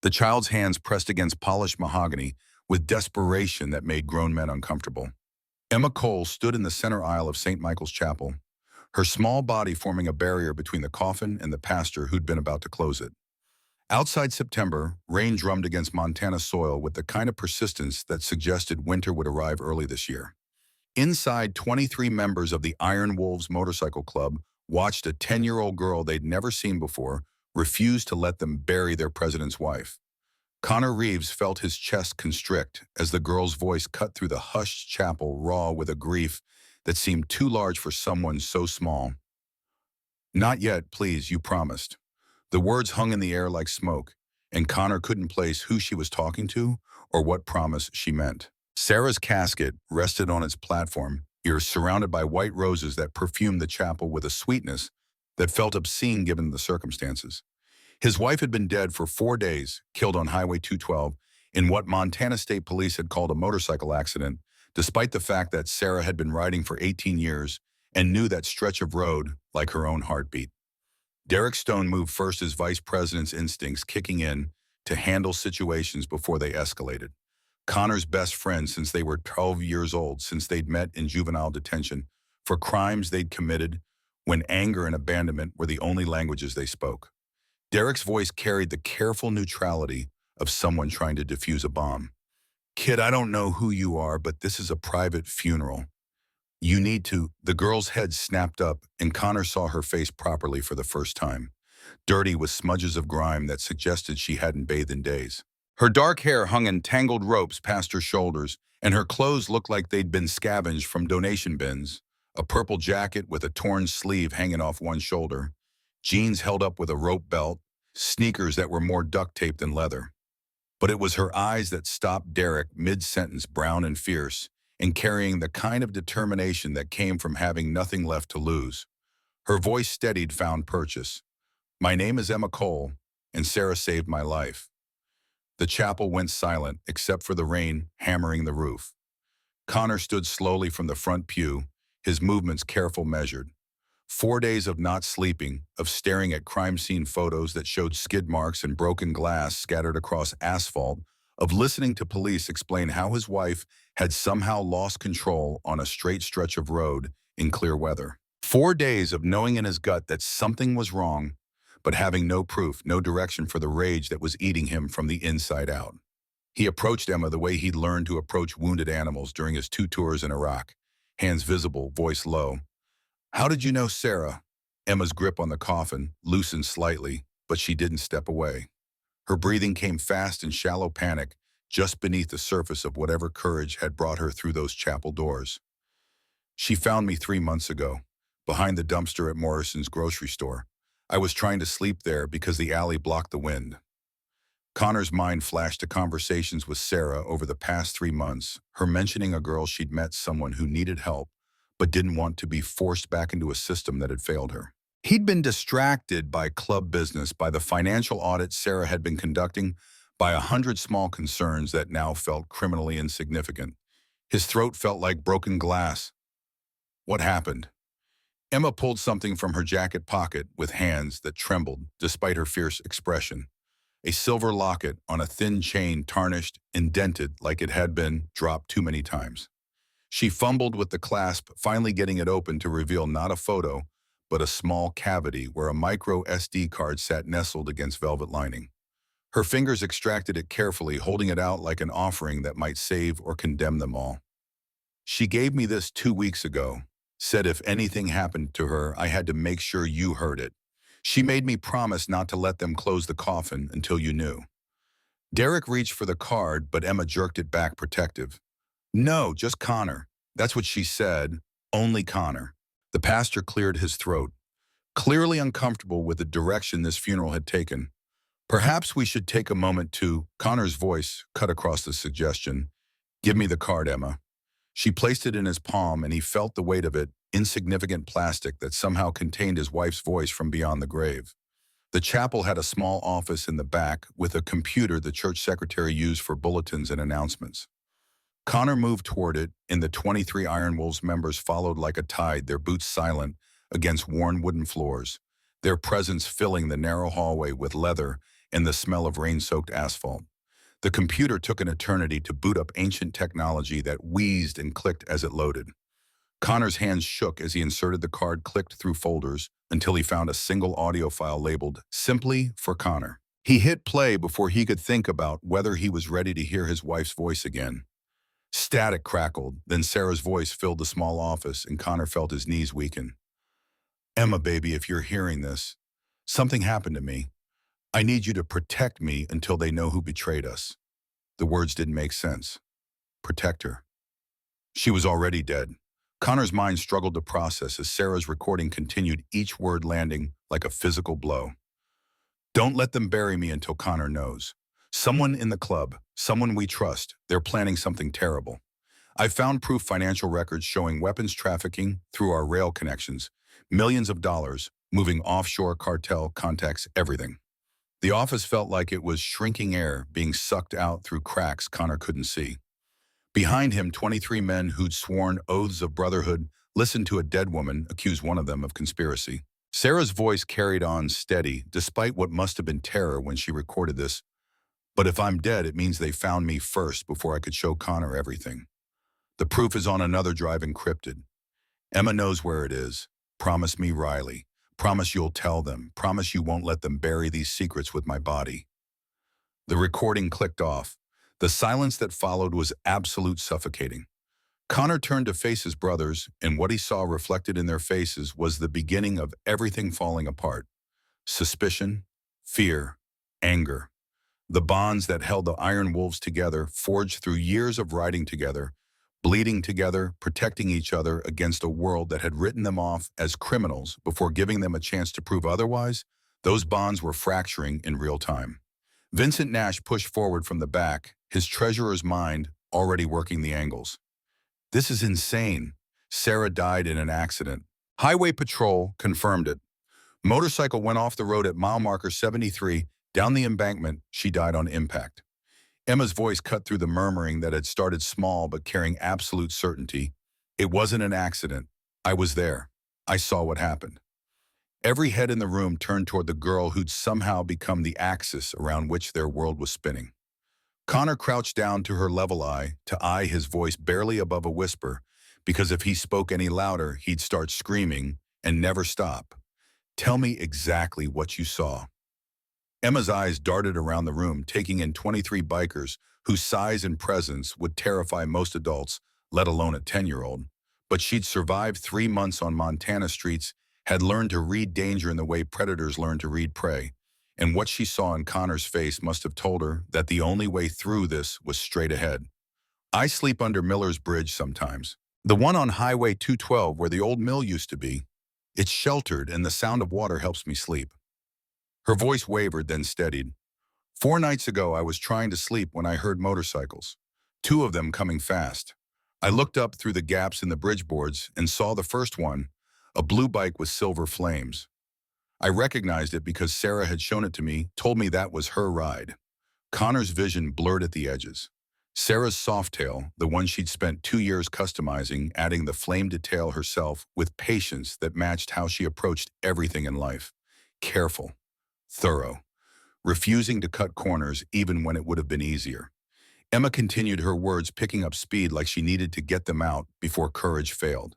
The child's hands pressed against polished mahogany with desperation that made grown men uncomfortable. Emma Cole stood in the center aisle of St. Michael's Chapel, her small body forming a barrier between the coffin and the pastor who'd been about to close it. Outside September, rain drummed against Montana soil with the kind of persistence that suggested winter would arrive early this year. Inside, 23 members of the Iron Wolves Motorcycle Club watched a 10-year-old girl they'd never seen before refuse to let them bury their president's wife. Connor Reeves felt his chest constrict as the girl's voice cut through the hushed chapel raw with a grief that seemed too large for someone so small. "Not yet, please, you promised." The words hung in the air like smoke, and Connor couldn't place who she was talking to or what promise she meant. Sarah's casket rested on its platform, ears surrounded by white roses that perfumed the chapel with a sweetness that felt obscene given the circumstances. His wife had been dead for 4 days, killed on Highway 212, in what Montana State Police had called a motorcycle accident, despite the fact that Sarah had been riding for 18 years and knew that stretch of road like her own heartbeat. Derek Stone moved first, his vice president's instincts kicking in to handle situations before they escalated. Connor's best friend since they were 12 years old, since they'd met in juvenile detention for crimes they'd committed when anger and abandonment were the only languages they spoke. Derek's voice carried the careful neutrality of someone trying to defuse a bomb. "Kid, I don't know who you are, but this is a private funeral. You need to—" The girl's head snapped up, and Connor saw her face properly for the first time, dirty with smudges of grime that suggested she hadn't bathed in days. Her dark hair hung in tangled ropes past her shoulders, and her clothes looked like they'd been scavenged from donation bins. A purple jacket with a torn sleeve hanging off one shoulder, jeans held up with a rope belt, sneakers that were more duct tape than leather. But it was her eyes that stopped Derek mid-sentence, brown and fierce, and carrying the kind of determination that came from having nothing left to lose. Her voice steadied, found purchase. "My name is Emma Cole, and Sarah saved my life." The chapel went silent, except for the rain hammering the roof. Connor stood slowly from the front pew, his movements careful, measured. 4 days of not sleeping, of staring at crime scene photos that showed skid marks and broken glass scattered across asphalt, of listening to police explain how his wife had somehow lost control on a straight stretch of road in clear weather. 4 days of knowing in his gut that something was wrong, but having no proof, no direction for the rage that was eating him from the inside out. He approached Emma the way he'd learned to approach wounded animals during his 2 tours in Iraq, hands visible, voice low. "How did you know Sarah?" Emma's grip on the coffin loosened slightly, but she didn't step away. Her breathing came fast in shallow panic, just beneath the surface of whatever courage had brought her through those chapel doors. "She found me 3 months ago, behind the dumpster at Morrison's grocery store. I was trying to sleep there because the alley blocked the wind." Connor's mind flashed to conversations with Sarah over the past 3 months, her mentioning a girl she'd met, someone who needed help, but didn't want to be forced back into a system that had failed her. He'd been distracted by club business, by the financial audit Sarah had been conducting, by 100 small concerns that now felt criminally insignificant. His throat felt like broken glass. What happened? Emma pulled something from her jacket pocket with hands that trembled despite her fierce expression. A silver locket on a thin chain, tarnished, indented like it had been dropped too many times. She fumbled with the clasp, finally getting it open to reveal not a photo, but a small cavity where a micro SD card sat nestled against velvet lining. Her fingers extracted it carefully, holding it out like an offering that might save or condemn them all. "She gave me this 2 weeks ago. Said if anything happened to her, I had to make sure you heard it. She made me promise not to let them close the coffin until you knew." Derek reached for the card, but Emma jerked it back, protective. "No, just Connor. That's what she said. Only Connor." The pastor cleared his throat, clearly uncomfortable with the direction this funeral had taken. "Perhaps we should take a moment to—" Connor's voice cut across the suggestion. "Give me the card, Emma." She placed it in his palm, and he felt the weight of it, insignificant plastic that somehow contained his wife's voice from beyond the grave. The chapel had a small office in the back with a computer the church secretary used for bulletins and announcements. Connor moved toward it, and the 23 Iron Wolves members followed like a tide, their boots silent against worn wooden floors, their presence filling the narrow hallway with leather and the smell of rain-soaked asphalt. The computer took an eternity to boot up ancient technology that wheezed and clicked as it loaded. Connor's hands shook as he inserted the card, clicked through folders until he found a single audio file labeled "Simply for Connor." He hit play before he could think about whether he was ready to hear his wife's voice again. Static crackled, then Sarah's voice filled the small office and Connor felt his knees weaken. "Emma, baby, if you're hearing this, something happened to me. I need you to protect me until they know who betrayed us." The words didn't make sense. Protect her. She was already dead. Connor's mind struggled to process as Sarah's recording continued, each word landing like a physical blow. "Don't let them bury me until Connor knows. Someone in the club, someone we trust, they're planning something terrible. I found proof, financial records showing weapons trafficking through our rail connections, millions of dollars, moving offshore, cartel contacts, everything." The office felt like it was shrinking air being sucked out through cracks Connor couldn't see. Behind him, 23 men who'd sworn oaths of brotherhood listened to a dead woman accuse one of them of conspiracy. Sarah's voice carried on steady, despite what must have been terror when she recorded this. "But if I'm dead, it means they found me first before I could show Connor everything. The proof is on another drive encrypted. Emma knows where it is. Promise me, Riley. Promise you'll tell them. Promise you won't let them bury these secrets with my body." The recording clicked off. The silence that followed was absolute suffocating. Connor turned to face his brothers, and what he saw reflected in their faces was the beginning of everything falling apart. Suspicion, fear, anger. The bonds that held the Iron Wolves together, forged through years of riding together, bleeding together, protecting each other against a world that had written them off as criminals before giving them a chance to prove otherwise, those bonds were fracturing in real time. Vincent Nash pushed forward from the back, his treasurer's mind already working the angles. "This is insane. Sarah died in an accident. Highway Patrol confirmed it. Motorcycle went off the road at mile marker 73, down the embankment. She died on impact." Emma's voice cut through the murmuring that had started small but carrying absolute certainty. "It wasn't an accident. I was there. I saw what happened." Every head in the room turned toward the girl who'd somehow become the axis around which their world was spinning. Connor crouched down to her level eye, his voice barely above a whisper, because if he spoke any louder, he'd start screaming and never stop. "Tell me exactly what you saw." Emma's eyes darted around the room, taking in 23 bikers whose size and presence would terrify most adults, let alone a 10-year-old. But she'd survived 3 months on Montana streets, had learned to read danger in the way predators learn to read prey. And what she saw in Connor's face must have told her that the only way through this was straight ahead. "I sleep under Miller's Bridge sometimes. The one on Highway 212 where the old mill used to be. It's sheltered and the sound of water helps me sleep." Her voice wavered, then steadied. 4 nights ago, I was trying to sleep when I heard motorcycles. 2 of them coming fast. I looked up through the gaps in the bridge boards and saw the first one, a blue bike with silver flames. I recognized it because Sarah had shown it to me, told me that was her ride. Connor's vision blurred at the edges. Sarah's Softail, the one she'd spent 2 years customizing, adding the flame detail herself with patience that matched how she approached everything in life. Careful. Thorough, refusing to cut corners even when it would have been easier. Emma continued her words, picking up speed like she needed to get them out before courage failed.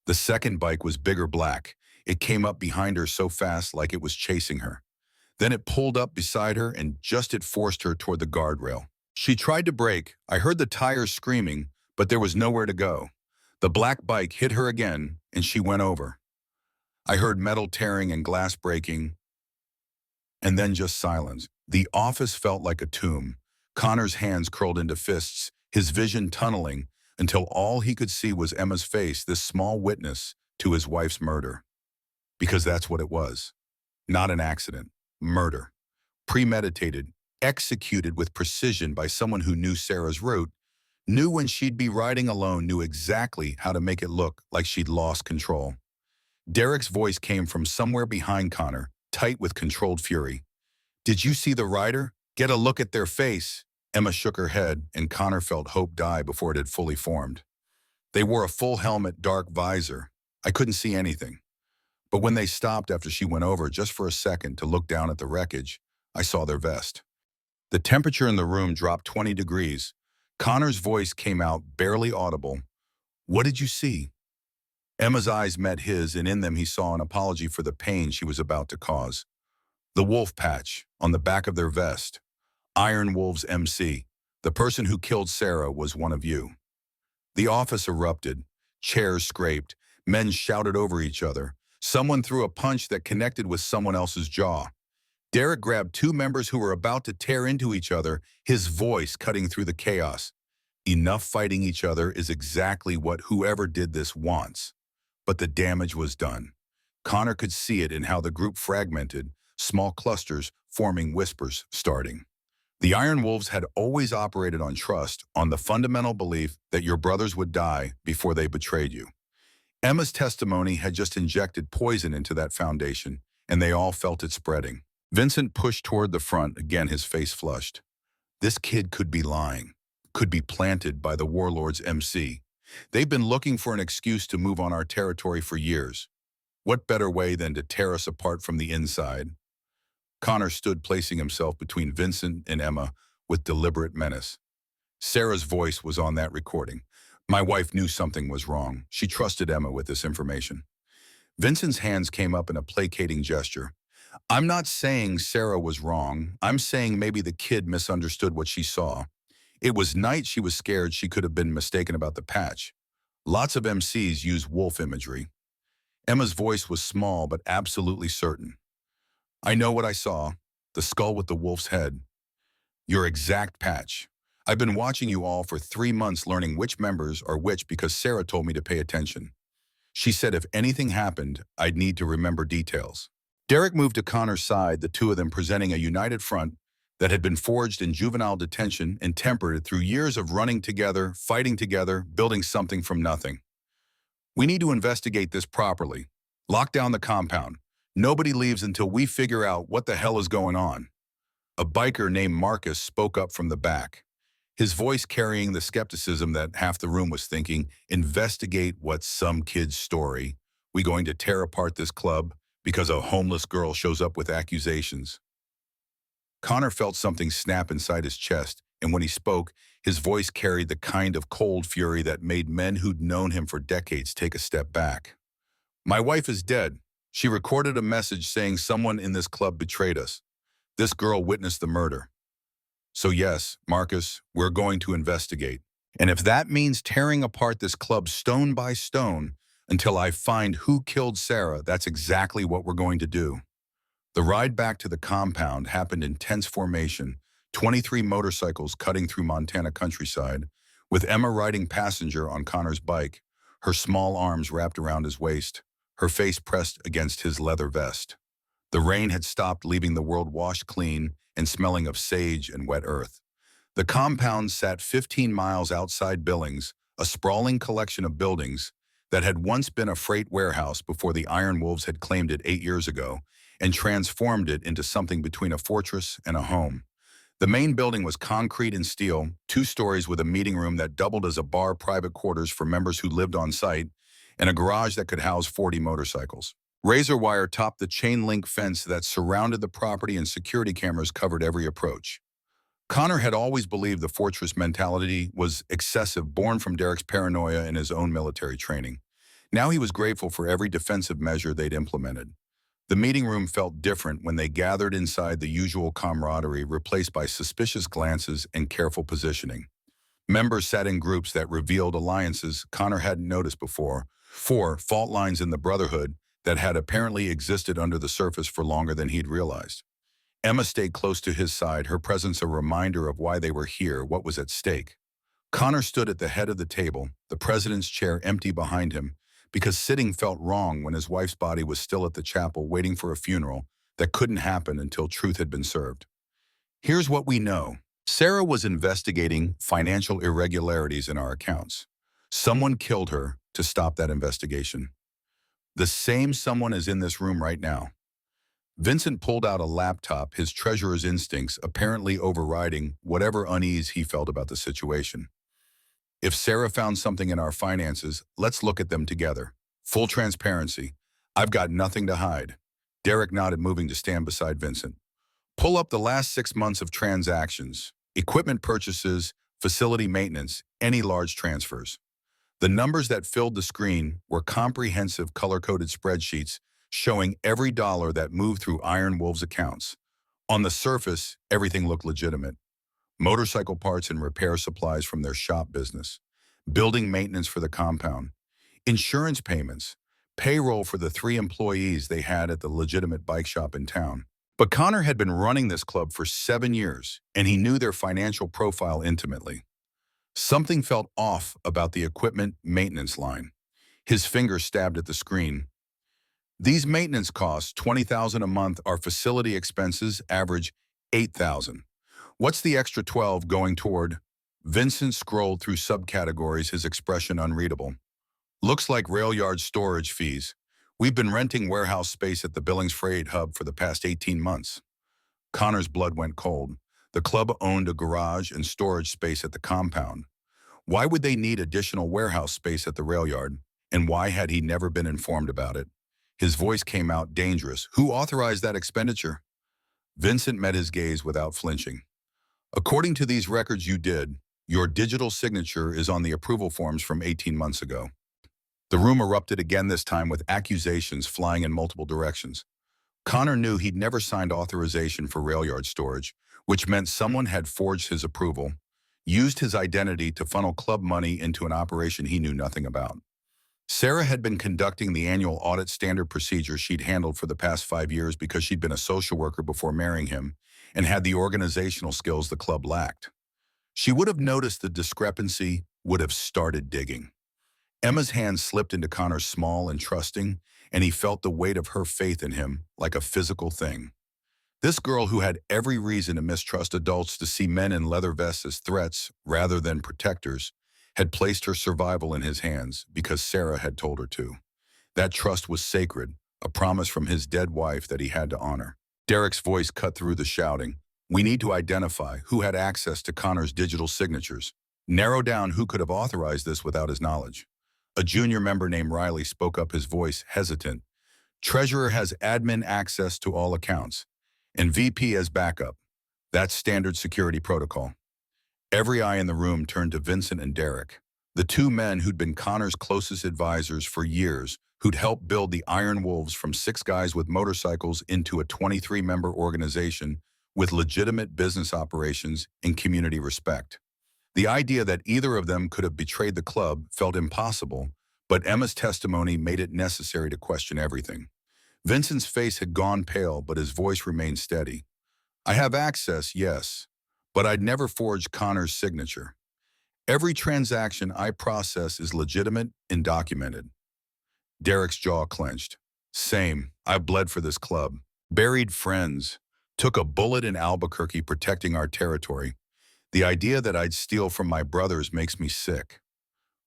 The second bike was bigger, black. It came up behind her so fast like it was chasing her. Then it pulled up beside her and just it forced her toward the guardrail. She tried to brake. I heard the tires screaming, but there was nowhere to go. The black bike hit her again and she went over. I heard metal tearing and glass breaking, and then just silence. The office felt like a tomb. Connor's hands curled into fists, his vision tunneling, until all he could see was Emma's face, this small witness to his wife's murder. Because that's what it was. Not an accident. Murder. Premeditated, executed with precision by someone who knew Sarah's route, knew when she'd be riding alone, knew exactly how to make it look like she'd lost control. Derek's voice came from somewhere behind Connor, tight with controlled fury. "Did you see the rider? Get a look at their face." Emma shook her head, and Connor felt hope die before it had fully formed. They wore a full helmet, dark visor. I couldn't see anything. But when they stopped after she went over just for a second to look down at the wreckage, I saw their vest. The temperature in the room dropped 20 degrees. Connor's voice came out barely audible. What did you see? Emma's eyes met his, and in them he saw an apology for the pain she was about to cause. The wolf patch on the back of their vest. Iron Wolves MC. The person who killed Sarah was one of you. The office erupted. Chairs scraped. Men shouted over each other. Someone threw a punch that connected with someone else's jaw. Derek grabbed two members who were about to tear into each other, his voice cutting through the chaos. Enough fighting each other is exactly what whoever did this wants. But the damage was done. Connor could see it in how the group fragmented, small clusters forming whispers starting. The Iron Wolves had always operated on trust, on the fundamental belief that your brothers would die before they betrayed you. Emma's testimony had just injected poison into that foundation, and they all felt it spreading. Vincent pushed toward the front, again his face flushed. This kid could be lying, could be planted by the warlord's MC. They've been looking for an excuse to move on our territory for years. What better way than to tear us apart from the inside? Connor stood, placing himself between Vincent and Emma with deliberate menace. Sarah's voice was on that recording. My wife knew something was wrong. She trusted Emma with this information. Vincent's hands came up in a placating gesture. I'm not saying Sarah was wrong. I'm saying maybe the kid misunderstood what she saw. It was night she was scared she could have been mistaken about the patch. Lots of MCs use wolf imagery. Emma's voice was small but absolutely certain. I know what I saw, the skull with the wolf's head. Your exact patch. I've been watching you all for 3 months learning which members are which because Sarah told me to pay attention. She said if anything happened, I'd need to remember details. Derek moved to Connor's side, the two of them presenting a united front that had been forged in juvenile detention and tempered through years of running together, fighting together, building something from nothing. We need to investigate this properly. Lock down the compound. Nobody leaves until we figure out what the hell is going on. A biker named Marcus spoke up from the back, his voice carrying the skepticism that half the room was thinking, investigate what's some kid's story. We going to tear apart this club because a homeless girl shows up with accusations. Connor felt something snap inside his chest, and when he spoke, his voice carried the kind of cold fury that made men who'd known him for decades take a step back. My wife is dead. She recorded a message saying someone in this club betrayed us. This girl witnessed the murder. So yes, Marcus, we're going to investigate. And if that means tearing apart this club stone by stone until I find who killed Sarah, that's exactly what we're going to do. The ride back to the compound happened in tense formation, 23 motorcycles cutting through Montana countryside, with Emma riding passenger on Connor's bike, her small arms wrapped around his waist, her face pressed against his leather vest. The rain had stopped, leaving the world washed clean and smelling of sage and wet earth. The compound sat 15 miles outside Billings, a sprawling collection of buildings that had once been a freight warehouse before the Iron Wolves had claimed it 8 years ago and transformed it into something between a fortress and a home. The main building was concrete and steel, 2 stories with a meeting room that doubled as a bar, private quarters for members who lived on site, and a garage that could house 40 motorcycles. Razor wire topped the chain-link fence that surrounded the property, and security cameras covered every approach. Connor had always believed the fortress mentality was excessive, born from Derek's paranoia and his own military training. Now he was grateful for every defensive measure they'd implemented. The meeting room felt different when they gathered inside, the usual camaraderie replaced by suspicious glances and careful positioning. Members sat in groups that revealed alliances Connor hadn't noticed before, 4 fault lines in the Brotherhood that had apparently existed under the surface for longer than he'd realized. Emma stayed close to his side, her presence a reminder of why they were here, what was at stake. Connor stood at the head of the table, the president's chair empty behind him, because sitting felt wrong when his wife's body was still at the chapel waiting for a funeral that couldn't happen until truth had been served. Here's what we know. Sarah was investigating financial irregularities in our accounts. Someone killed her to stop that investigation. The same someone is in this room right now. Vincent pulled out a laptop, his treasurer's instincts apparently overriding whatever unease he felt about the situation. If Sarah found something in our finances, let's look at them together. Full transparency. I've got nothing to hide. Derek nodded, moving to stand beside Vincent. Pull up the last 6 months of transactions, equipment purchases, facility maintenance, any large transfers. The numbers that filled the screen were comprehensive color-coded spreadsheets showing every dollar that moved through Iron Wolf's accounts. On the surface, everything looked legitimate. Motorcycle parts and repair supplies from their shop business, building maintenance for the compound, insurance payments, payroll for the 3 employees they had at the legitimate bike shop in town. But Connor had been running this club for 7 years, and he knew their financial profile intimately. Something felt off about the equipment maintenance line. His finger stabbed at the screen. These maintenance costs, $20,000 a month, our facility expenses average $8,000. What's the extra 12 going toward? Vincent scrolled through subcategories, his expression unreadable. Looks like rail yard storage fees. We've been renting warehouse space at the Billings Freight Hub for the past 18 months. Connor's blood went cold. The club owned a garage and storage space at the compound. Why would they need additional warehouse space at the rail yard? And why had he never been informed about it? His voice came out dangerous. Who authorized that expenditure? Vincent met his gaze without flinching. According to these records you did, your digital signature is on the approval forms from 18 months ago. The room erupted again, this time with accusations flying in multiple directions. Connor knew he'd never signed authorization for rail yard storage, which meant someone had forged his approval, used his identity to funnel club money into an operation he knew nothing about. Sarah had been conducting the annual audit standard procedure she'd handled for the past 5 years because she'd been a social worker before marrying him and had the organizational skills the club lacked. She would have noticed the discrepancy, would have started digging. Emma's hand slipped into Connor's small and trusting, and he felt the weight of her faith in him like a physical thing. This girl, who had every reason to mistrust adults, to see men in leather vests as threats rather than protectors, had placed her survival in his hands because Sarah had told her to. That trust was sacred, a promise from his dead wife that he had to honor. Derek's voice cut through the shouting. We need to identify who had access to Connor's digital signatures. Narrow down who could have authorized this without his knowledge. A junior member named Riley spoke up, his voice hesitant. Treasurer has admin access to all accounts, and VP as backup. That's standard security protocol. Every eye in the room turned to Vincent and Derek, the 2 men who'd been Connor's closest advisors for years, who'd helped build the Iron Wolves from 6 guys with motorcycles into a 23-member organization with legitimate business operations and community respect. The idea that either of them could have betrayed the club felt impossible, but Emma's testimony made it necessary to question everything. Vincent's face had gone pale, but his voice remained steady. I have access, yes, but I'd never forged Connor's signature. Every transaction I process is legitimate and documented. Derek's jaw clenched. Same. I bled for this club. Buried friends. Took a bullet in Albuquerque protecting our territory. The idea that I'd steal from my brothers makes me sick.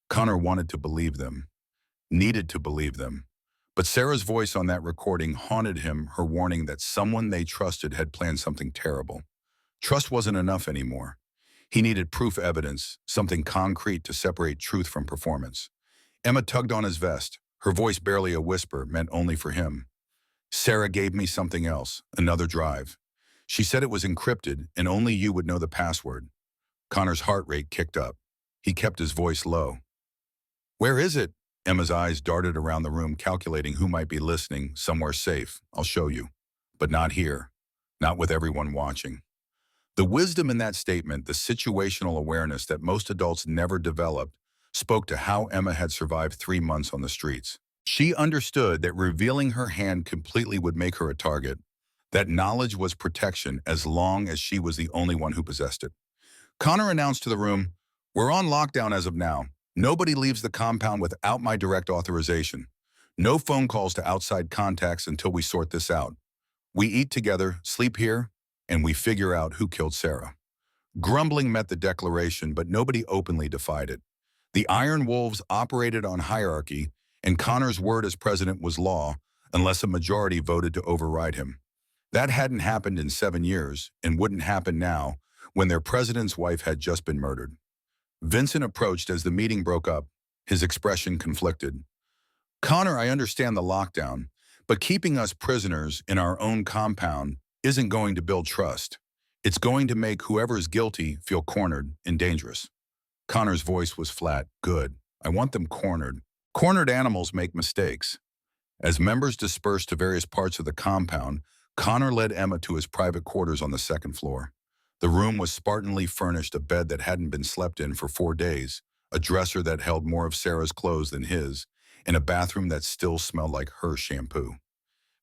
Connor wanted to believe them. Needed to believe them. But Sarah's voice on that recording haunted him, her warning that someone they trusted had planned something terrible. Trust wasn't enough anymore. He needed proof, evidence, something concrete to separate truth from performance. Emma tugged on his vest, her voice barely a whisper, meant only for him. Sarah gave me something else, another drive. She said it was encrypted and only you would know the password. Connor's heart rate kicked up. He kept his voice low. Where is it? Emma's eyes darted around the room, calculating who might be listening. Somewhere safe. I'll show you. But not here. Not with everyone watching. The wisdom in that statement, the situational awareness that most adults never developed, spoke to how Emma had survived 3 months on the streets. She understood that revealing her hand completely would make her a target. That knowledge was protection as long as she was the only one who possessed it. Connor announced to the room, "We're on lockdown as of now. Nobody leaves the compound without my direct authorization. No phone calls to outside contacts until we sort this out. We eat together, sleep here, and we figure out who killed Sarah." Grumbling met the declaration, but nobody openly defied it. The Iron Wolves operated on hierarchy, and Connor's word as president was law unless a majority voted to override him. That hadn't happened in 7 years and wouldn't happen now when their president's wife had just been murdered. Vincent approached as the meeting broke up, his expression conflicted. Connor, I understand the lockdown, but keeping us prisoners in our own compound isn't going to build trust. It's going to make whoever is guilty feel cornered and dangerous. Connor's voice was flat. Good. I want them cornered. Cornered animals make mistakes. As members dispersed to various parts of the compound, Connor led Emma to his private quarters on the second floor. The room was spartanly furnished, a bed that hadn't been slept in for 4 days, a dresser that held more of Sarah's clothes than his, and a bathroom that still smelled like her shampoo.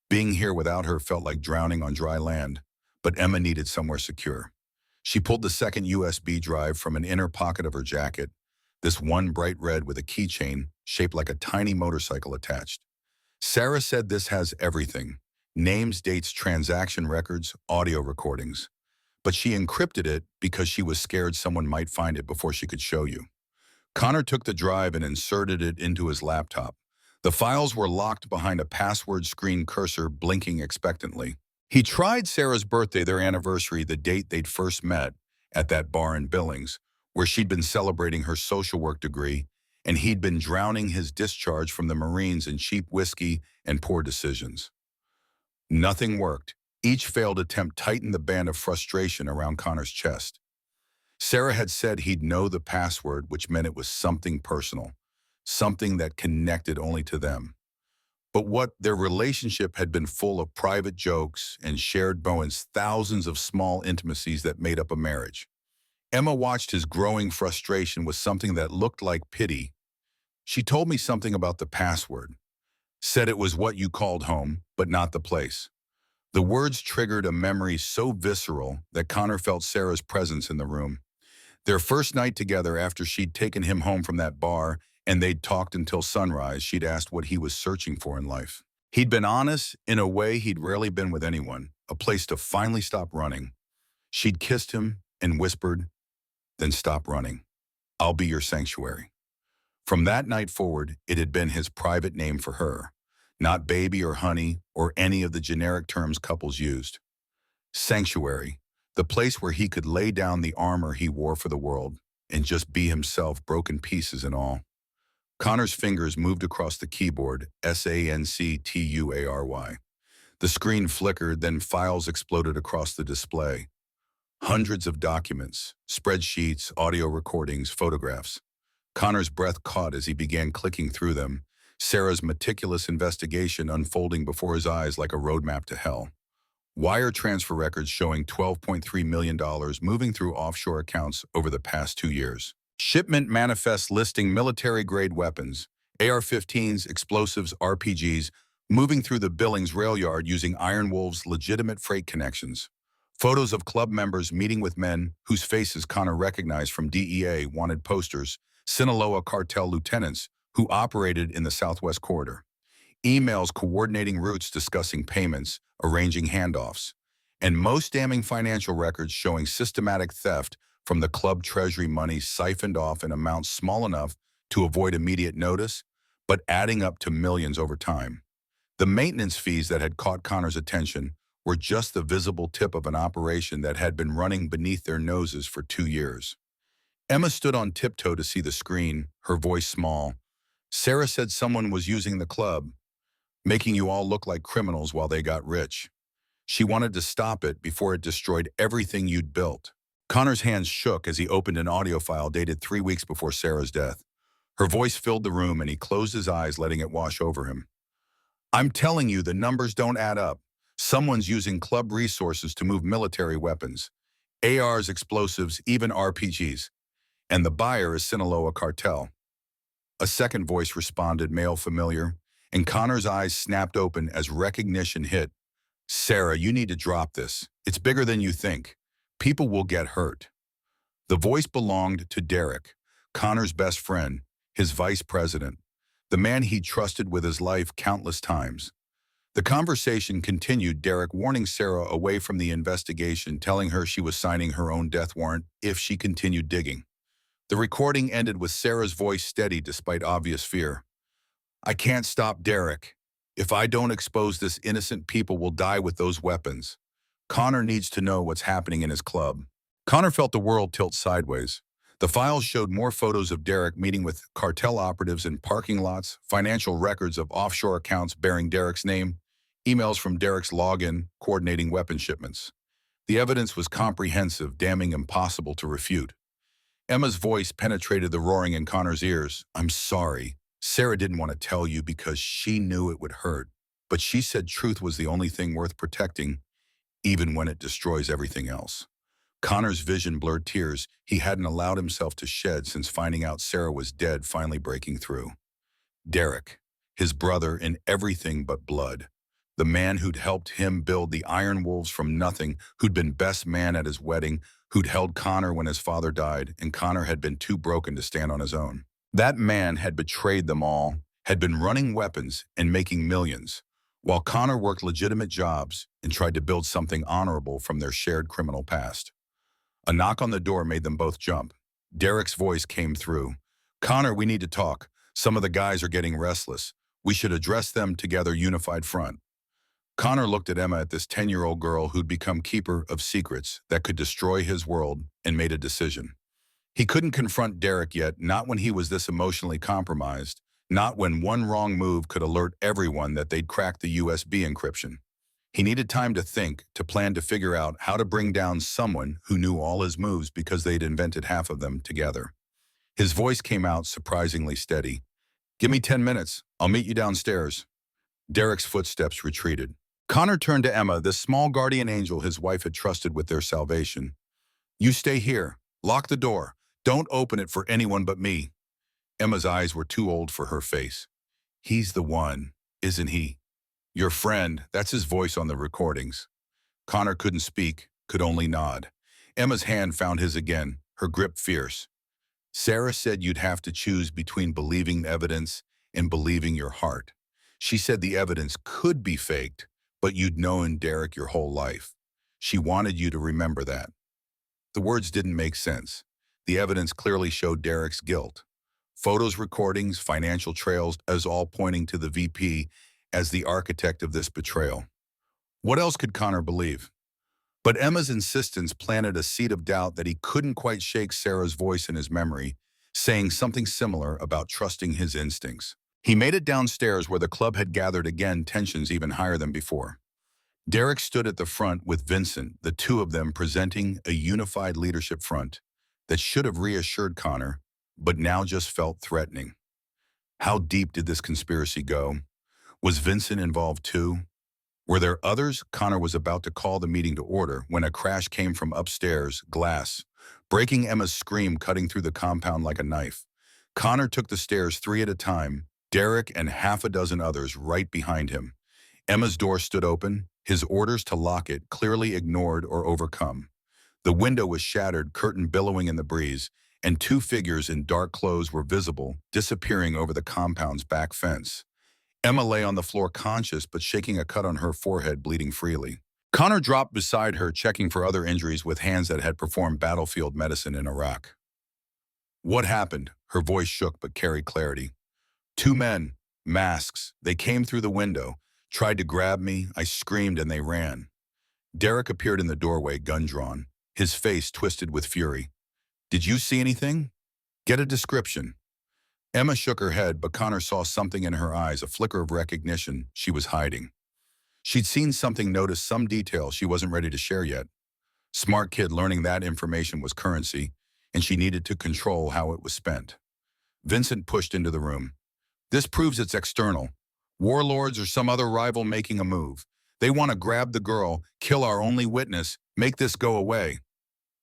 Being here without her felt like drowning on dry land, but Emma needed somewhere secure. She pulled the second USB drive from an inner pocket of her jacket, this one bright red with a keychain shaped like a tiny motorcycle attached. Sarah said this has everything: names, dates, transaction records, audio recordings. But she encrypted it because she was scared someone might find it before she could show you. Connor took the drive and inserted it into his laptop. The files were locked behind a password screen cursor blinking expectantly. He tried Sarah's birthday, their anniversary, the date they'd first met, at that bar in Billings, where she'd been celebrating her social work degree, and he'd been drowning his discharge from the Marines in cheap whiskey and poor decisions. Nothing worked. Each failed attempt tightened the band of frustration around Connor's chest. Sarah had said he'd know the password, which meant it was something personal, something that connected only to them. But what their relationship had been full of private jokes and shared moments, thousands of small intimacies that made up a marriage. Emma watched his growing frustration with something that looked like pity. She told me something about the password. Said it was what you called home, but not the place. The words triggered a memory so visceral that Connor felt Sarah's presence in the room. Their first night together after she'd taken him home from that bar and they'd talked until sunrise, she'd asked what he was searching for in life. He'd been honest in a way he'd rarely been with anyone, a place to finally stop running. She'd kissed him and whispered, "Then stop running. I'll be your sanctuary." From that night forward, it had been his private name for her, not baby or honey or any of the generic terms couples used. Sanctuary, the place where he could lay down the armor he wore for the world and just be himself, broken pieces and all. Connor's fingers moved across the keyboard, SANCTUARY. The screen flickered, then files exploded across the display. Hundreds of documents, spreadsheets, audio recordings, photographs. Connor's breath caught as he began clicking through them, Sarah's meticulous investigation unfolding before his eyes like a roadmap to hell. Wire transfer records showing $12.3 million moving through offshore accounts over the past 2 years. Shipment manifests listing military-grade weapons, AR-15s, explosives, RPGs, moving through the Billings rail yard using Iron Wolf's legitimate freight connections. Photos of club members meeting with men whose faces Connor recognized from DEA wanted posters, Sinaloa cartel lieutenants who operated in the Southwest Corridor. Emails coordinating routes, discussing payments, arranging handoffs, and most damning financial records showing systematic theft from the club treasury, money siphoned off in amounts small enough to avoid immediate notice, but adding up to millions over time. The maintenance fees that had caught Connor's attention were just the visible tip of an operation that had been running beneath their noses for 2 years. Emma stood on tiptoe to see the screen, her voice small. Sarah said someone was using the club, making you all look like criminals while they got rich. She wanted to stop it before it destroyed everything you'd built. Connor's hands shook as he opened an audio file dated 3 weeks before Sarah's death. Her voice filled the room and he closed his eyes, letting it wash over him. "I'm telling you, the numbers don't add up. Someone's using club resources to move military weapons, ARs, explosives, even RPGs. And the buyer is Sinaloa cartel." A second voice responded, male familiar, and Connor's eyes snapped open as recognition hit. "Sarah, you need to drop this. It's bigger than you think. People will get hurt." The voice belonged to Derek, Connor's best friend, his vice president, the man he'd trusted with his life countless times. The conversation continued, Derek warning Sarah away from the investigation, telling her she was signing her own death warrant if she continued digging. The recording ended with Sarah's voice steady despite obvious fear. "I can't stop Derek. If I don't expose this, innocent people will die with those weapons. Connor needs to know what's happening in his club." Connor felt the world tilt sideways. The files showed more photos of Derek meeting with cartel operatives in parking lots, financial records of offshore accounts bearing Derek's name, emails from Derek's login coordinating weapon shipments. The evidence was comprehensive, damning impossible to refute. Emma's voice penetrated the roaring in Connor's ears. I'm sorry. Sarah didn't want to tell you because she knew it would hurt. But she said truth was the only thing worth protecting, even when it destroys everything else. Connor's vision blurred tears he hadn't allowed himself to shed since finding out Sarah was dead finally breaking through. Derek, his brother in everything but blood. The man who'd helped him build the Iron Wolves from nothing, who'd been best man at his wedding, who'd held Connor when his father died, and Connor had been too broken to stand on his own. That man had betrayed them all, had been running weapons and making millions, while Connor worked legitimate jobs and tried to build something honorable from their shared criminal past. A knock on the door made them both jump. Derek's voice came through. Connor, we need to talk. Some of the guys are getting restless. We should address them together, unified front. Connor looked at Emma, at this 10-year-old girl who'd become keeper of secrets that could destroy his world, and made a decision. He couldn't confront Derek yet, not when he was this emotionally compromised, not when one wrong move could alert everyone that they'd cracked the USB encryption. He needed time to think, to plan, to figure out how to bring down someone who knew all his moves because they'd invented half of them together. His voice came out surprisingly steady. Give me 10 minutes. I'll meet you downstairs. Derek's footsteps retreated. Connor turned to Emma, this small guardian angel his wife had trusted with their salvation. You stay here. Lock the door. Don't open it for anyone but me. Emma's eyes were too old for her face. He's the one, isn't he? Your friend, that's his voice on the recordings. Connor couldn't speak, could only nod. Emma's hand found his again, her grip fierce. Sarah said you'd have to choose between believing evidence and believing your heart. She said the evidence could be faked, but you'd known Derek your whole life. She wanted you to remember that. The words didn't make sense. The evidence clearly showed Derek's guilt. Photos, recordings, financial trails, as all pointing to the VP as the architect of this betrayal. What else could Connor believe? But Emma's insistence planted a seed of doubt that he couldn't quite shake. Sarah's voice in his memory, saying something similar about trusting his instincts. He made it downstairs where the club had gathered again, tensions even higher than before. Derek stood at the front with Vincent, the two of them presenting a unified leadership front that should have reassured Connor, but now just felt threatening. How deep did this conspiracy go? Was Vincent involved too? Were there others? Connor was about to call the meeting to order when a crash came from upstairs, glass, breaking. Emma's scream cutting through the compound like a knife. Connor took the stairs 3 at a time, Derek and half a dozen others right behind him. Emma's door stood open, his orders to lock it clearly ignored or overcome. The window was shattered, curtain billowing in the breeze, and 2 figures in dark clothes were visible, disappearing over the compound's back fence. Emma lay on the floor conscious but shaking, a cut on her forehead bleeding freely. Connor dropped beside her, checking for other injuries with hands that had performed battlefield medicine in Iraq. What happened? Her voice shook but carried clarity. 2 men, masks. They came through the window, tried to grab me. I screamed and they ran. Derek appeared in the doorway, gun drawn, his face twisted with fury. Did you see anything? Get a description. Emma shook her head, but Connor saw something in her eyes, a flicker of recognition. She was hiding. She'd seen something, noticed some detail she wasn't ready to share yet. Smart kid, learning that information was currency, and she needed to control how it was spent. Vincent pushed into the room. This proves it's external. Warlords or some other rival making a move. They want to grab the girl, kill our only witness, make this go away.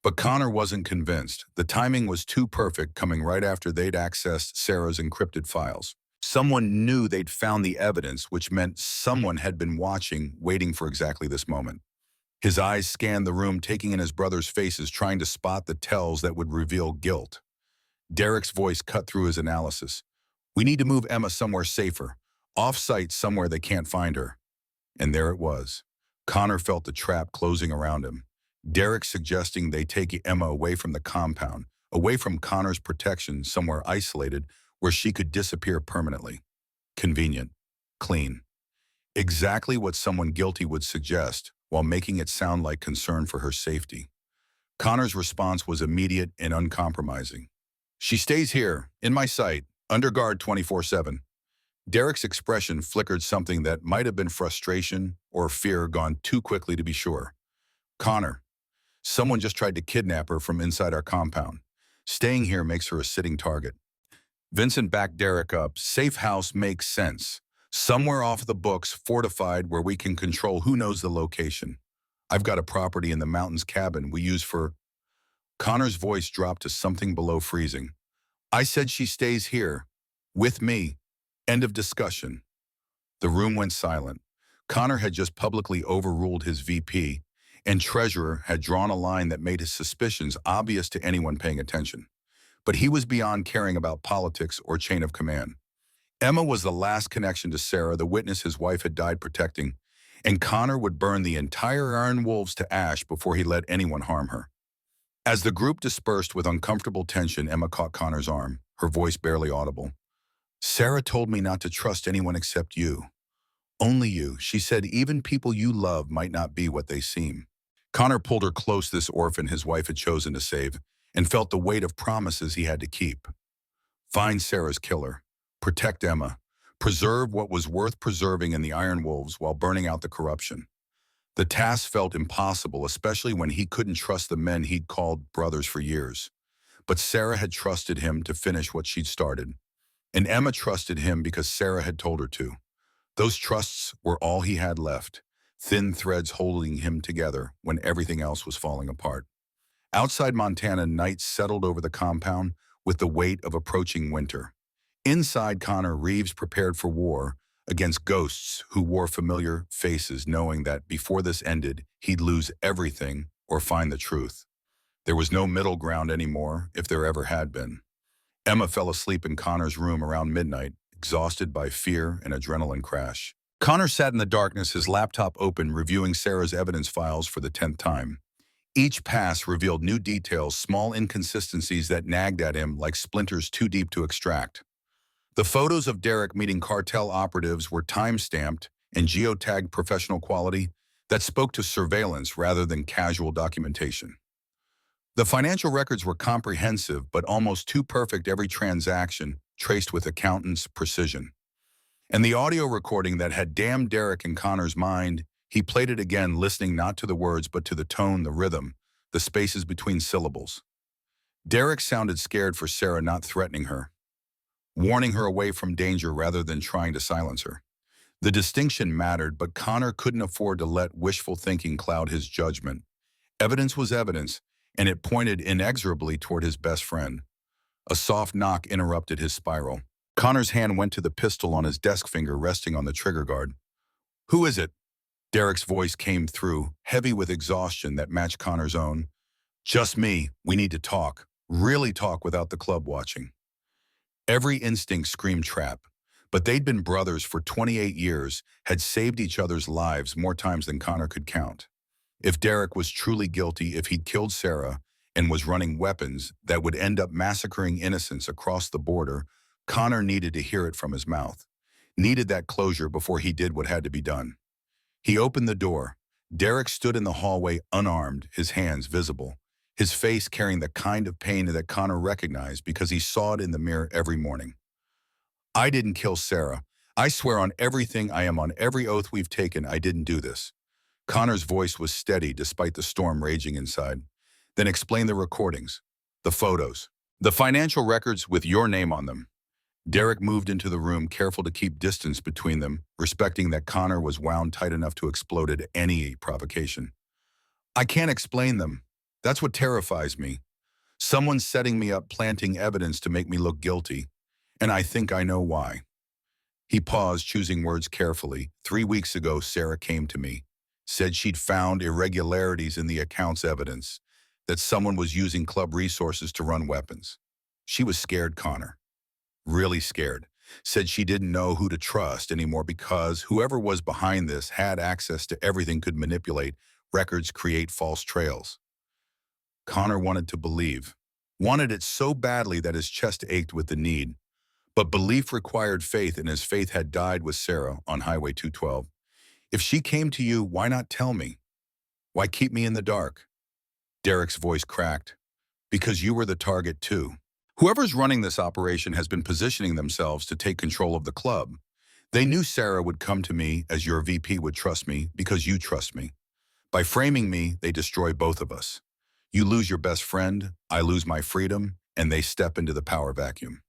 But Connor wasn't convinced. The timing was too perfect, coming right after they'd accessed Sarah's encrypted files. Someone knew they'd found the evidence, which meant someone had been watching, waiting for exactly this moment. His eyes scanned the room, taking in his brother's faces, trying to spot the tells that would reveal guilt. Derek's voice cut through his analysis. We need to move Emma somewhere safer, off-site, somewhere they can't find her. And there it was. Connor felt the trap closing around him. Derek suggesting they take Emma away from the compound, away from Connor's protection, somewhere isolated where she could disappear permanently. Convenient. Clean. Exactly what someone guilty would suggest, while making it sound like concern for her safety. Connor's response was immediate and uncompromising. She stays here, in my sight, under guard 24/7. Derek's expression flickered something that might have been frustration or fear gone too quickly to be sure. Connor, someone just tried to kidnap her from inside our compound. Staying here makes her a sitting target. Vincent backed Derek up. Safe house makes sense. Somewhere off the books, fortified, where we can control who knows the location. I've got a property in the mountains cabin we use for... Connor's voice dropped to something below freezing. I said she stays here. With me. End of discussion. The room went silent. Connor had just publicly overruled his VP, and Treasurer had drawn a line that made his suspicions obvious to anyone paying attention. But he was beyond caring about politics or chain of command. Emma was the last connection to Sarah, the witness his wife had died protecting, and Connor would burn the entire Iron Wolves to ash before he let anyone harm her. As the group dispersed with uncomfortable tension, Emma caught Connor's arm, her voice barely audible. Sarah told me not to trust anyone except you. Only you. She said even people you love might not be what they seem. Connor pulled her close, this orphan his wife had chosen to save, and felt the weight of promises he had to keep. Find Sarah's killer. Protect Emma. Preserve what was worth preserving in the Iron Wolves while burning out the corruption. The task felt impossible, especially when he couldn't trust the men he'd called brothers for years. But Sarah had trusted him to finish what she'd started. And Emma trusted him because Sarah had told her to. Those trusts were all he had left, thin threads holding him together when everything else was falling apart. Outside Montana, night settled over the compound with the weight of approaching winter. Inside, Connor Reeves prepared for war against ghosts who wore familiar faces, knowing that before this ended, he'd lose everything or find the truth. There was no middle ground anymore, if there ever had been. Emma fell asleep in Connor's room around midnight, exhausted by fear and adrenaline crash. Connor sat in the darkness, his laptop open, reviewing Sarah's evidence files for the 10th time. Each pass revealed new details, small inconsistencies that nagged at him like splinters too deep to extract. The photos of Derek meeting cartel operatives were time-stamped and geotagged professional quality that spoke to surveillance rather than casual documentation. The financial records were comprehensive but almost too perfect, every transaction traced with accountant's precision. And the audio recording that had damned Derek in Connor's mind, he played it again, listening not to the words but to the tone, the rhythm, the spaces between syllables. Derek sounded scared for Sarah, not threatening her, warning her away from danger rather than trying to silence her. The distinction mattered, but Connor couldn't afford to let wishful thinking cloud his judgment. Evidence was evidence, and it pointed inexorably toward his best friend. A soft knock interrupted his spiral. Connor's hand went to the pistol on his desk, finger resting on the trigger guard. Who is it? Derek's voice came through, heavy with exhaustion that matched Connor's own. Just me. We need to talk. Really talk without the club watching. Every instinct screamed trap, but they'd been brothers for 28 years, had saved each other's lives more times than Connor could count. If Derek was truly guilty, if he'd killed Sarah and was running weapons that would end up massacring innocents across the border, Connor needed to hear it from his mouth. Needed that closure before he did what had to be done. He opened the door. Derek stood in the hallway unarmed, his hands visible, his face carrying the kind of pain that Connor recognized because he saw it in the mirror every morning. I didn't kill Sarah. I swear on everything I am, on every oath we've taken, I didn't do this. Connor's voice was steady despite the storm raging inside. Then explain the recordings, the photos, the financial records with your name on them. Derek moved into the room, careful to keep distance between them, respecting that Connor was wound tight enough to explode at any provocation. I can't explain them. That's what terrifies me. Someone's setting me up, planting evidence to make me look guilty, and I think I know why. He paused, choosing words carefully. 3 weeks ago, Sarah came to me, said she'd found irregularities in the account's evidence, that someone was using club resources to run weapons. She was scared, Connor. Really scared. Said she didn't know who to trust anymore because whoever was behind this had access to everything, could manipulate records, create false trails. Connor wanted to believe. Wanted it so badly that his chest ached with the need. But belief required faith, and his faith had died with Sarah on Highway 212. If she came to you, why not tell me? Why keep me in the dark? Derek's voice cracked. Because you were the target too. Whoever's running this operation has been positioning themselves to take control of the club. They knew Sarah would come to me as your VP would trust me because you trust me. By framing me, they destroy both of us. You lose your best friend, I lose my freedom, and they step into the power vacuum.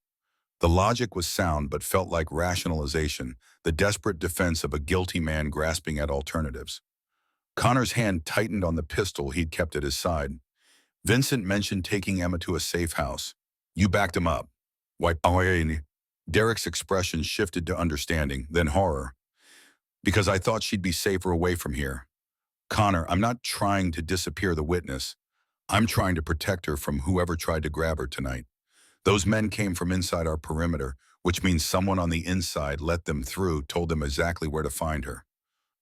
The logic was sound but felt like rationalization, the desperate defense of a guilty man grasping at alternatives. Connor's hand tightened on the pistol he'd kept at his side. Vincent mentioned taking Emma to a safe house. You backed him up. Why? Derek's expression shifted to understanding, then horror. Because I thought she'd be safer away from here. Connor, I'm not trying to disappear the witness. I'm trying to protect her from whoever tried to grab her tonight. Those men came from inside our perimeter, which means someone on the inside let them through, told them exactly where to find her.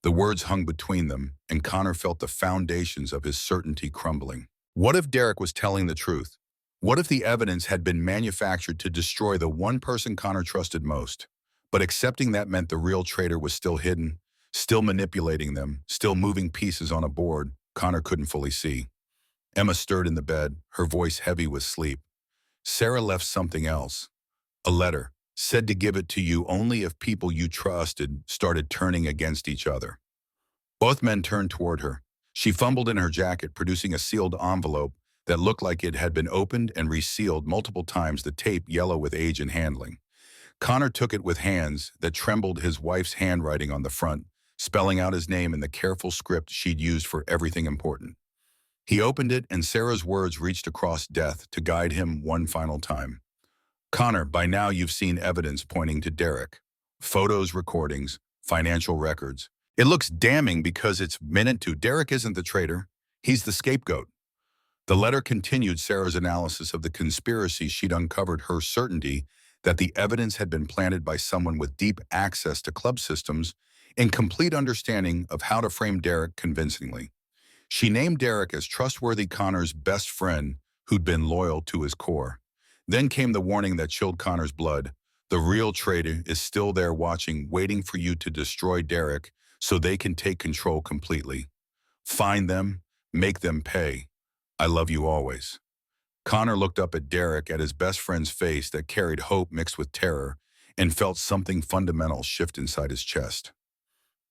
The words hung between them, and Connor felt the foundations of his certainty crumbling. What if Derek was telling the truth? What if the evidence had been manufactured to destroy the one person Connor trusted most? But accepting that meant the real traitor was still hidden, still manipulating them, still moving pieces on a board Connor couldn't fully see. Emma stirred in the bed, her voice heavy with sleep. Sarah left something else. A letter, said to give it to you only if people you trusted started turning against each other. Both men turned toward her. She fumbled in her jacket, producing a sealed envelope that looked like it had been opened and resealed multiple times, the tape yellow with age and handling. Connor took it with hands that trembled, his wife's handwriting on the front, spelling out his name in the careful script she'd used for everything important. He opened it, and Sarah's words reached across death to guide him one final time. Connor, by now you've seen evidence pointing to Derek. Photos, recordings, financial records. It looks damning because it's meant to. Derek isn't the traitor. He's the scapegoat. The letter continued Sarah's analysis of the conspiracy she'd uncovered, her certainty that the evidence had been planted by someone with deep access to club systems and complete understanding of how to frame Derek convincingly. She named Derek as trustworthy, Connor's best friend who'd been loyal to his core. Then came the warning that chilled Connor's blood. The real traitor is still there watching, waiting for you to destroy Derek so they can take control completely. Find them, make them pay. I love you always. Connor looked up at Derek, at his best friend's face that carried hope mixed with terror, and felt something fundamental shift inside his chest.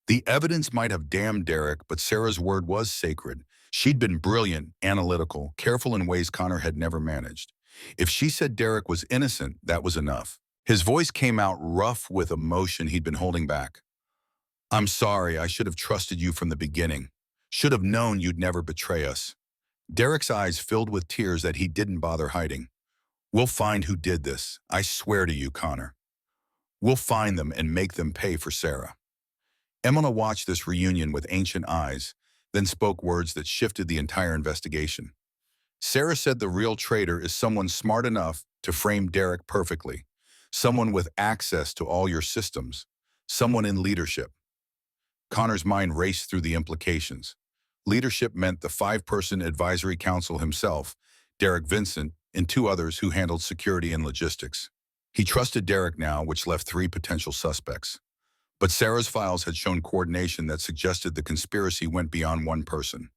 The evidence might have damned Derek, but Sarah's word was sacred. She'd been brilliant, analytical, careful in ways Connor had never managed. If she said Derek was innocent, that was enough. His voice came out rough with emotion he'd been holding back. I'm sorry, I should have trusted you from the beginning. Should have known you'd never betray us. Derek's eyes filled with tears that he didn't bother hiding. We'll find who did this. I swear to you, Connor. We'll find them and make them pay for Sarah. Emma watched this reunion with ancient eyes, then spoke words that shifted the entire investigation. Sarah said the real traitor is someone smart enough to frame Derek perfectly, someone with access to all your systems, someone in leadership. Connor's mind raced through the implications. Leadership meant the 5-person advisory council himself, Derek, Vincent, and 2 others who handled security and logistics. He trusted Derek now, which left 3 potential suspects. But Sarah's files had shown coordination that suggested the conspiracy went beyond one person.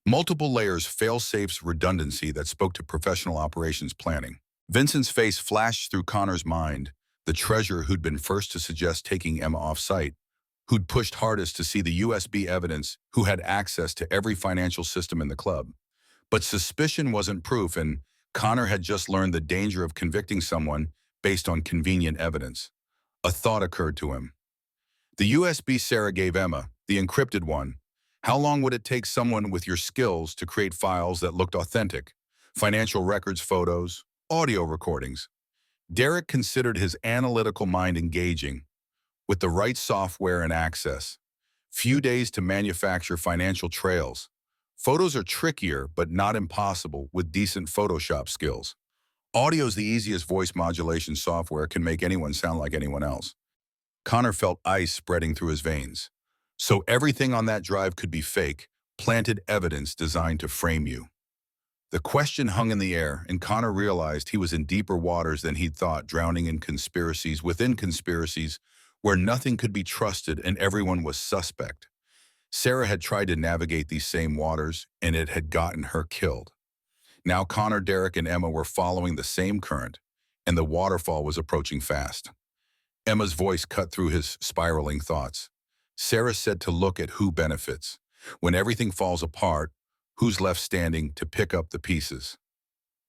Multiple layers, fail-safes, redundancy that spoke to professional operations planning. Vincent's face flashed through Connor's mind, the treasurer who'd been first to suggest taking Emma off-site, who'd pushed hardest to see the USB evidence, who had access to every financial system in the club. But suspicion wasn't proof, and Connor had just learned the danger of convicting someone based on convenient evidence. A thought occurred to him. The USB Sarah gave Emma, the encrypted one, how long would it take someone with your skills to create files that looked authentic? Financial records, photos, audio recordings. Derek considered his analytical mind engaging. With the right software and access. Few days to manufacture financial trails. Photos are trickier, but not impossible with decent Photoshop skills. Audio's the easiest. Voice modulation software can make anyone sound like anyone else. Connor felt ice spreading through his veins. So everything on that drive could be fake, planted evidence designed to frame you. The question hung in the air, and Connor realized he was in deeper waters than he'd thought, drowning in conspiracies within conspiracies, where nothing could be trusted and everyone was suspect. Sarah had tried to navigate these same waters, and it had gotten her killed. Now Connor, Derek, and Emma were following the same current, and the waterfall was approaching fast. Emma's voice cut through his spiraling thoughts. Sarah said to look at who benefits. When everything falls apart, who's left standing to pick up the pieces?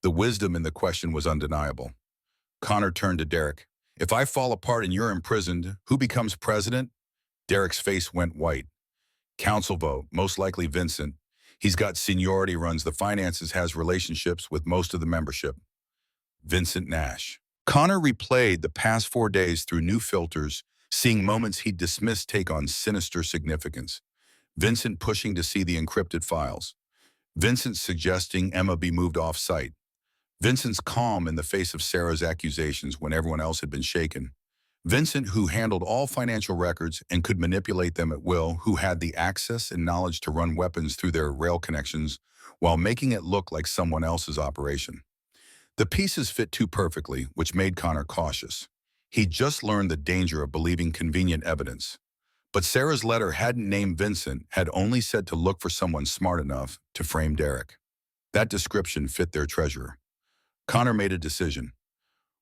The wisdom in the question was undeniable. Connor turned to Derek. If I fall apart and you're imprisoned, who becomes president? Derek's face went white. Council vote, most likely Vincent. He's got seniority, runs the finances, has relationships with most of the membership. Vincent Nash. Connor replayed the past 4 days through new filters, seeing moments he'd dismissed take on sinister significance. Vincent pushing to see the encrypted files. Vincent suggesting Emma be moved off-site. Vincent's calm in the face of Sarah's accusations when everyone else had been shaken. Vincent, who handled all financial records and could manipulate them at will, who had the access and knowledge to run weapons through their rail connections while making it look like someone else's operation. The pieces fit too perfectly, which made Connor cautious. He'd just learned the danger of believing convenient evidence. But Sarah's letter hadn't named Vincent, had only said to look for someone smart enough to frame Derek. That description fit their treasurer. Connor made a decision.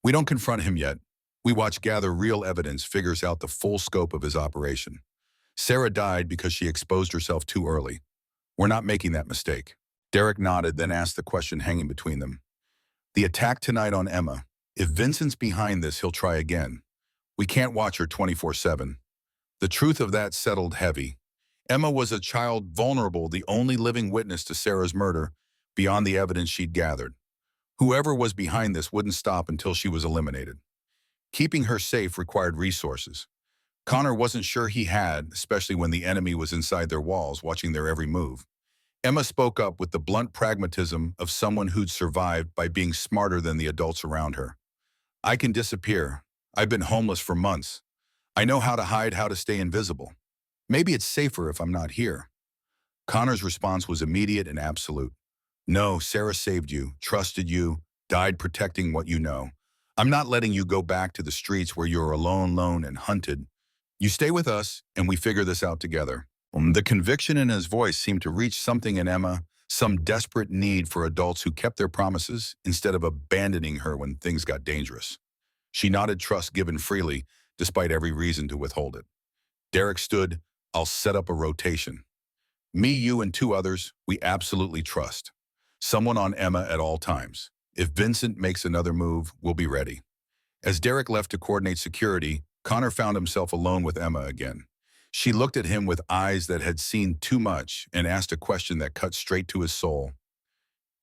We don't confront him yet. We watch gather real evidence, figures out the full scope of his operation. Sarah died because she exposed herself too early. We're not making that mistake. Derek nodded, then asked the question hanging between them. The attack tonight on Emma. If Vincent's behind this, he'll try again. We can't watch her 24/7. The truth of that settled heavy. Emma was a child, vulnerable, the only living witness to Sarah's murder, beyond the evidence she'd gathered. Whoever was behind this wouldn't stop until she was eliminated. Keeping her safe required resources. Connor wasn't sure he had, especially when the enemy was inside their walls, watching their every move. Emma spoke up with the blunt pragmatism of someone who'd survived by being smarter than the adults around her. I can disappear. I've been homeless for months. I know how to hide, how to stay invisible. Maybe it's safer if I'm not here. Connor's response was immediate and absolute. No, Sarah saved you, trusted you, died protecting what you know. I'm not letting you go back to the streets where you're alone, lone, and hunted. You stay with us, and we figure this out together. The conviction in his voice seemed to reach something in Emma, some desperate need for adults who kept their promises instead of abandoning her when things got dangerous. She nodded, trust given freely, despite every reason to withhold it. Derek stood. I'll set up a rotation. Me, you, and 2 others we absolutely trust. Someone on Emma at all times. If Vincent makes another move, we'll be ready. As Derek left to coordinate security, Connor found himself alone with Emma again. She looked at him with eyes that had seen too much and asked a question that cut straight to his soul.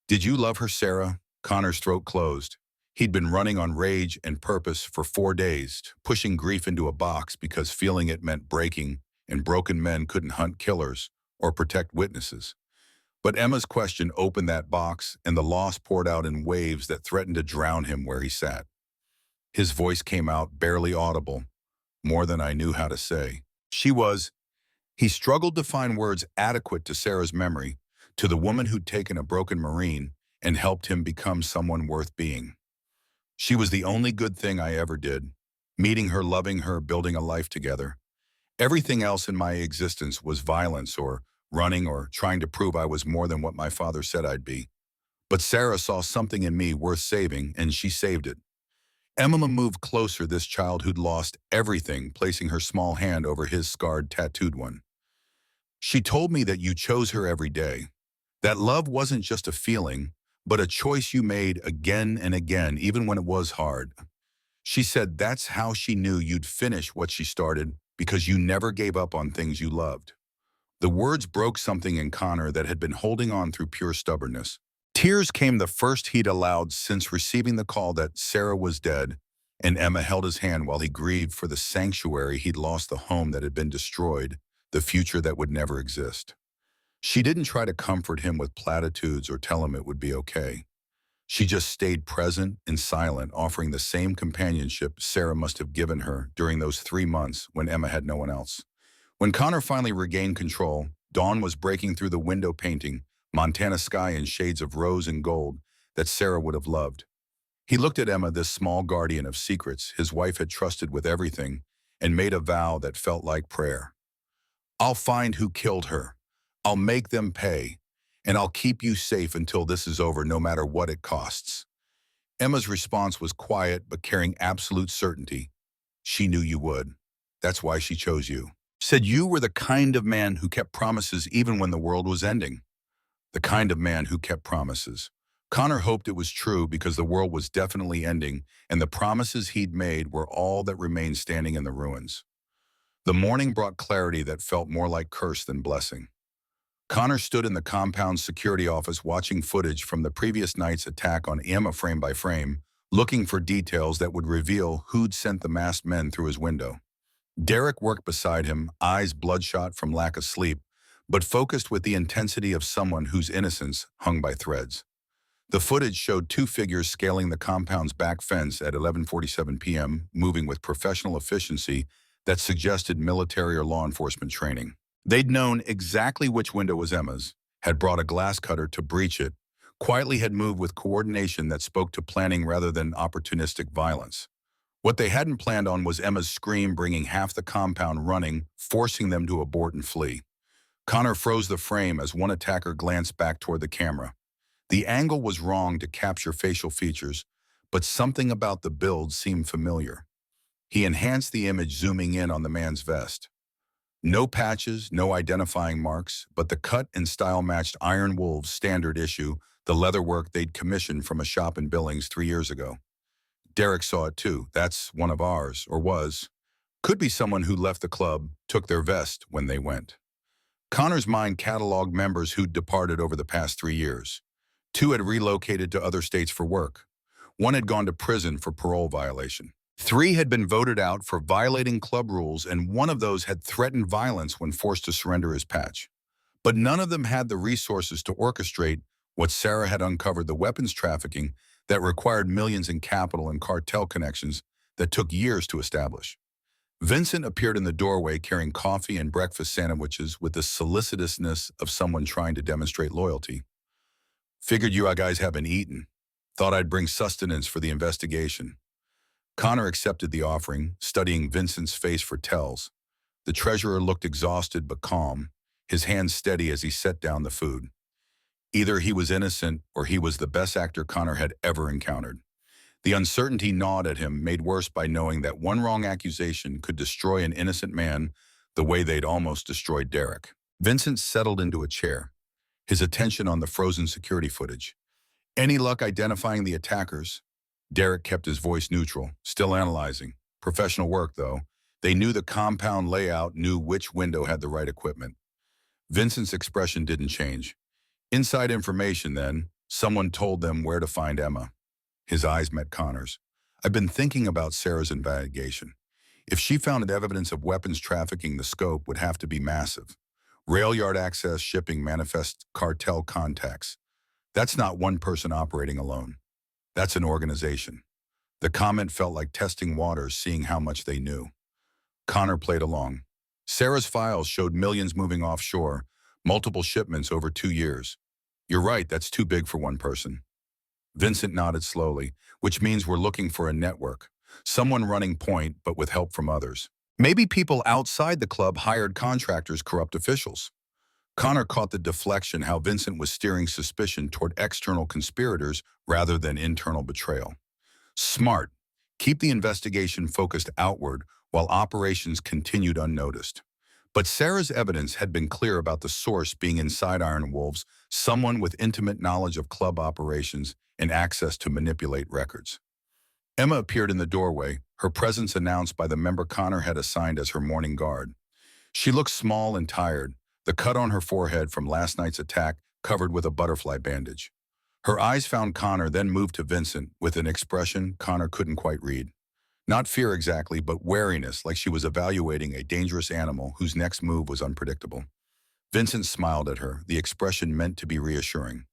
Did you love her, Sarah? Connor's throat closed. He'd been running on rage and purpose for 4 days, pushing grief into a box because feeling it meant breaking, and broken men couldn't hunt killers or protect witnesses. But Emma's question opened that box, and the loss poured out in waves that threatened to drown him where he sat. His voice came out barely audible, more than I knew how to say. He struggled to find words adequate to Sarah's memory, to the woman who'd taken a broken Marine and helped him become someone worth being. She was the only good thing I ever did, meeting her, loving her, building a life together. Everything else in my existence was violence or running or trying to prove I was more than what my father said I'd be. But Sarah saw something in me worth saving, and she saved it. Emma moved closer, this child who'd lost everything, placing her small hand over his scarred, tattooed one. She told me that you chose her every day. That love wasn't just a feeling, but a choice you made again and again, even when it was hard. She said that's how she knew you'd finish what she started, because you never gave up on things you loved. The words broke something in Connor that had been holding on through pure stubbornness. Tears came, the first he'd allowed since receiving the call that Sarah was dead, and Emma held his hand while he grieved for the sanctuary he'd lost, the home that had been destroyed, the future that would never exist. She didn't try to comfort him with platitudes or tell him it would be okay. She just stayed present and silent, offering the same companionship Sarah must have given her during those 3 months when Emma had no one else. When Connor finally regained control, dawn was breaking through the window, painting Montana sky in shades of rose and gold that Sarah would have loved. He looked at Emma, this small guardian of secrets his wife had trusted with everything, and made a vow that felt like prayer. I'll find who killed her. I'll make them pay. And I'll keep you safe until this is over, no matter what it costs. Emma's response was quiet but carrying absolute certainty. She knew you would. That's why she chose you. Said you were the kind of man who kept promises even when the world was ending. The kind of man who kept promises. Connor hoped it was true because the world was definitely ending, and the promises he'd made were all that remained standing in the ruins. The morning brought clarity that felt more like curse than blessing. Connor stood in the compound's security office watching footage from the previous night's attack on Emma frame by frame, looking for details that would reveal who'd sent the masked men through his window. Derek worked beside him, eyes bloodshot from lack of sleep, but focused with the intensity of someone whose innocence hung by threads. The footage showed two figures scaling the compound's back fence at 11:47 p.m., moving with professional efficiency that suggested military or law enforcement training. They'd known exactly which window was Emma's, had brought a glass cutter to breach it, quietly had moved with coordination that spoke to planning rather than opportunistic violence. What they hadn't planned on was Emma's scream bringing half the compound running, forcing them to abort and flee. Connor froze the frame as one attacker glanced back toward the camera. The angle was wrong to capture facial features, but something about the build seemed familiar. He enhanced the image, zooming in on the man's vest. No patches, no identifying marks, but the cut and style matched Iron Wolves' standard issue, the leatherwork they'd commissioned from a shop in Billings 3 years ago. Derek saw it too. That's one of ours, or was. Could be someone who left the club, took their vest when they went. Connor's mind cataloged members who'd departed over the past 3 years. 2 had relocated to other states for work. 1 had gone to prison for parole violation. 3 had been voted out for violating club rules, and 1 of those had threatened violence when forced to surrender his patch. But none of them had the resources to orchestrate what Sarah had uncovered, the weapons trafficking that required millions in capital and cartel connections that took years to establish. Vincent appeared in the doorway carrying coffee and breakfast sandwiches with the solicitousness of someone trying to demonstrate loyalty. Figured you guys haven't eaten. Thought I'd bring sustenance for the investigation. Connor accepted the offering, studying Vincent's face for tells. The treasurer looked exhausted but calm, his hands steady as he set down the food. Either he was innocent or he was the best actor Connor had ever encountered. The uncertainty gnawed at him, made worse by knowing that one wrong accusation could destroy an innocent man the way they'd almost destroyed Derek. Vincent settled into a chair, his attention on the frozen security footage. Any luck identifying the attackers? Derek kept his voice neutral, still analyzing. Professional work, though. They knew the compound layout, knew which window had the right equipment. Vincent's expression didn't change. Inside information, then. Someone told them where to find Emma. His eyes met Connor's. I've been thinking about Sarah's investigation. If she found evidence of weapons trafficking, the scope would have to be massive. Rail yard access, shipping, manifest cartel contacts. That's not one person operating alone. That's an organization. The comment felt like testing waters, seeing how much they knew. Connor played along. Sarah's files showed millions moving offshore, multiple shipments over 2 years. You're right, that's too big for one person. Vincent nodded slowly, which means we're looking for a network. Someone running point, but with help from others. Maybe people outside the club hired contractors, corrupt officials. Connor caught the deflection, how Vincent was steering suspicion toward external conspirators rather than internal betrayal. Smart. Keep the investigation focused outward while operations continued unnoticed. But Sarah's evidence had been clear about the source being inside Iron Wolves, someone with intimate knowledge of club operations and access to manipulate records. Emma appeared in the doorway, her presence announced by the member Connor had assigned as her morning guard. She looked small and tired, the cut on her forehead from last night's attack covered with a butterfly bandage. Her eyes found Connor, then moved to Vincent with an expression Connor couldn't quite read. Not fear exactly, but wariness, like she was evaluating a dangerous animal whose next move was unpredictable. Vincent smiled at her, the expression meant to be reassuring.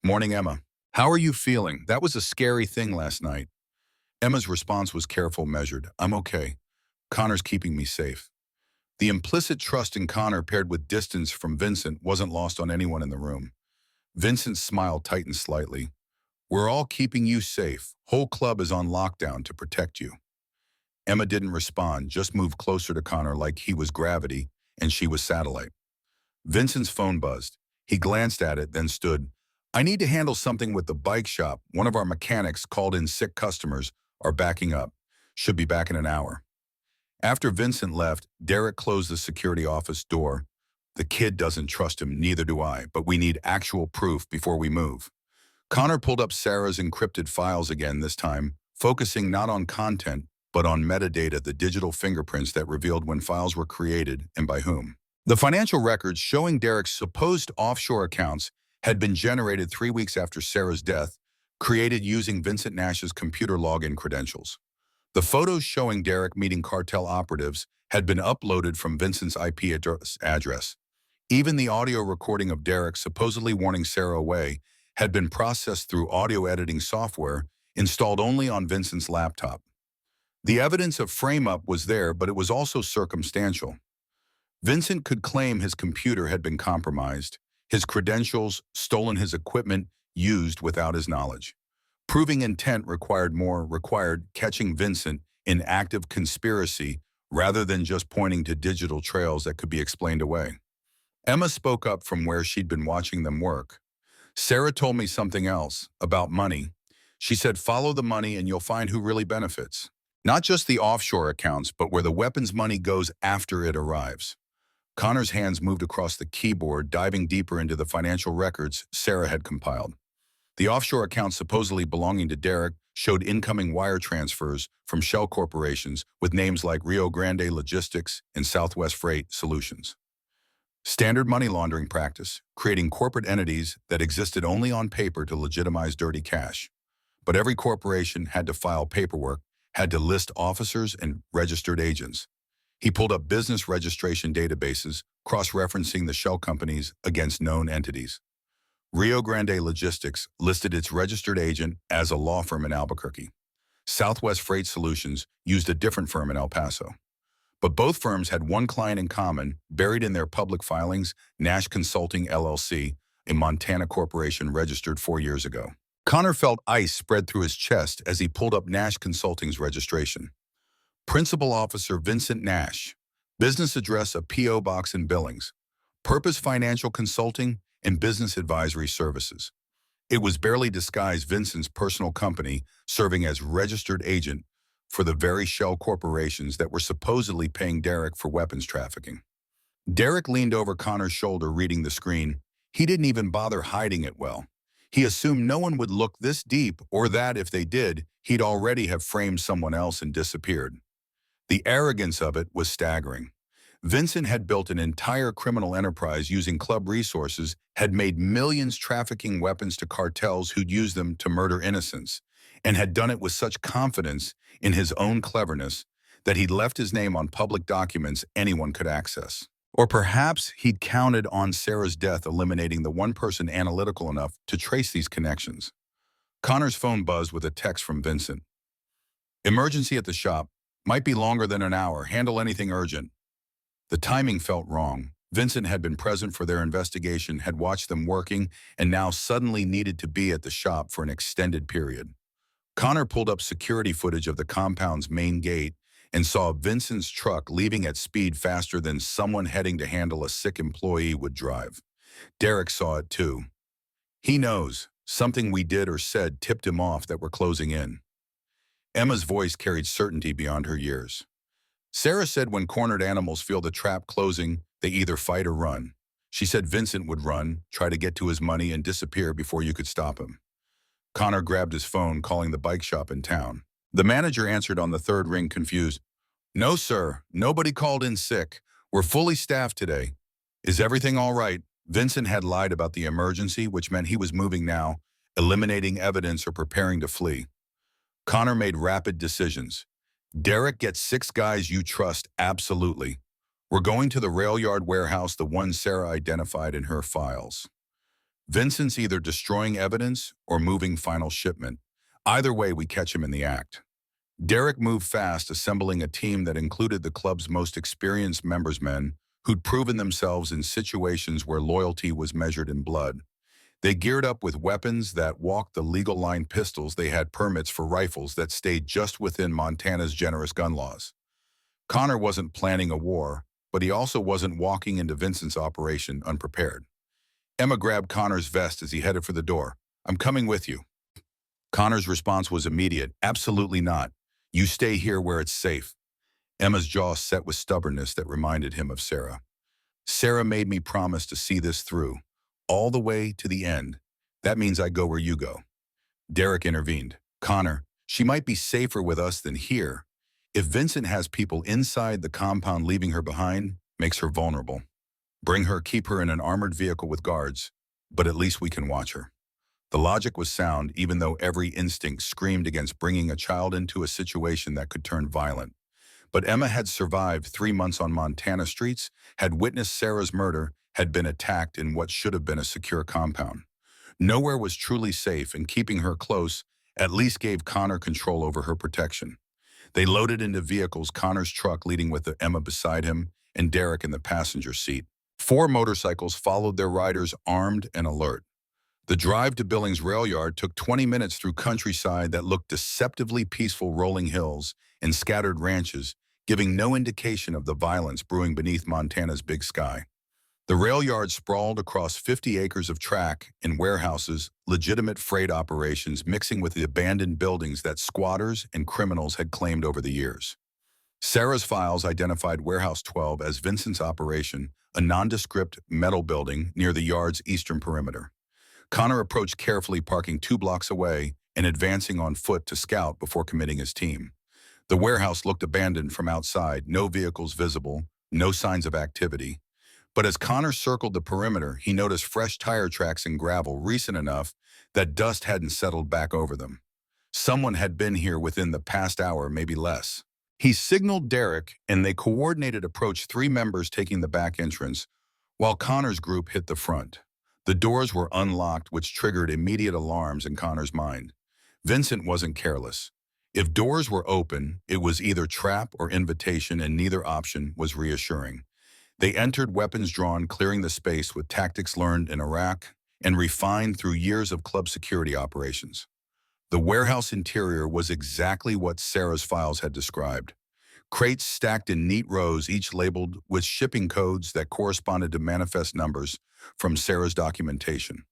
Morning, Emma. How are you feeling? That was a scary thing last night. Emma's response was careful, measured. I'm okay. Connor's keeping me safe. The implicit trust in Connor paired with distance from Vincent wasn't lost on anyone in the room. Vincent's smile tightened slightly. We're all keeping you safe. Whole club is on lockdown to protect you. Emma didn't respond, just moved closer to Connor like he was gravity and she was satellite. Vincent's phone buzzed. He glanced at it, then stood. I need to handle something with the bike shop. One of our mechanics called in sick customers are backing up. Should be back in an hour. After Vincent left, Derek closed the security office door. The kid doesn't trust him, neither do I, but we need actual proof before we move. Connor pulled up Sarah's encrypted files again this time, focusing not on content, but on metadata, the digital fingerprints that revealed when files were created and by whom. The financial records showing Derek's supposed offshore accounts had been generated 3 weeks after Sarah's death, created using Vincent Nash's computer login credentials. The photos showing Derek meeting cartel operatives had been uploaded from Vincent's IP address. Even the audio recording of Derek supposedly warning Sarah away had been processed through audio editing software installed only on Vincent's laptop. The evidence of frame-up was there, but it was also circumstantial. Vincent could claim his computer had been compromised, his credentials stolen, his equipment used without his knowledge. Proving intent required catching Vincent in active conspiracy rather than just pointing to digital trails that could be explained away. Emma spoke up from where she'd been watching them work. Sarah told me something else, about money. She said, follow the money and you'll find who really benefits. Not just the offshore accounts, but where the weapons money goes after it arrives. Connor's hands moved across the keyboard, diving deeper into the financial records Sarah had compiled. The offshore accounts supposedly belonging to Derek showed incoming wire transfers from shell corporations with names like Rio Grande Logistics and Southwest Freight Solutions. Standard money laundering practice, creating corporate entities that existed only on paper to legitimize dirty cash. But every corporation had to file paperwork, had to list officers and registered agents. He pulled up business registration databases, cross-referencing the shell companies against known entities. Rio Grande Logistics listed its registered agent as a law firm in Albuquerque. Southwest Freight Solutions used a different firm in El Paso. But both firms had one client in common, buried in their public filings, Nash Consulting LLC, a Montana corporation registered 4 years ago. Connor felt ice spread through his chest as he pulled up Nash Consulting's registration. Principal Officer Vincent Nash, business address a P.O. Box in Billings, Purpose Financial Consulting and Business Advisory Services. It was barely disguised Vincent's personal company serving as registered agent for the very shell corporations that were supposedly paying Derek for weapons trafficking. Derek leaned over Connor's shoulder reading the screen. He didn't even bother hiding it well. He assumed no one would look this deep, or that if they did, he'd already have framed someone else and disappeared. The arrogance of it was staggering. Vincent had built an entire criminal enterprise using club resources, had made millions trafficking weapons to cartels who'd use them to murder innocents, and had done it with such confidence in his own cleverness that he'd left his name on public documents anyone could access. Or perhaps he'd counted on Sarah's death eliminating the one person analytical enough to trace these connections. Connor's phone buzzed with a text from Vincent. Emergency at the shop. Might be longer than an hour. Handle anything urgent. The timing felt wrong. Vincent had been present for their investigation, had watched them working, and now suddenly needed to be at the shop for an extended period. Connor pulled up security footage of the compound's main gate and saw Vincent's truck leaving at speed faster than someone heading to handle a sick employee would drive. Derek saw it too. He knows. Something we did or said tipped him off that we're closing in. Emma's voice carried certainty beyond her years. Sarah said when cornered animals feel the trap closing, they either fight or run. She said Vincent would run, try to get to his money, and disappear before you could stop him. Connor grabbed his phone, calling the bike shop in town. The manager answered on the third ring, confused. No, sir. Nobody called in sick. We're fully staffed today. Is everything all right? Vincent had lied about the emergency, which meant he was moving now, eliminating evidence or preparing to flee. Connor made rapid decisions. Derek, get 6 guys you trust, absolutely. We're going to the rail yard warehouse, the one Sarah identified in her files. Vincent's either destroying evidence or moving final shipment. Either way, we catch him in the act. Derek moved fast, assembling a team that included the club's most experienced men who'd proven themselves in situations where loyalty was measured in blood. They geared up with weapons that walked the legal line, pistols. They had permits for rifles that stayed just within Montana's generous gun laws. Connor wasn't planning a war, but he also wasn't walking into Vincent's operation unprepared. Emma grabbed Connor's vest as he headed for the door. I'm coming with you. Connor's response was immediate. Absolutely not. You stay here where it's safe. Emma's jaw set with stubbornness that reminded him of Sarah. Sarah made me promise to see this through, all the way to the end. That means I go where you go. Derek intervened. Connor, she might be safer with us than here. If Vincent has people inside the compound leaving her behind, makes her vulnerable. Bring her, keep her in an armored vehicle with guards, but at least we can watch her. The logic was sound, even though every instinct screamed against bringing a child into a situation that could turn violent. But Emma had survived 3 months on Montana streets, had witnessed Sarah's murder, had been attacked in what should have been a secure compound. Nowhere was truly safe, and keeping her close at least gave Connor control over her protection. They loaded into vehicles, Connor's truck leading with Emma beside him and Derek in the passenger seat. 4 motorcycles followed their riders, armed and alert. The drive to Billings rail yard took 20 minutes through countryside that looked deceptively peaceful, rolling hills and scattered ranches, giving no indication of the violence brewing beneath Montana's big sky. The rail yard sprawled across 50 acres of track and warehouses, legitimate freight operations mixing with the abandoned buildings that squatters and criminals had claimed over the years. Sarah's files identified Warehouse 12 as Vincent's operation, a nondescript metal building near the yard's eastern perimeter. Connor approached carefully, parking 2 blocks away and advancing on foot to scout before committing his team. The warehouse looked abandoned from outside, no vehicles visible, no signs of activity. But as Connor circled the perimeter, he noticed fresh tire tracks in gravel, recent enough that dust hadn't settled back over them. Someone had been here within the past hour, maybe less. He signaled Derek, and they coordinated approach, 3 members taking the back entrance, while Connor's group hit the front. The doors were unlocked, which triggered immediate alarms in Connor's mind. Vincent wasn't careless. If doors were open, it was either trap or invitation, and neither option was reassuring. They entered, weapons drawn, clearing the space with tactics learned in Iraq and refined through years of club security operations. The warehouse interior was exactly what Sarah's files had described. Crates stacked in neat rows, each labeled with shipping codes that corresponded to manifest numbers from Sarah's documentation.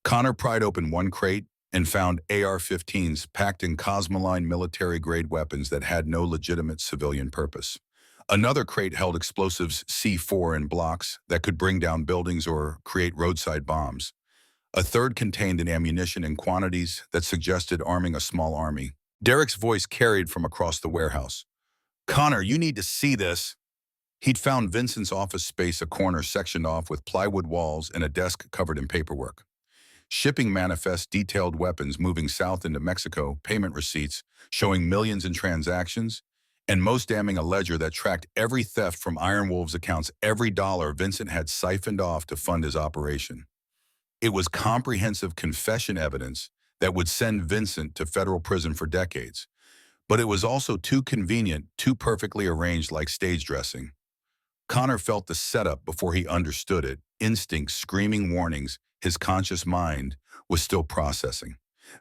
Connor pried open one crate and found AR-15s packed in Cosmoline military-grade weapons that had no legitimate civilian purpose. Another crate held explosives C4 in blocks that could bring down buildings or create roadside bombs. A third contained an ammunition in quantities that suggested arming a small army. Derek's voice carried from across the warehouse. Connor, you need to see this. He'd found Vincent's office space, a corner sectioned off with plywood walls and a desk covered in paperwork. Shipping manifests detailed weapons moving south into Mexico, payment receipts showing millions in transactions, and most damning, a ledger that tracked every theft from Iron Wolf's accounts, every dollar Vincent had siphoned off to fund his operation. It was comprehensive confession evidence that would send Vincent to federal prison for decades. But it was also too convenient, too perfectly arranged, like stage dressing. Connor felt the setup before he understood it, instincts screaming warnings his conscious mind was still processing.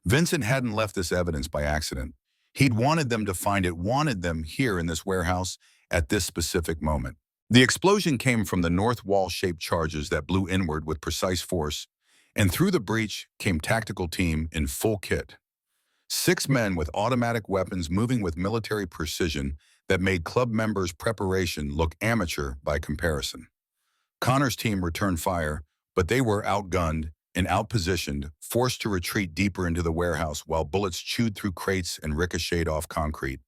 Vincent hadn't left this evidence by accident. He'd wanted them to find it, wanted them here in this warehouse at this specific moment. The explosion came from the north wall-shaped charges that blew inward with precise force, and through the breach came tactical team in full kit. 6 men with automatic weapons moving with military precision that made club members' preparation look amateur by comparison. Connor's team returned fire, but they were outgunned and outpositioned, forced to retreat deeper into the warehouse while bullets chewed through crates and ricocheted off concrete.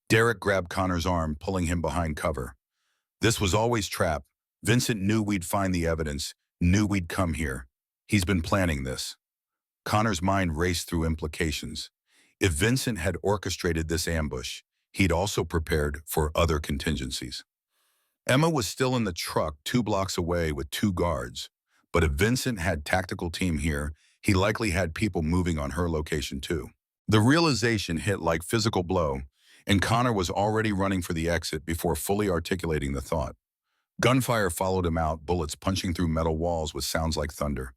Derek grabbed Connor's arm, pulling him behind cover. This was always trap. Vincent knew we'd find the evidence, knew we'd come here. He's been planning this. Connor's mind raced through implications. If Vincent had orchestrated this ambush, he'd also prepared for other contingencies. Emma was still in the truck 2 blocks away with 2 guards, but if Vincent had tactical team here, he likely had people moving on her location too. The realization hit like physical blow, and Connor was already running for the exit before fully articulating the thought. Gunfire followed him out, bullets punching through metal walls with sounds like thunder.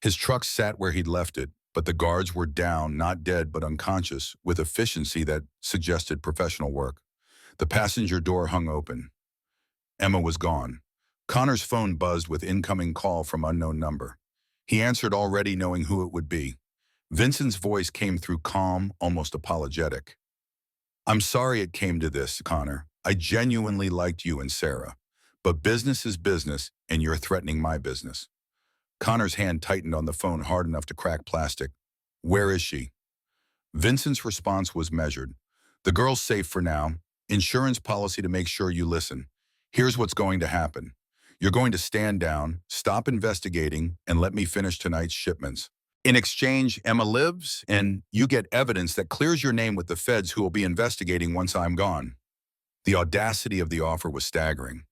His truck sat where he'd left it, but the guards were down, not dead but unconscious, with efficiency that suggested professional work. The passenger door hung open. Emma was gone. Connor's phone buzzed with incoming call from unknown number. He answered, already knowing who it would be. Vincent's voice came through, calm, almost apologetic. I'm sorry it came to this, Connor. I genuinely liked you and Sarah. But business is business, and you're threatening my business. Connor's hand tightened on the phone hard enough to crack plastic. Where is she? Vincent's response was measured. The girl's safe for now. Insurance policy to make sure you listen. Here's what's going to happen. You're going to stand down, stop investigating, and let me finish tonight's shipments. In exchange, Emma lives, and you get evidence that clears your name with the feds who will be investigating once I'm gone. The audacity of the offer was staggering.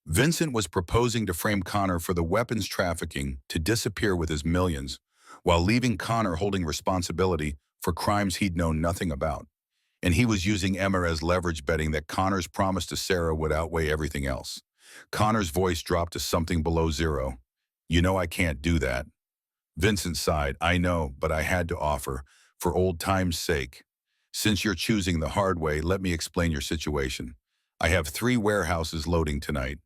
Vincent was proposing to frame Connor for the weapons trafficking to disappear with his millions, while leaving Connor holding responsibility for crimes he'd known nothing about. And he was using Emma as leverage, betting that Connor's promise to Sarah would outweigh everything else. Connor's voice dropped to something below zero. You know I can't do that. Vincent sighed. I know, but I had to offer, for old time's sake. Since you're choosing the hard way, let me explain your situation. I have 3 warehouses loading tonight.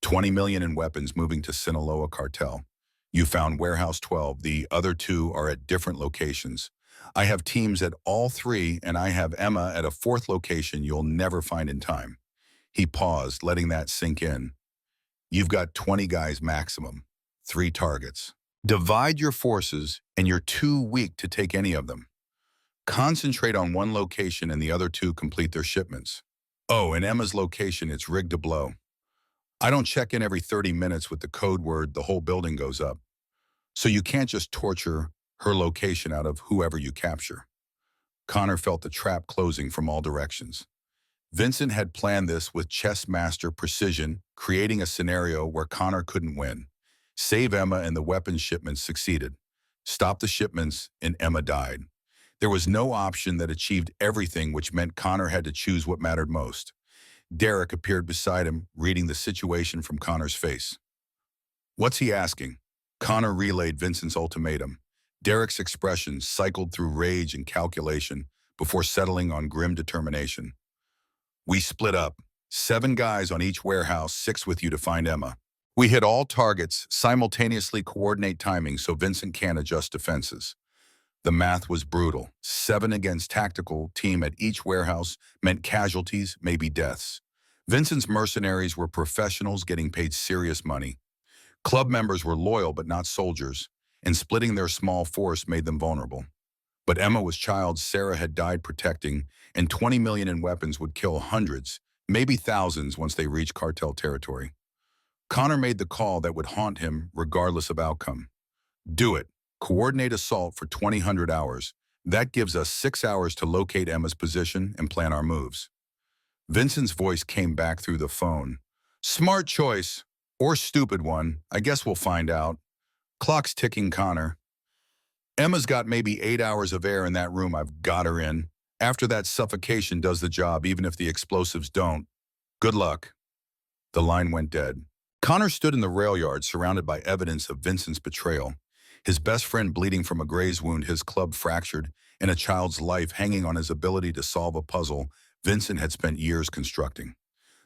20 million in weapons moving to Sinaloa cartel. You found warehouse 12. The other 2 are at different locations. I have teams at all 3, and I have Emma at a 4th location you'll never find in time. He paused, letting that sink in. You've got 20 guys maximum, 3 targets. Divide your forces, and you're too weak to take any of them. Concentrate on 1 location and the other 2 complete their shipments. Oh, in Emma's location, it's rigged to blow. I don't check in every 30 minutes with the code word the whole building goes up. So you can't just torture her location out of whoever you capture. Connor felt the trap closing from all directions. Vincent had planned this with chess master precision, creating a scenario where Connor couldn't win. Save Emma and the weapons shipments succeeded. Stop the shipments and Emma died. There was no option that achieved everything, which meant Connor had to choose what mattered most. Derek appeared beside him, reading the situation from Connor's face. What's he asking? Connor relayed Vincent's ultimatum. Derek's expression cycled through rage and calculation before settling on grim determination. We split up. 7 guys on each warehouse, 6 with you to find Emma. We hit all targets, simultaneously coordinate timing so Vincent can't adjust defenses. The math was brutal. 7 against tactical team at each warehouse meant casualties, maybe deaths. Vincent's mercenaries were professionals getting paid serious money. Club members were loyal but not soldiers, and splitting their small force made them vulnerable. But Emma was child Sarah had died protecting, and 20 million in weapons would kill hundreds, maybe thousands once they reached cartel territory. Connor made the call that would haunt him regardless of outcome. Do it. Coordinate assault for 2,000 hours. That gives us 6 hours to locate Emma's position and plan our moves. Vincent's voice came back through the phone. Smart choice. Or stupid one. I guess we'll find out. Clock's ticking, Connor. Emma's got maybe 8 hours of air in that room I've got her in. After that, suffocation does the job, even if the explosives don't. Good luck. The line went dead. Connor stood in the rail yard, surrounded by evidence of Vincent's betrayal. His best friend bleeding from a graze wound, his club fractured, and a child's life hanging on his ability to solve a puzzle Vincent had spent years constructing.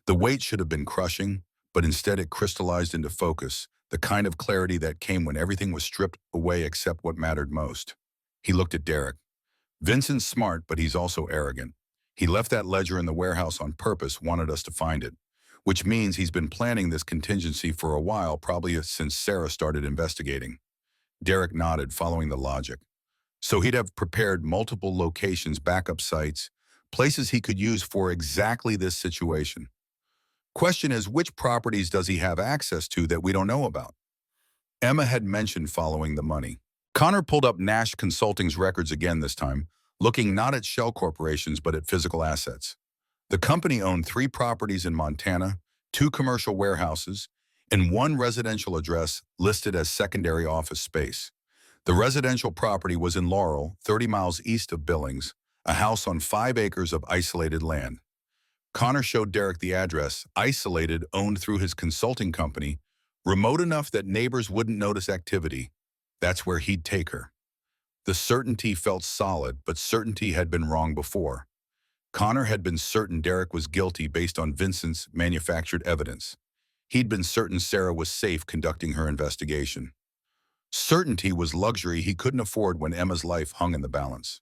The weight should have been crushing, but instead it crystallized into focus, the kind of clarity that came when everything was stripped away except what mattered most. He looked at Derek. Vincent's smart, but he's also arrogant. He left that ledger in the warehouse on purpose, wanted us to find it, which means he's been planning this contingency for a while, probably since Sarah started investigating. Derek nodded, following the logic. So he'd have prepared multiple locations, backup sites, places he could use for exactly this situation. Question is, which properties does he have access to that we don't know about? Emma had mentioned following the money. Connor pulled up Nash Consulting's records again this time, looking not at shell corporations but at physical assets. The company owned 3 properties in Montana, 2 commercial warehouses, and 1 residential address listed as secondary office space. The residential property was in Laurel, 30 miles east of Billings, a house on 5 acres of isolated land. Connor showed Derek the address, isolated, owned through his consulting company, remote enough that neighbors wouldn't notice activity. That's where he'd take her. The certainty felt solid, but certainty had been wrong before. Connor had been certain Derek was guilty based on Vincent's manufactured evidence. He'd been certain Sarah was safe conducting her investigation. Certainty was luxury he couldn't afford when Emma's life hung in the balance.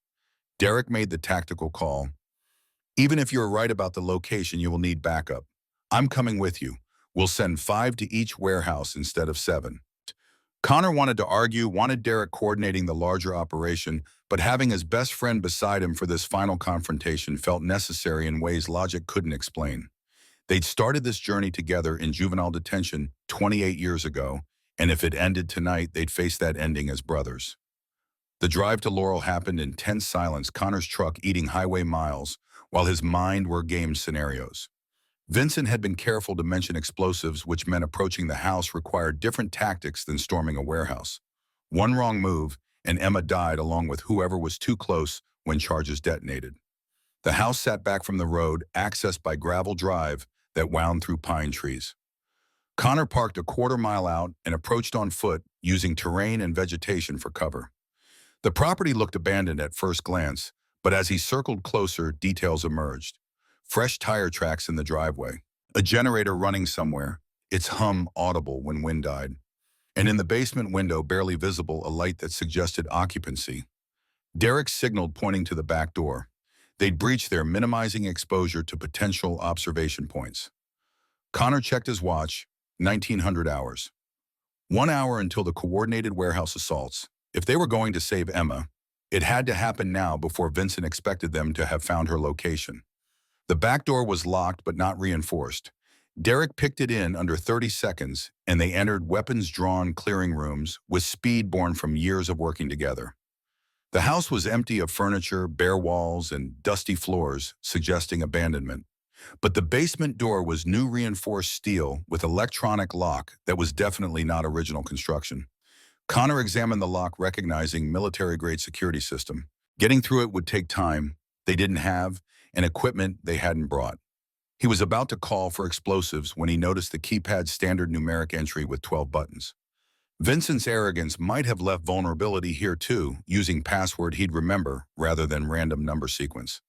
Derek made the tactical call. Even if you're right about the location, you will need backup. I'm coming with you. We'll send 5 to each warehouse instead of 7. Connor wanted to argue, wanted Derek coordinating the larger operation, but having his best friend beside him for this final confrontation felt necessary in ways logic couldn't explain. They'd started this journey together in juvenile detention 28 years ago, and if it ended tonight, they'd face that ending as brothers. The drive to Laurel happened in tense silence, Connor's truck eating highway miles, while his mind were game scenarios. Vincent had been careful to mention explosives, which meant approaching the house required different tactics than storming a warehouse. One wrong move, and Emma died along with whoever was too close when charges detonated. The house sat back from the road, accessed by gravel drive that wound through pine trees. Connor parked a quarter-mile out and approached on foot, using terrain and vegetation for cover. The property looked abandoned at first glance, but as he circled closer, details emerged. Fresh tire tracks in the driveway, a generator running somewhere, its hum audible when wind died, and in the basement window, barely visible, a light that suggested occupancy. Derek signaled, pointing to the back door. They'd breached there, minimizing exposure to potential observation points. Connor checked his watch, 1900 hours. 1 hour until the coordinated warehouse assaults. If they were going to save Emma, it had to happen now before Vincent expected them to have found her location. The back door was locked but not reinforced. Derek picked it in under 30 seconds, and they entered weapons-drawn clearing rooms with speed born from years of working together. The house was empty of furniture, bare walls, and dusty floors, suggesting abandonment. But the basement door was new reinforced steel with electronic lock that was definitely not original construction. Connor examined the lock, recognizing military-grade security system. Getting through it would take time they didn't have and equipment they hadn't brought. He was about to call for explosives when he noticed the keypad's standard numeric entry with 12 buttons. Vincent's arrogance might have left vulnerability here too, using password he'd remember rather than random number sequence.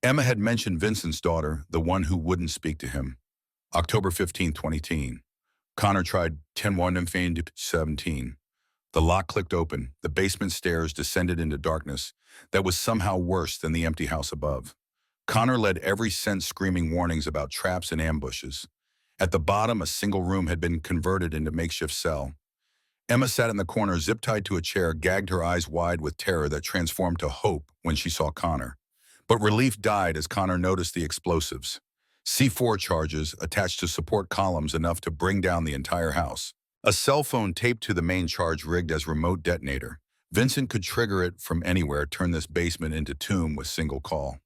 Emma had mentioned Vincent's daughter, the one who wouldn't speak to him. October 15, 2010. Connor tried 10-1-17. The lock clicked open. The basement stairs descended into darkness that was somehow worse than the empty house above. Connor led every sense, screaming warnings about traps and ambushes. At the bottom, a single room had been converted into makeshift cell. Emma sat in the corner, zip-tied to a chair, gagged, her eyes wide with terror that transformed to hope when she saw Connor. But relief died as Connor noticed the explosives. C4 charges attached to support columns enough to bring down the entire house. A cell phone taped to the main charge rigged as remote detonator. Vincent could trigger it from anywhere, turn this basement into tomb with single call.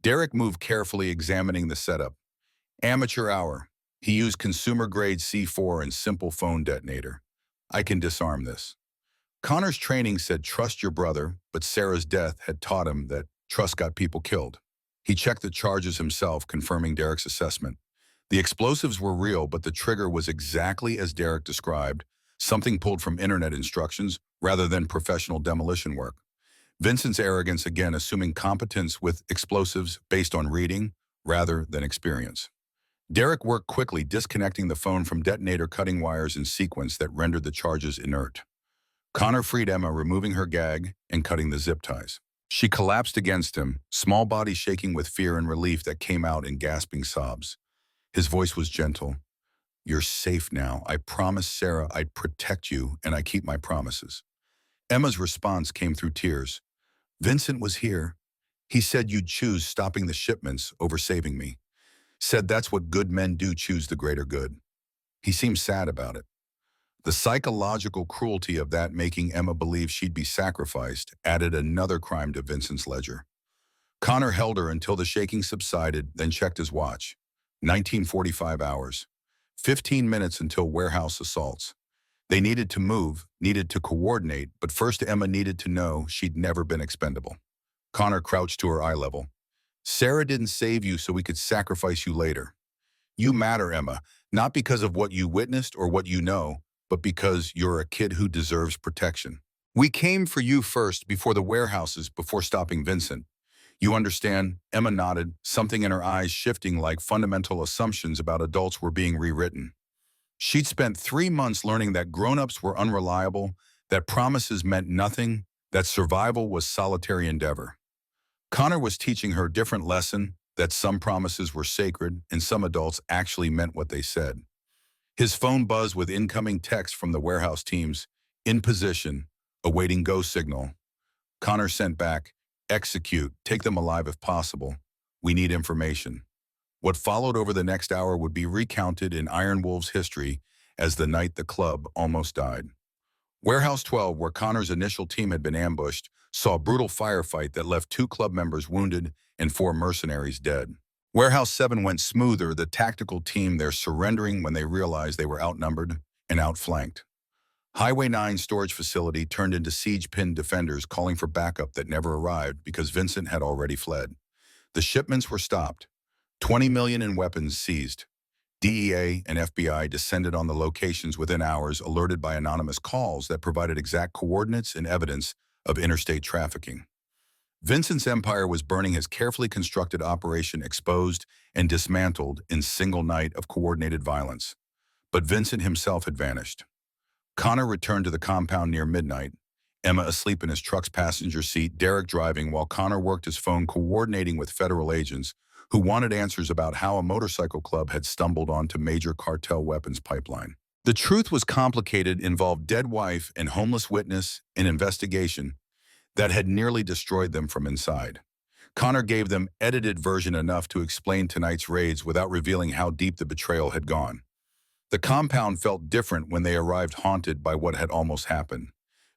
Derek moved carefully, examining the setup. Amateur hour. He used consumer-grade C4 and simple phone detonator. I can disarm this. Connor's training said trust your brother, but Sarah's death had taught him that trust got people killed. He checked the charges himself, confirming Derek's assessment. The explosives were real, but the trigger was exactly as Derek described, something pulled from internet instructions rather than professional demolition work. Vincent's arrogance again, assuming competence with explosives based on reading rather than experience. Derek worked quickly, disconnecting the phone from detonator, cutting wires in sequence that rendered the charges inert. Connor freed Emma, removing her gag and cutting the zip ties. She collapsed against him, small body shaking with fear and relief that came out in gasping sobs. His voice was gentle. You're safe now. I promised Sarah I'd protect you, and I keep my promises. Emma's response came through tears. Vincent was here. He said you'd choose stopping the shipments over saving me. Said that's what good men do, choose the greater good. He seemed sad about it. The psychological cruelty of that, making Emma believe she'd be sacrificed, added another crime to Vincent's ledger. Connor held her until the shaking subsided, then checked his watch. 1945 hours. 15 minutes until warehouse assaults. They needed to move, needed to coordinate, but first Emma needed to know she'd never been expendable. Connor crouched to her eye level. Sarah didn't save you so we could sacrifice you later. You matter, Emma, not because of what you witnessed or what you know, but because you're a kid who deserves protection. We came for you first, before the warehouses, before stopping Vincent. You understand? Emma nodded, something in her eyes shifting, like fundamental assumptions about adults were being rewritten. She'd spent 3 months learning that grown-ups were unreliable, that promises meant nothing, that survival was solitary endeavor. Connor was teaching her a different lesson, that some promises were sacred and some adults actually meant what they said. His phone buzzed with incoming text from the warehouse teams, in position, awaiting go signal. Connor sent back, execute, take them alive if possible. We need information. What followed over the next hour would be recounted in Iron Wolf's history as the night the club almost died. Warehouse 12, where Connor's initial team had been ambushed, saw a brutal firefight that left 2 club members wounded and 4 mercenaries dead. Warehouse 7 went smoother, the tactical team there surrendering when they realized they were outnumbered and outflanked. Highway 9 storage facility turned into siege-pinned defenders calling for backup that never arrived because Vincent had already fled. The shipments were stopped. 20 million in weapons seized. DEA and FBI descended on the locations within hours, alerted by anonymous calls that provided exact coordinates and evidence of interstate trafficking. Vincent's empire was burning, his carefully constructed operation exposed and dismantled in single night of coordinated violence. But Vincent himself had vanished. Connor returned to the compound near midnight, Emma asleep in his truck's passenger seat, Derek driving while Connor worked his phone coordinating with federal agents who wanted answers about how a motorcycle club had stumbled onto major cartel weapons pipeline. The truth was complicated, involved dead wife and homeless witness, an investigation that had nearly destroyed them from inside. Connor gave them edited version enough to explain tonight's raids without revealing how deep the betrayal had gone. The compound felt different when they arrived, haunted by what had almost happened.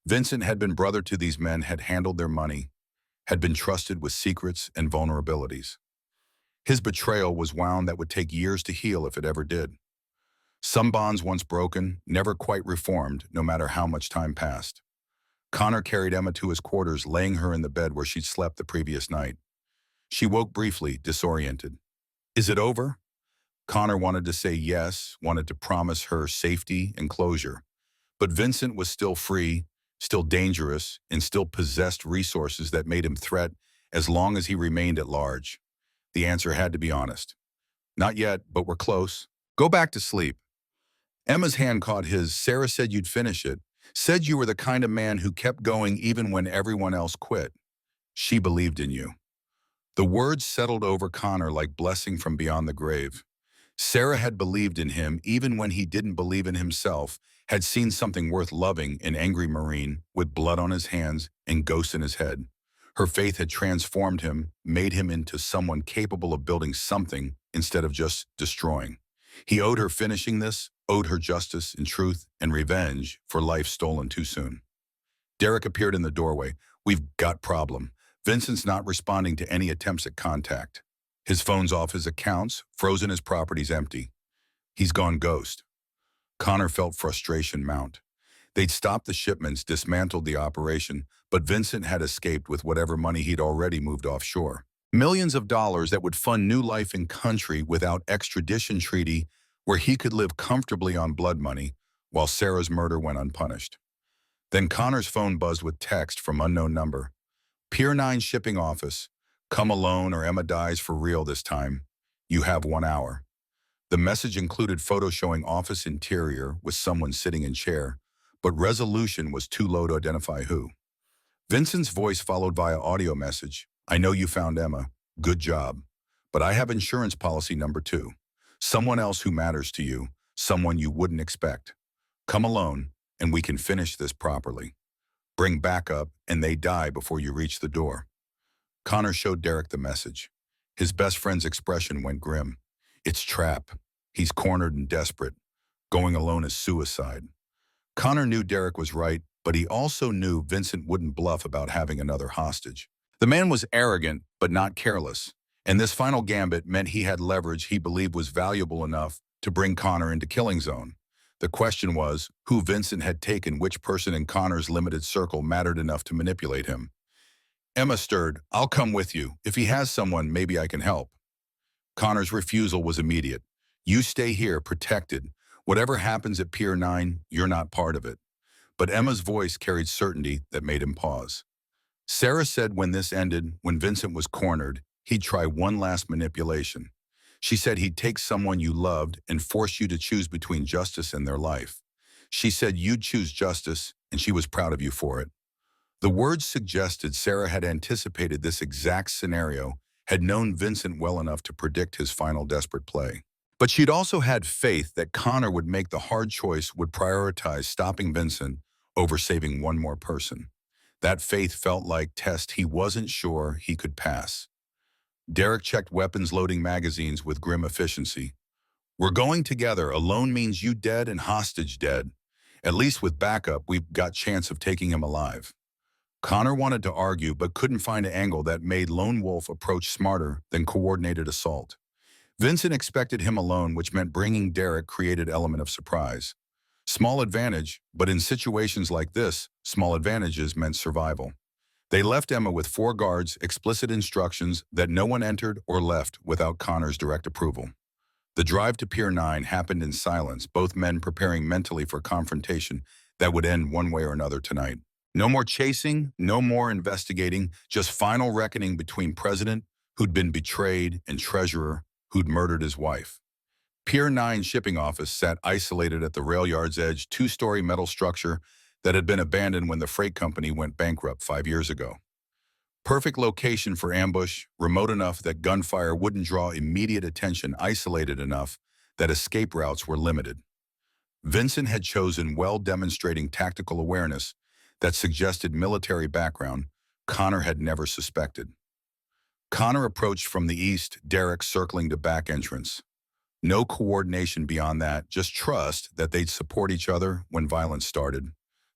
Vincent had been brother to these men, had handled their money, had been trusted with secrets and vulnerabilities. His betrayal was wound that would take years to heal if it ever did. Some bonds once broken, never quite reformed, no matter how much time passed. Connor carried Emma to his quarters, laying her in the bed where she'd slept the previous night. She woke briefly, disoriented. Is it over? Connor wanted to say yes, wanted to promise her safety and closure. But Vincent was still free, still dangerous, and still possessed resources that made him threat as long as he remained at large. The answer had to be honest. Not yet, but we're close. Go back to sleep. Emma's hand caught his. Sarah said you'd finish it. Said you were the kind of man who kept going even when everyone else quit. She believed in you. The words settled over Connor like blessing from beyond the grave. Sarah had believed in him even when he didn't believe in himself, had seen something worth loving in angry Marine with blood on his hands and ghosts in his head. Her faith had transformed him, made him into someone capable of building something instead of just destroying. He owed her finishing this, owed her justice and truth and revenge for life stolen too soon. Derek appeared in the doorway. We've got problem. Vincent's not responding to any attempts at contact. His phone's off his accounts, frozen, his property's empty. He's gone ghost. Connor felt frustration mount. They'd stopped the shipments, dismantled the operation, but Vincent had escaped with whatever money he'd already moved offshore. Millions of dollars that would fund new life in country without extradition treaty where he could live comfortably on blood money while Sarah's murder went unpunished. Then Connor's phone buzzed with text from unknown number. Pier 9 shipping office. Come alone or Emma dies for real this time. You have 1 hour. The message included photos showing office interior with someone sitting in chair, but resolution was too low to identify who. Vincent's voice followed via audio message. I know you found Emma. Good job. But I have insurance policy number 2. Someone else who matters to you, someone you wouldn't expect. Come alone, and we can finish this properly. Bring backup, and they die before you reach the door. Connor showed Derek the message. His best friend's expression went grim. It's trap. He's cornered and desperate. Going alone is suicide. Connor knew Derek was right, but he also knew Vincent wouldn't bluff about having another hostage. The man was arrogant, but not careless, and this final gambit meant he had leverage he believed was valuable enough to bring Connor into killing zone. The question was who Vincent had taken, which person in Connor's limited circle mattered enough to manipulate him. Emma stirred. I'll come with you. If he has someone, maybe I can help. Connor's refusal was immediate. You stay here, protected. Whatever happens at Pier 9, you're not part of it. But Emma's voice carried certainty that made him pause. Sarah said when this ended, when Vincent was cornered, he'd try one last manipulation. She said he'd take someone you loved and force you to choose between justice and their life. She said you'd choose justice, and she was proud of you for it. The words suggested Sarah had anticipated this exact scenario had known Vincent well enough to predict his final desperate play. But she'd also had faith that Connor would make the hard choice, would prioritize stopping Vincent over saving one more person. That faith felt like test he wasn't sure he could pass. Derek checked weapons loading magazines with grim efficiency. We're going together. Alone means you dead and hostage dead. At least with backup, we've got chance of taking him alive. Connor wanted to argue but couldn't find an angle that made lone wolf approach smarter than coordinated assault. Vincent expected him alone, which meant bringing Derek created element of surprise. Small advantage, but in situations like this, small advantages meant survival. They left Emma with 4 guards, explicit instructions that no one entered or left without Connor's direct approval. The drive to Pier 9 happened in silence, both men preparing mentally for confrontation that would end one way or another tonight. No more chasing, no more investigating, just final reckoning between President, who'd been betrayed, and Treasurer, who'd murdered his wife. Pier 9 shipping office sat isolated at the rail yard's edge, 2-story metal structure that had been abandoned when the freight company went bankrupt 5 years ago. Perfect location for ambush, remote enough that gunfire wouldn't draw immediate attention, isolated enough that escape routes were limited. Vincent had chosen well, demonstrating tactical awareness that suggested military background Connor had never suspected. Connor approached from the east, Derek circling to back entrance. No coordination beyond that, just trust that they'd support each other when violence started.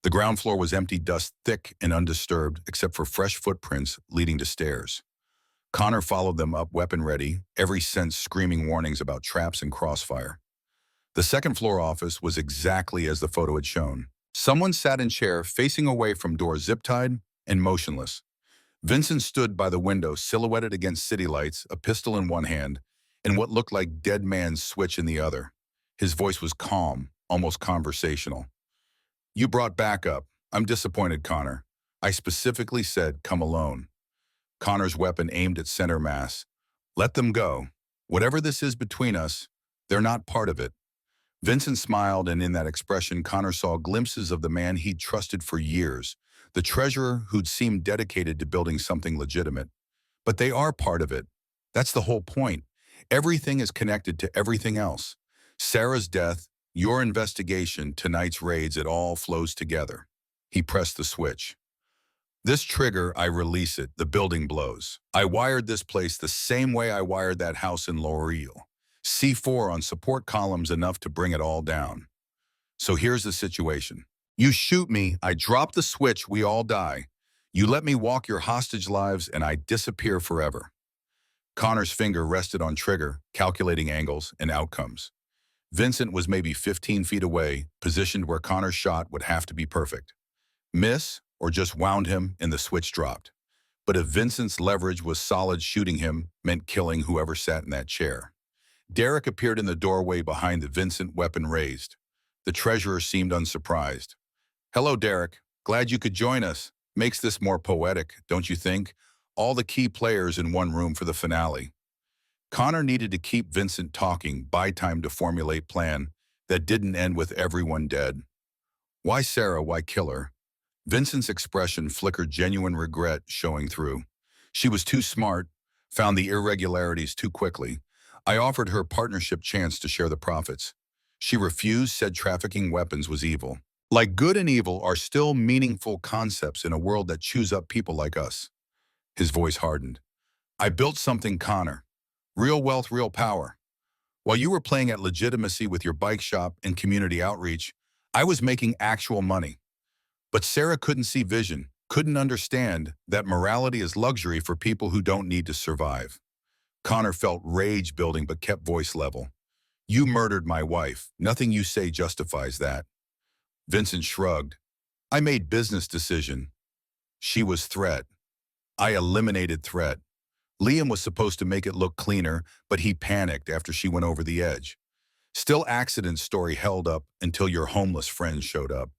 The ground floor was empty, dust thick and undisturbed, except for fresh footprints leading to stairs. Connor followed them up, weapon ready, every sense screaming warnings about traps and crossfire. The second-floor office was exactly as the photo had shown. Someone sat in chair, facing away from door, zip-tied and motionless. Vincent stood by the window, silhouetted against city lights, a pistol in one hand, and what looked like dead man's switch in the other. His voice was calm, almost conversational. You brought backup. I'm disappointed, Connor. I specifically said, come alone. Connor's weapon aimed at center mass. Let them go. Whatever this is between us, they're not part of it. Vincent smiled, and in that expression, Connor saw glimpses of the man he'd trusted for years, the treasurer who'd seemed dedicated to building something legitimate. But they are part of it. That's the whole point. Everything is connected to everything else. Sarah's death, your investigation, tonight's raids, it all flows together. He pressed the switch. This trigger, I release it, the building blows. I wired this place the same way I wired that house in L'Oreal. C4 on support columns enough to bring it all down. So here's the situation. You shoot me, I drop the switch, we all die. You let me walk your hostage lives, and I disappear forever. Connor's finger rested on trigger, calculating angles and outcomes. Vincent was maybe 15 feet away, positioned where Connor's shot would have to be perfect. Miss, or just wound him, and the switch dropped. But if Vincent's leverage was solid, shooting him meant killing whoever sat in that chair. Derek appeared in the doorway behind the Vincent, weapon raised. The treasurer seemed unsurprised. Hello, Derek. Glad you could join us. Makes this more poetic, don't you think? All the key players in one room for the finale. Connor needed to keep Vincent talking, buy time to formulate plan that didn't end with everyone dead. Why Sarah? Why kill her? Vincent's expression flickered, genuine regret showing through. She was too smart, found the irregularities too quickly. I offered her partnership chance to share the profits. She refused, said trafficking weapons was evil. Like good and evil are still meaningful concepts in a world that chews up people like us. His voice hardened. I built something, Connor. Real wealth, real power. While you were playing at legitimacy with your bike shop and community outreach, I was making actual money. But Sarah couldn't see vision, couldn't understand that morality is luxury for people who don't need to survive. Connor felt rage building but kept voice level. You murdered my wife. Nothing you say justifies that. Vincent shrugged. I made business decision. She was threat. I eliminated threat. Liam was supposed to make it look cleaner, but he panicked after she went over the edge. Still, accident story held up until your homeless friend showed up.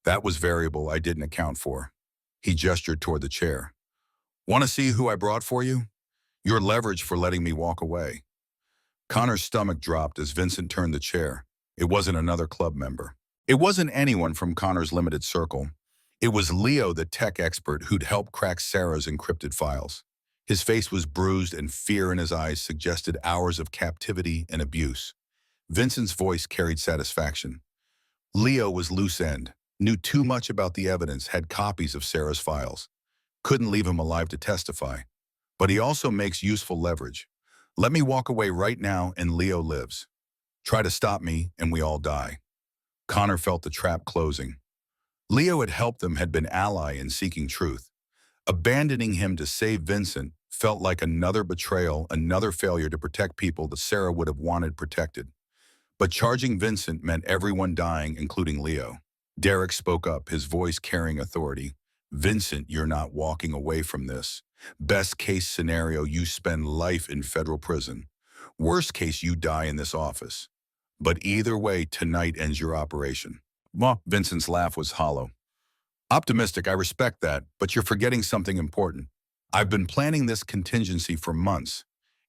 That was variable I didn't account for. He gestured toward the chair. Want to see who I brought for you? Your leverage for letting me walk away. Connor's stomach dropped as Vincent turned the chair. It wasn't another club member. It wasn't anyone from Connor's limited circle. It was Leo, the tech expert who'd helped crack Sarah's encrypted files. His face was bruised and fear in his eyes suggested hours of captivity and abuse. Vincent's voice carried satisfaction. Leo was loose end, knew too much about the evidence, had copies of Sarah's files. Couldn't leave him alive to testify. But he also makes useful leverage. Let me walk away right now and Leo lives. Try to stop me and we all die. Connor felt the trap closing. Leo had helped them, had been ally in seeking truth. Abandoning him to save Vincent felt like another betrayal, another failure to protect people that Sarah would have wanted protected. But charging Vincent meant everyone dying, including Leo. Derek spoke up, his voice carrying authority. Vincent, you're not walking away from this. Best case scenario, you spend life in federal prison. Worst case, you die in this office. But either way, tonight ends your operation. Well, Vincent's laugh was hollow. Optimistic, I respect that, but you're forgetting something important. I've been planning this contingency for months.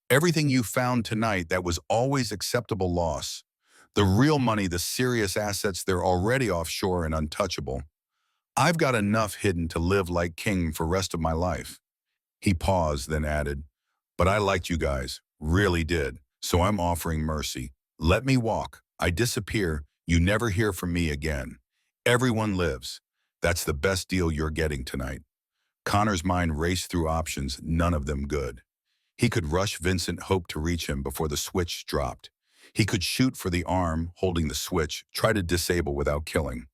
Everything you found tonight, that was always acceptable loss. The real money, the serious assets, they're already offshore and untouchable. I've got enough hidden to live like king for rest of my life. He paused, then added, but I liked you guys, really did, so I'm offering mercy. Let me walk. I disappear. You never hear from me again. Everyone lives. That's the best deal you're getting tonight. Connor's mind raced through options, none of them good. He could rush Vincent, hope to reach him before the switch dropped. He could shoot for the arm holding the switch, try to disable without killing.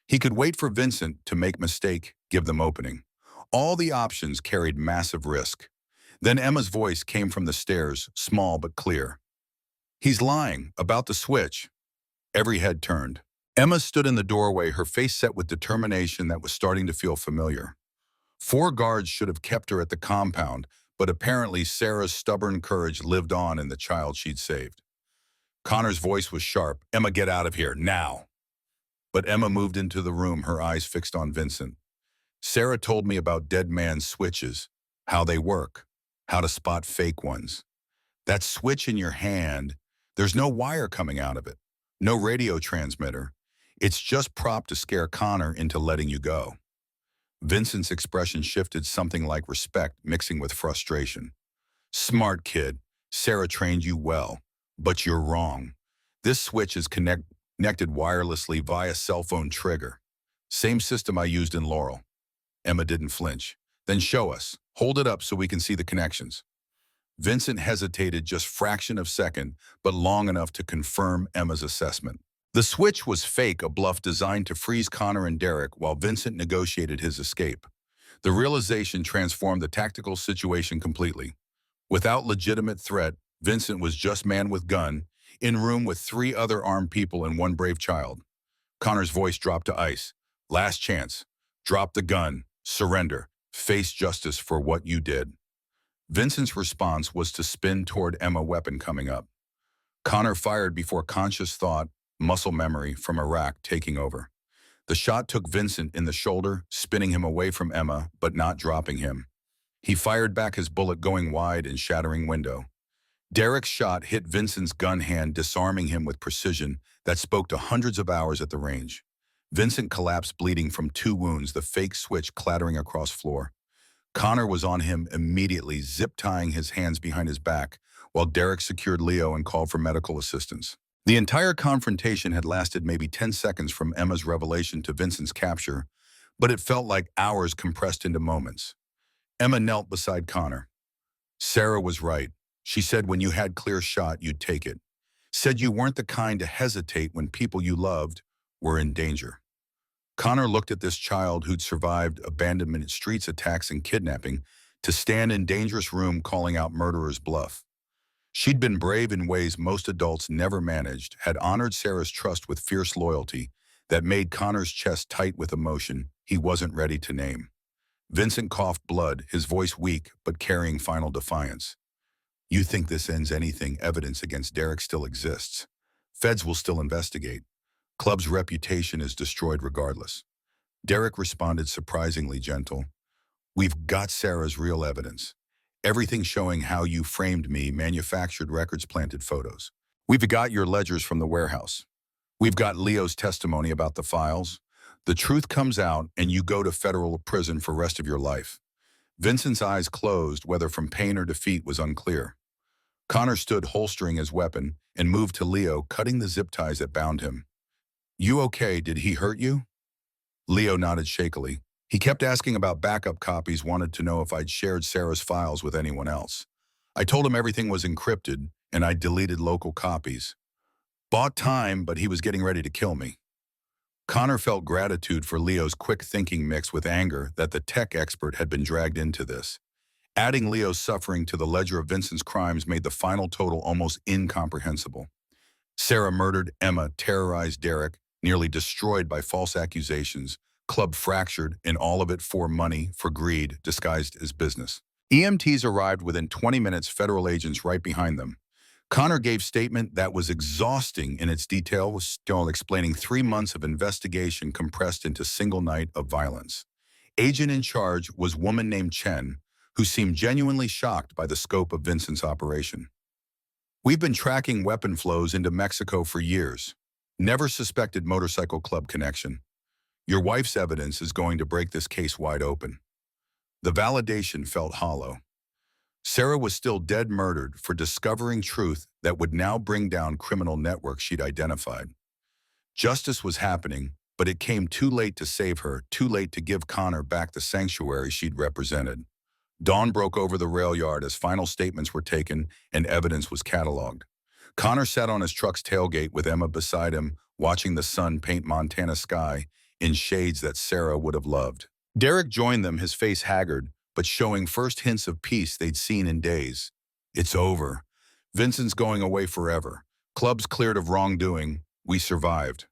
He could wait for Vincent to make mistake, give them opening. All the options carried massive risk. Then Emma's voice came from the stairs, small but clear. He's lying about the switch. Every head turned. Emma stood in the doorway, her face set with determination that was starting to feel familiar. 4 guards should have kept her at the compound, but apparently Sarah's stubborn courage lived on in the child she'd saved. Connor's voice was sharp. Emma, get out of here, now. But Emma moved into the room, her eyes fixed on Vincent. Sarah told me about dead man's switches, how they work, how to spot fake ones. That switch in your hand, there's no wire coming out of it, no radio transmitter. It's just prop to scare Connor into letting you go. Vincent's expression shifted, something like respect mixing with frustration. Smart kid, Sarah trained you well, but you're wrong. This switch is connected wirelessly via cell phone trigger. Same system I used in Laurel. Emma didn't flinch. Then show us. Hold it up so we can see the connections. Vincent hesitated just fraction of a second, but long enough to confirm Emma's assessment. The switch was fake, a bluff designed to freeze Connor and Derek while Vincent negotiated his escape. The realization transformed the tactical situation completely. Without legitimate threat, Vincent was just man with gun, in room with 3 other armed people and 1 brave child. Connor's voice dropped to ice. Last chance. Drop the gun. Surrender. Face justice for what you did. Vincent's response was to spin toward Emma, weapon coming up. Connor fired before conscious thought, muscle memory from Iraq taking over. The shot took Vincent in the shoulder, spinning him away from Emma, but not dropping him. He fired back, his bullet going wide and shattering window. Derek's shot hit Vincent's gun hand, disarming him with precision that spoke to hundreds of hours at the range. Vincent collapsed, bleeding from 2 wounds, the fake switch clattering across floor. Connor was on him immediately, zip-tying his hands behind his back, while Derek secured Leo and called for medical assistance. The entire confrontation had lasted maybe 10 seconds from Emma's revelation to Vincent's capture, but it felt like hours compressed into moments. Emma knelt beside Connor. Sarah was right. She said when you had clear shot, you'd take it. Said you weren't the kind to hesitate when people you loved were in danger. Connor looked at this child who'd survived abandonment, streets attacks, and kidnapping to stand in dangerous room calling out murderer's bluff. She'd been brave in ways most adults never managed, had honored Sarah's trust with fierce loyalty that made Connor's chest tight with emotion he wasn't ready to name. Vincent coughed blood, his voice weak but carrying final defiance. You think this ends anything? Evidence against Derek still exists. Feds will still investigate. Club's reputation is destroyed regardless. Derek responded, surprisingly gentle. We've got Sarah's real evidence. Everything showing how you framed me, manufactured records, planted photos. We've got your ledgers from the warehouse. We've got Leo's testimony about the files. The truth comes out and you go to federal prison for the rest of your life. Vincent's eyes closed, whether from pain or defeat was unclear. Connor stood holstering his weapon and moved to Leo, cutting the zip ties that bound him. "You okay? Did he hurt you?" Leo nodded shakily. He kept asking about backup copies, wanted to know if I'd shared Sarah's files with anyone else. I told him everything was encrypted and I'd deleted local copies. Bought time, but he was getting ready to kill me. Connor felt gratitude for Leo's quick thinking mixed with anger that the tech expert had been dragged into this. Adding Leo's suffering to the ledger of Vincent's crimes made the final total almost incomprehensible. Sarah murdered Emma, terrorized Derek, nearly destroyed by false accusations, club fractured, and all of it for money, for greed, disguised as business. EMTs arrived within 20 minutes, federal agents right behind them. Connor gave statement that was exhausting in its detail, was still explaining 3 months of investigation compressed into single night of violence. Agent in charge was woman named Chen, who seemed genuinely shocked by the scope of Vincent's operation. "We've been tracking weapon flows into Mexico for years. Never suspected motorcycle club connection. Your wife's evidence is going to break this case wide open." The validation felt hollow. Sarah was still dead, murdered for discovering truth that would now bring down criminal networks she'd identified. Justice was happening, but it came too late to save her, too late to give Connor back the sanctuary she'd represented. Dawn broke over the rail yard as final statements were taken and evidence was cataloged. Connor sat on his truck's tailgate with Emma beside him, watching the sun paint Montana sky in shades that Sarah would have loved. Derek joined them, his face haggard, but showing first hints of peace they'd seen in days. "It's over. Vincent's going away forever. Club's cleared of wrongdoing. We survived."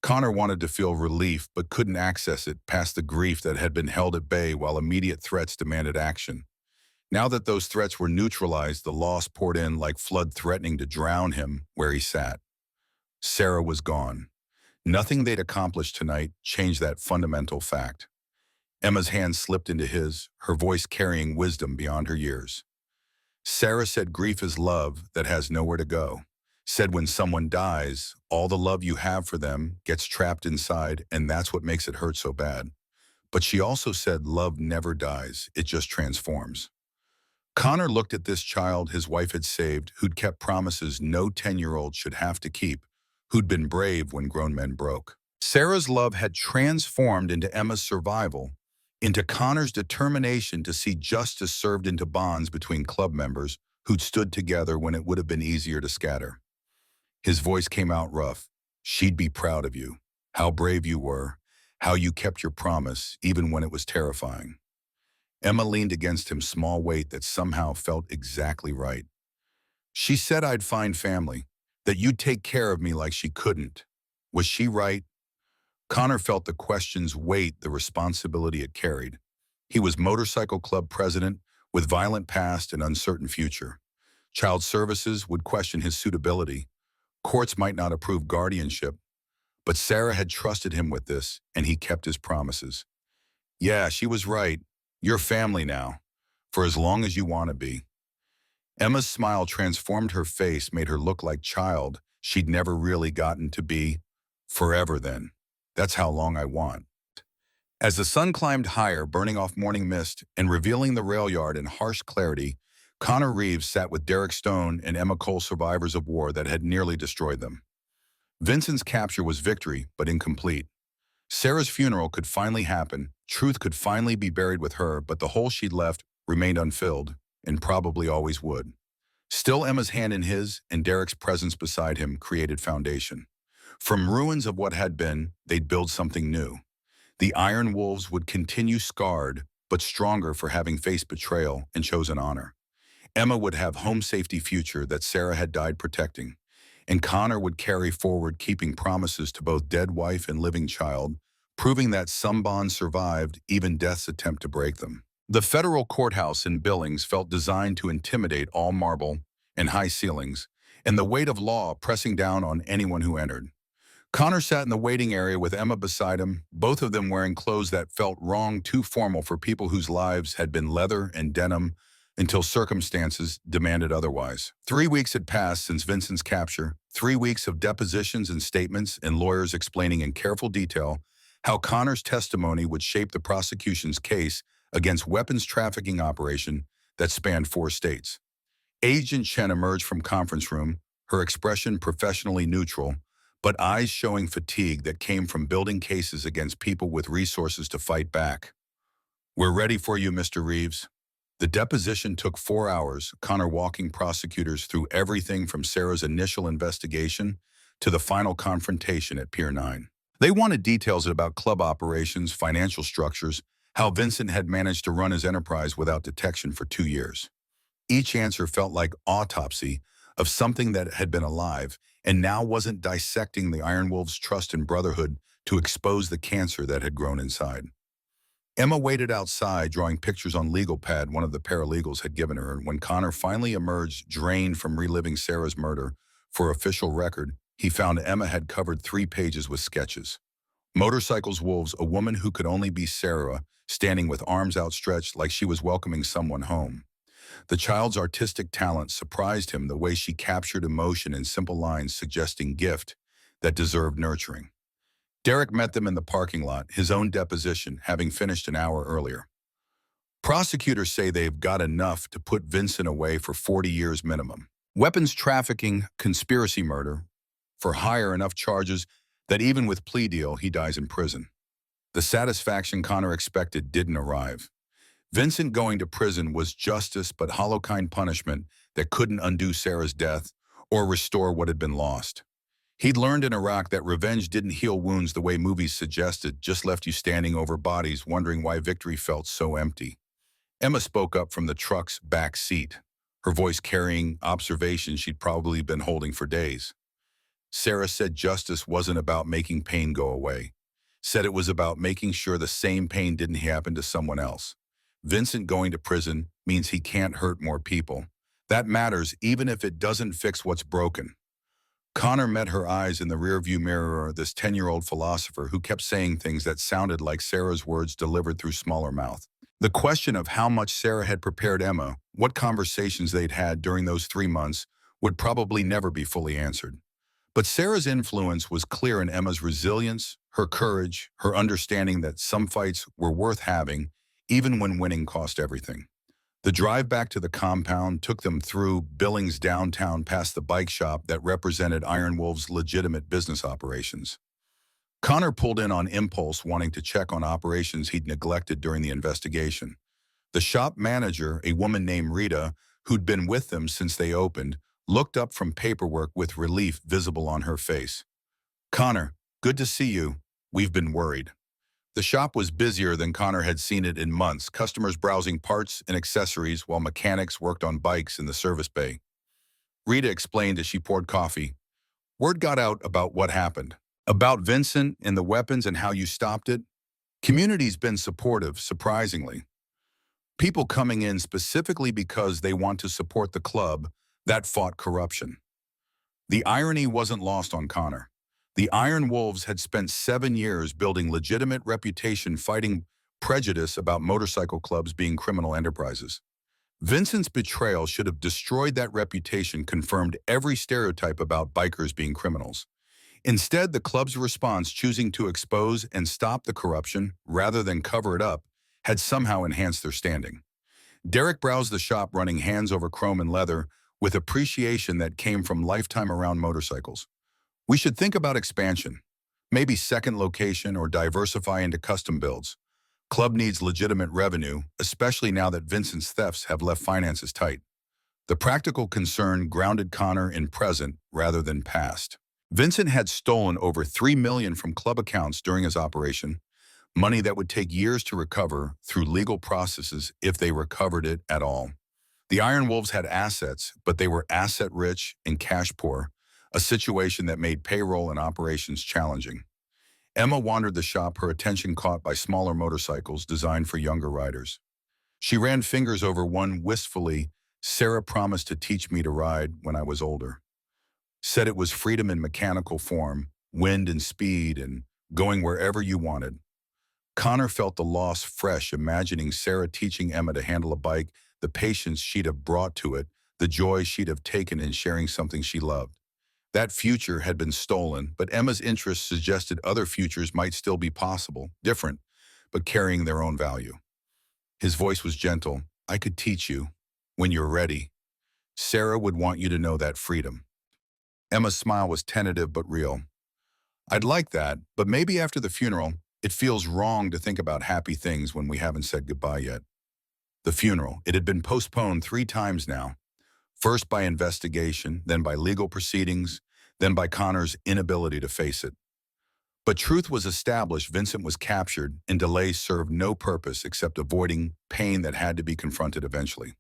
Connor wanted to feel relief, but couldn't access it past the grief that had been held at bay while immediate threats demanded action. Now that those threats were neutralized, the loss poured in like flood, threatening to drown him where he sat. Sarah was gone. Nothing they'd accomplished tonight changed that fundamental fact. Emma's hand slipped into his, her voice carrying wisdom beyond her years. Sarah said grief is love that has nowhere to go. Said when someone dies, all the love you have for them gets trapped inside, and that's what makes it hurt so bad. But she also said love never dies, it just transforms. Connor looked at this child his wife had saved, who'd kept promises no 10-year-old should have to keep, who'd been brave when grown men broke. Sarah's love had transformed into Emma's survival, into Connor's determination to see justice served into bonds between club members who'd stood together when it would have been easier to scatter. His voice came out rough. "She'd be proud of you. How brave you were. How you kept your promise, even when it was terrifying." Emma leaned against him, small weight that somehow felt exactly right. "She said I'd find family, that you'd take care of me like she couldn't. Was she right?" Connor felt the question's weight, the responsibility it carried. He was motorcycle club president with violent past and uncertain future. Child services would question his suitability. Courts might not approve guardianship, but Sarah had trusted him with this, and he kept his promises. "Yeah, she was right. You're family now, for as long as you want to be." Emma's smile transformed her face, made her look like child she'd never really gotten to be. "Forever then. That's how long I want." As the sun climbed higher, burning off morning mist and revealing the rail yard in harsh clarity, Connor Reeves sat with Derek Stone and Emma Cole, survivors of war that had nearly destroyed them. Vincent's capture was victory, but incomplete. Sarah's funeral could finally happen, truth could finally be buried with her, but the hole she'd left remained unfilled, and probably always would. Still, Emma's hand in his and Derek's presence beside him created foundation. From ruins of what had been, they'd build something new. The Iron Wolves would continue scarred, but stronger for having faced betrayal and chosen honor. Emma would have home safety future that Sarah had died protecting, and Connor would carry forward, keeping promises to both dead wife and living child, proving that some bonds survived even death's attempt to break them. The federal courthouse in Billings felt designed to intimidate, all marble and high ceilings, and the weight of law pressing down on anyone who entered. Connor sat in the waiting area with Emma beside him, both of them wearing clothes that felt wrong, too formal for people whose lives had been leather and denim until circumstances demanded otherwise. 3 weeks had passed since Vincent's capture, 3 weeks of depositions and statements and lawyers explaining in careful detail how Connor's testimony would shape the prosecution's case against weapons trafficking operation that spanned 4 states. Agent Chen emerged from conference room, her expression professionally neutral, but eyes showing fatigue that came from building cases against people with resources to fight back. "We're ready for you, Mr. Reeves." The deposition took 4 hours, Connor walking prosecutors through everything from Sarah's initial investigation to the final confrontation at Pier 9. They wanted details about club operations, financial structures, how Vincent had managed to run his enterprise without detection for 2 years. Each answer felt like autopsy of something that had been alive and now wasn't dissecting the Iron Wolves' trust in Brotherhood to expose the cancer that had grown inside. Emma waited outside, drawing pictures on legal pad one of the paralegals had given her, and when Connor finally emerged, drained from reliving Sarah's murder, for official record, he found Emma had covered 3 pages with sketches. Motorcycles Wolves, a woman who could only be Sarah, standing with arms outstretched like she was welcoming someone home. The child's artistic talent surprised him, the way she captured emotion in simple lines suggesting gift that deserved nurturing. Derek met them in the parking lot, his own deposition having finished an hour earlier. Prosecutors say they've got enough to put Vincent away for 40 years minimum. Weapons trafficking, conspiracy murder, for hire, enough charges that even with plea deal, he dies in prison. The satisfaction Connor expected didn't arrive. Vincent going to prison was justice, but hollow-kind punishment that couldn't undo Sarah's death or restore what had been lost. He'd learned in Iraq that revenge didn't heal wounds the way movies suggested, just left you standing over bodies wondering why victory felt so empty. Emma spoke up from the truck's back seat, her voice carrying observations she'd probably been holding for days. Sarah said justice wasn't about making pain go away. Said it was about making sure the same pain didn't happen to someone else. Vincent going to prison means he can't hurt more people. That matters even if it doesn't fix what's broken. Connor met her eyes in the rearview mirror, this 10-year-old philosopher who kept saying things that sounded like Sarah's words delivered through smaller mouth. The question of how much Sarah had prepared Emma, what conversations they'd had during those 3 months, would probably never be fully answered. But Sarah's influence was clear in Emma's resilience, her courage, her understanding that some fights were worth having, even when winning cost everything. The drive back to the compound took them through Billings downtown past the bike shop that represented Iron Wolf's legitimate business operations. Connor pulled in on impulse, wanting to check on operations he'd neglected during the investigation. The shop manager, a woman named Rita, who'd been with them since they opened, looked up from paperwork with relief visible on her face. "Connor, good to see you. We've been worried." The shop was busier than Connor had seen it in months, customers browsing parts and accessories while mechanics worked on bikes in the service bay. Rita explained as she poured coffee. "Word got out about what happened. About Vincent and the weapons and how you stopped it. Community's been supportive, surprisingly. People coming in specifically because they want to support the club that fought corruption." The irony wasn't lost on Connor. The Iron Wolves had spent 7 years building legitimate reputation fighting prejudice about motorcycle clubs being criminal enterprises. Vincent's betrayal should have destroyed that reputation, confirmed every stereotype about bikers being criminals. Instead, the club's response, choosing to expose and stop the corruption rather than cover it up, had somehow enhanced their standing. Derek browsed the shop, running hands over chrome and leather with appreciation that came from lifetime around motorcycles. "We should think about expansion. Maybe second location or diversify into custom builds. Club needs legitimate revenue, especially now that Vincent's thefts have left finances tight." The practical concern grounded Connor in present rather than past. Vincent had stolen over $3 million from club accounts during his operation, money that would take years to recover through legal processes if they recovered it at all. The Iron Wolves had assets, but they were asset-rich and cash-poor, a situation that made payroll and operations challenging. Emma wandered the shop, her attention caught by smaller motorcycles designed for younger riders. She ran fingers over one wistfully. "Sarah promised to teach me to ride when I was older. Said it was freedom in mechanical form, wind and speed, and going wherever you wanted." Connor felt the loss fresh, imagining Sarah teaching Emma to handle a bike, the patience she'd have brought to it, the joy she'd have taken in sharing something she loved. That future had been stolen, but Emma's interests suggested other futures might still be possible, different, but carrying their own value. His voice was gentle. I could teach you. When you're ready. Sarah would want you to know that freedom. Emma's smile was tentative but real. I'd like that, but maybe after the funeral, it feels wrong to think about happy things when we haven't said goodbye yet. The funeral, it had been postponed 3 times now. First by investigation, then by legal proceedings, then by Connor's inability to face it. But truth was established, Vincent was captured, and delays served no purpose except avoiding pain that had to be confronted eventually.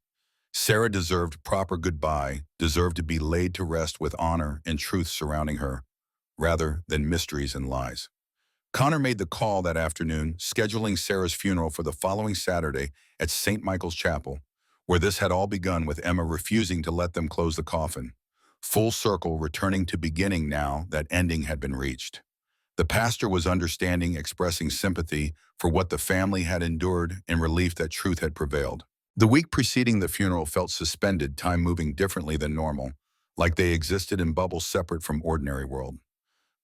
Sarah deserved proper goodbye, deserved to be laid to rest with honor and truth surrounding her, rather than mysteries and lies. Connor made the call that afternoon, scheduling Sarah's funeral for the following Saturday at St. Michael's Chapel, where this had all begun with Emma refusing to let them close the coffin. Full circle, returning to beginning now that ending had been reached. The pastor was understanding, expressing sympathy for what the family had endured and relief that truth had prevailed. The week preceding the funeral felt suspended, time moving differently than normal, like they existed in bubbles separate from ordinary world.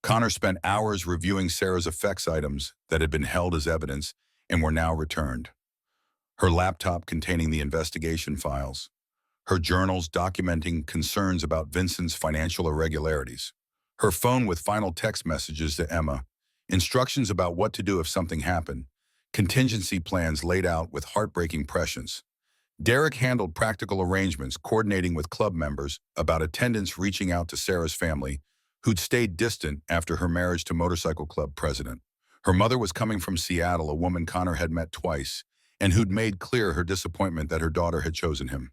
Connor spent hours reviewing Sarah's effects items that had been held as evidence and were now returned. Her laptop containing the investigation files, her journals documenting concerns about Vincent's financial irregularities, her phone with final text messages to Emma, instructions about what to do if something happened, contingency plans laid out with heartbreaking prescience. Derek handled practical arrangements, coordinating with club members about attendance, reaching out to Sarah's family, who'd stayed distant after her marriage to motorcycle club president. Her mother was coming from Seattle, a woman Connor had met twice, and who'd made clear her disappointment that her daughter had chosen him.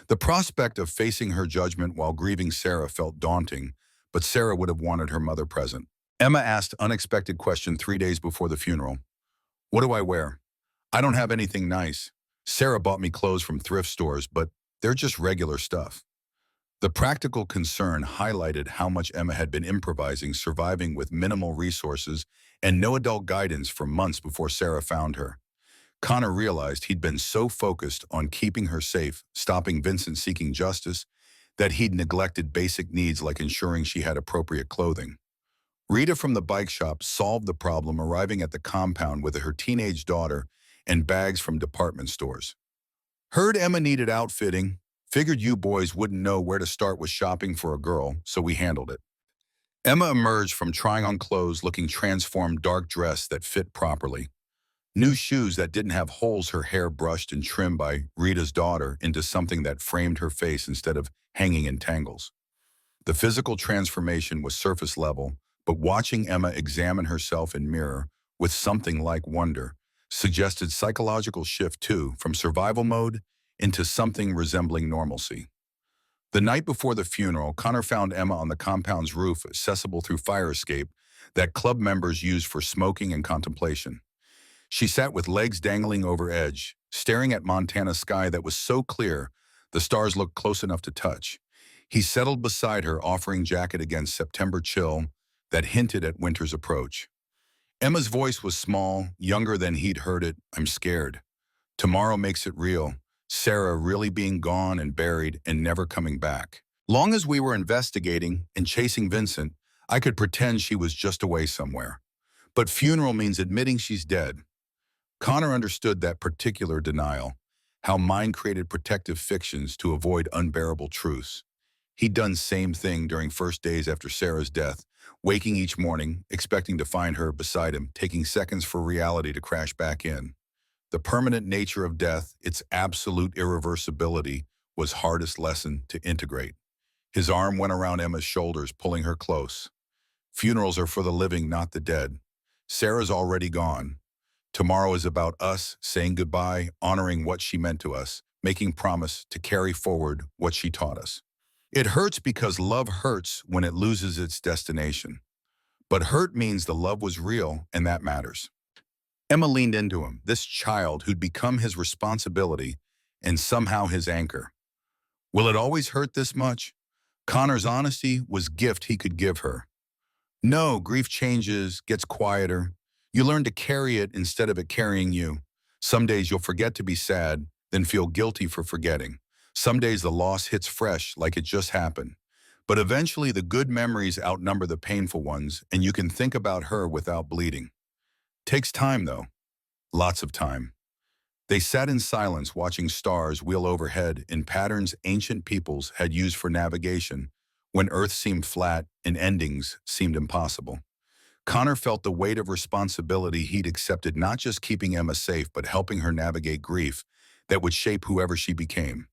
The prospect of facing her judgment while grieving Sarah felt daunting, but Sarah would have wanted her mother present. Emma asked unexpected question 3 days before the funeral. What do I wear? I don't have anything nice. Sarah bought me clothes from thrift stores, but they're just regular stuff. The practical concern highlighted how much Emma had been improvising, surviving with minimal resources and no adult guidance for months before Sarah found her. Connor realized he'd been so focused on keeping her safe, stopping Vincent seeking justice, that he'd neglected basic needs like ensuring she had appropriate clothing. Rita from the bike shop solved the problem, arriving at the compound with her teenage daughter and bags from department stores. Heard Emma needed outfitting, figured you boys wouldn't know where to start with shopping for a girl, so we handled it. Emma emerged from trying on clothes looking transformed, dark dress that fit properly. New shoes that didn't have holes, her hair brushed and trimmed by Rita's daughter into something that framed her face instead of hanging in tangles. The physical transformation was surface level, but watching Emma examine herself in mirror with something like wonder suggested psychological shift too, from survival mode into something resembling normalcy. The night before the funeral, Connor found Emma on the compound's roof, accessible through fire escape that club members used for smoking and contemplation. She sat with legs dangling over edge, staring at Montana sky that was so clear the stars looked close enough to touch. He settled beside her, offering jacket against September chill that hinted at winter's approach. Emma's voice was small, younger than he'd heard it. I'm scared. Tomorrow makes it real. Sarah really being gone and buried and never coming back. Long as we were investigating and chasing Vincent, I could pretend she was just away somewhere. But funeral means admitting she's dead. Connor understood that particular denial, how mind created protective fictions to avoid unbearable truths. He'd done same thing during first days after Sarah's death, waking each morning, expecting to find her beside him, taking seconds for reality to crash back in. The permanent nature of death, its absolute irreversibility, was hardest lesson to integrate. His arm went around Emma's shoulders, pulling her close. Funerals are for the living, not the dead. Sarah's already gone. Tomorrow is about us, saying goodbye, honoring what she meant to us, making promise to carry forward what she taught us. It hurts because love hurts when it loses its destination. But hurt means the love was real, and that matters. Emma leaned into him, this child who'd become his responsibility and somehow his anchor. Will it always hurt this much? Connor's honesty was gift he could give her. No, grief changes, gets quieter. You learn to carry it instead of it carrying you. Some days you'll forget to be sad, then feel guilty for forgetting. Some days the loss hits fresh, like it just happened. But eventually the good memories outnumber the painful ones, and you can think about her without bleeding. Takes time, though. Lots of time. They sat in silence watching stars wheel overhead in patterns ancient peoples had used for navigation when Earth seemed flat and endings seemed impossible. Connor felt the weight of responsibility he'd accepted, not just keeping Emma safe, but helping her navigate grief that would shape whoever she became.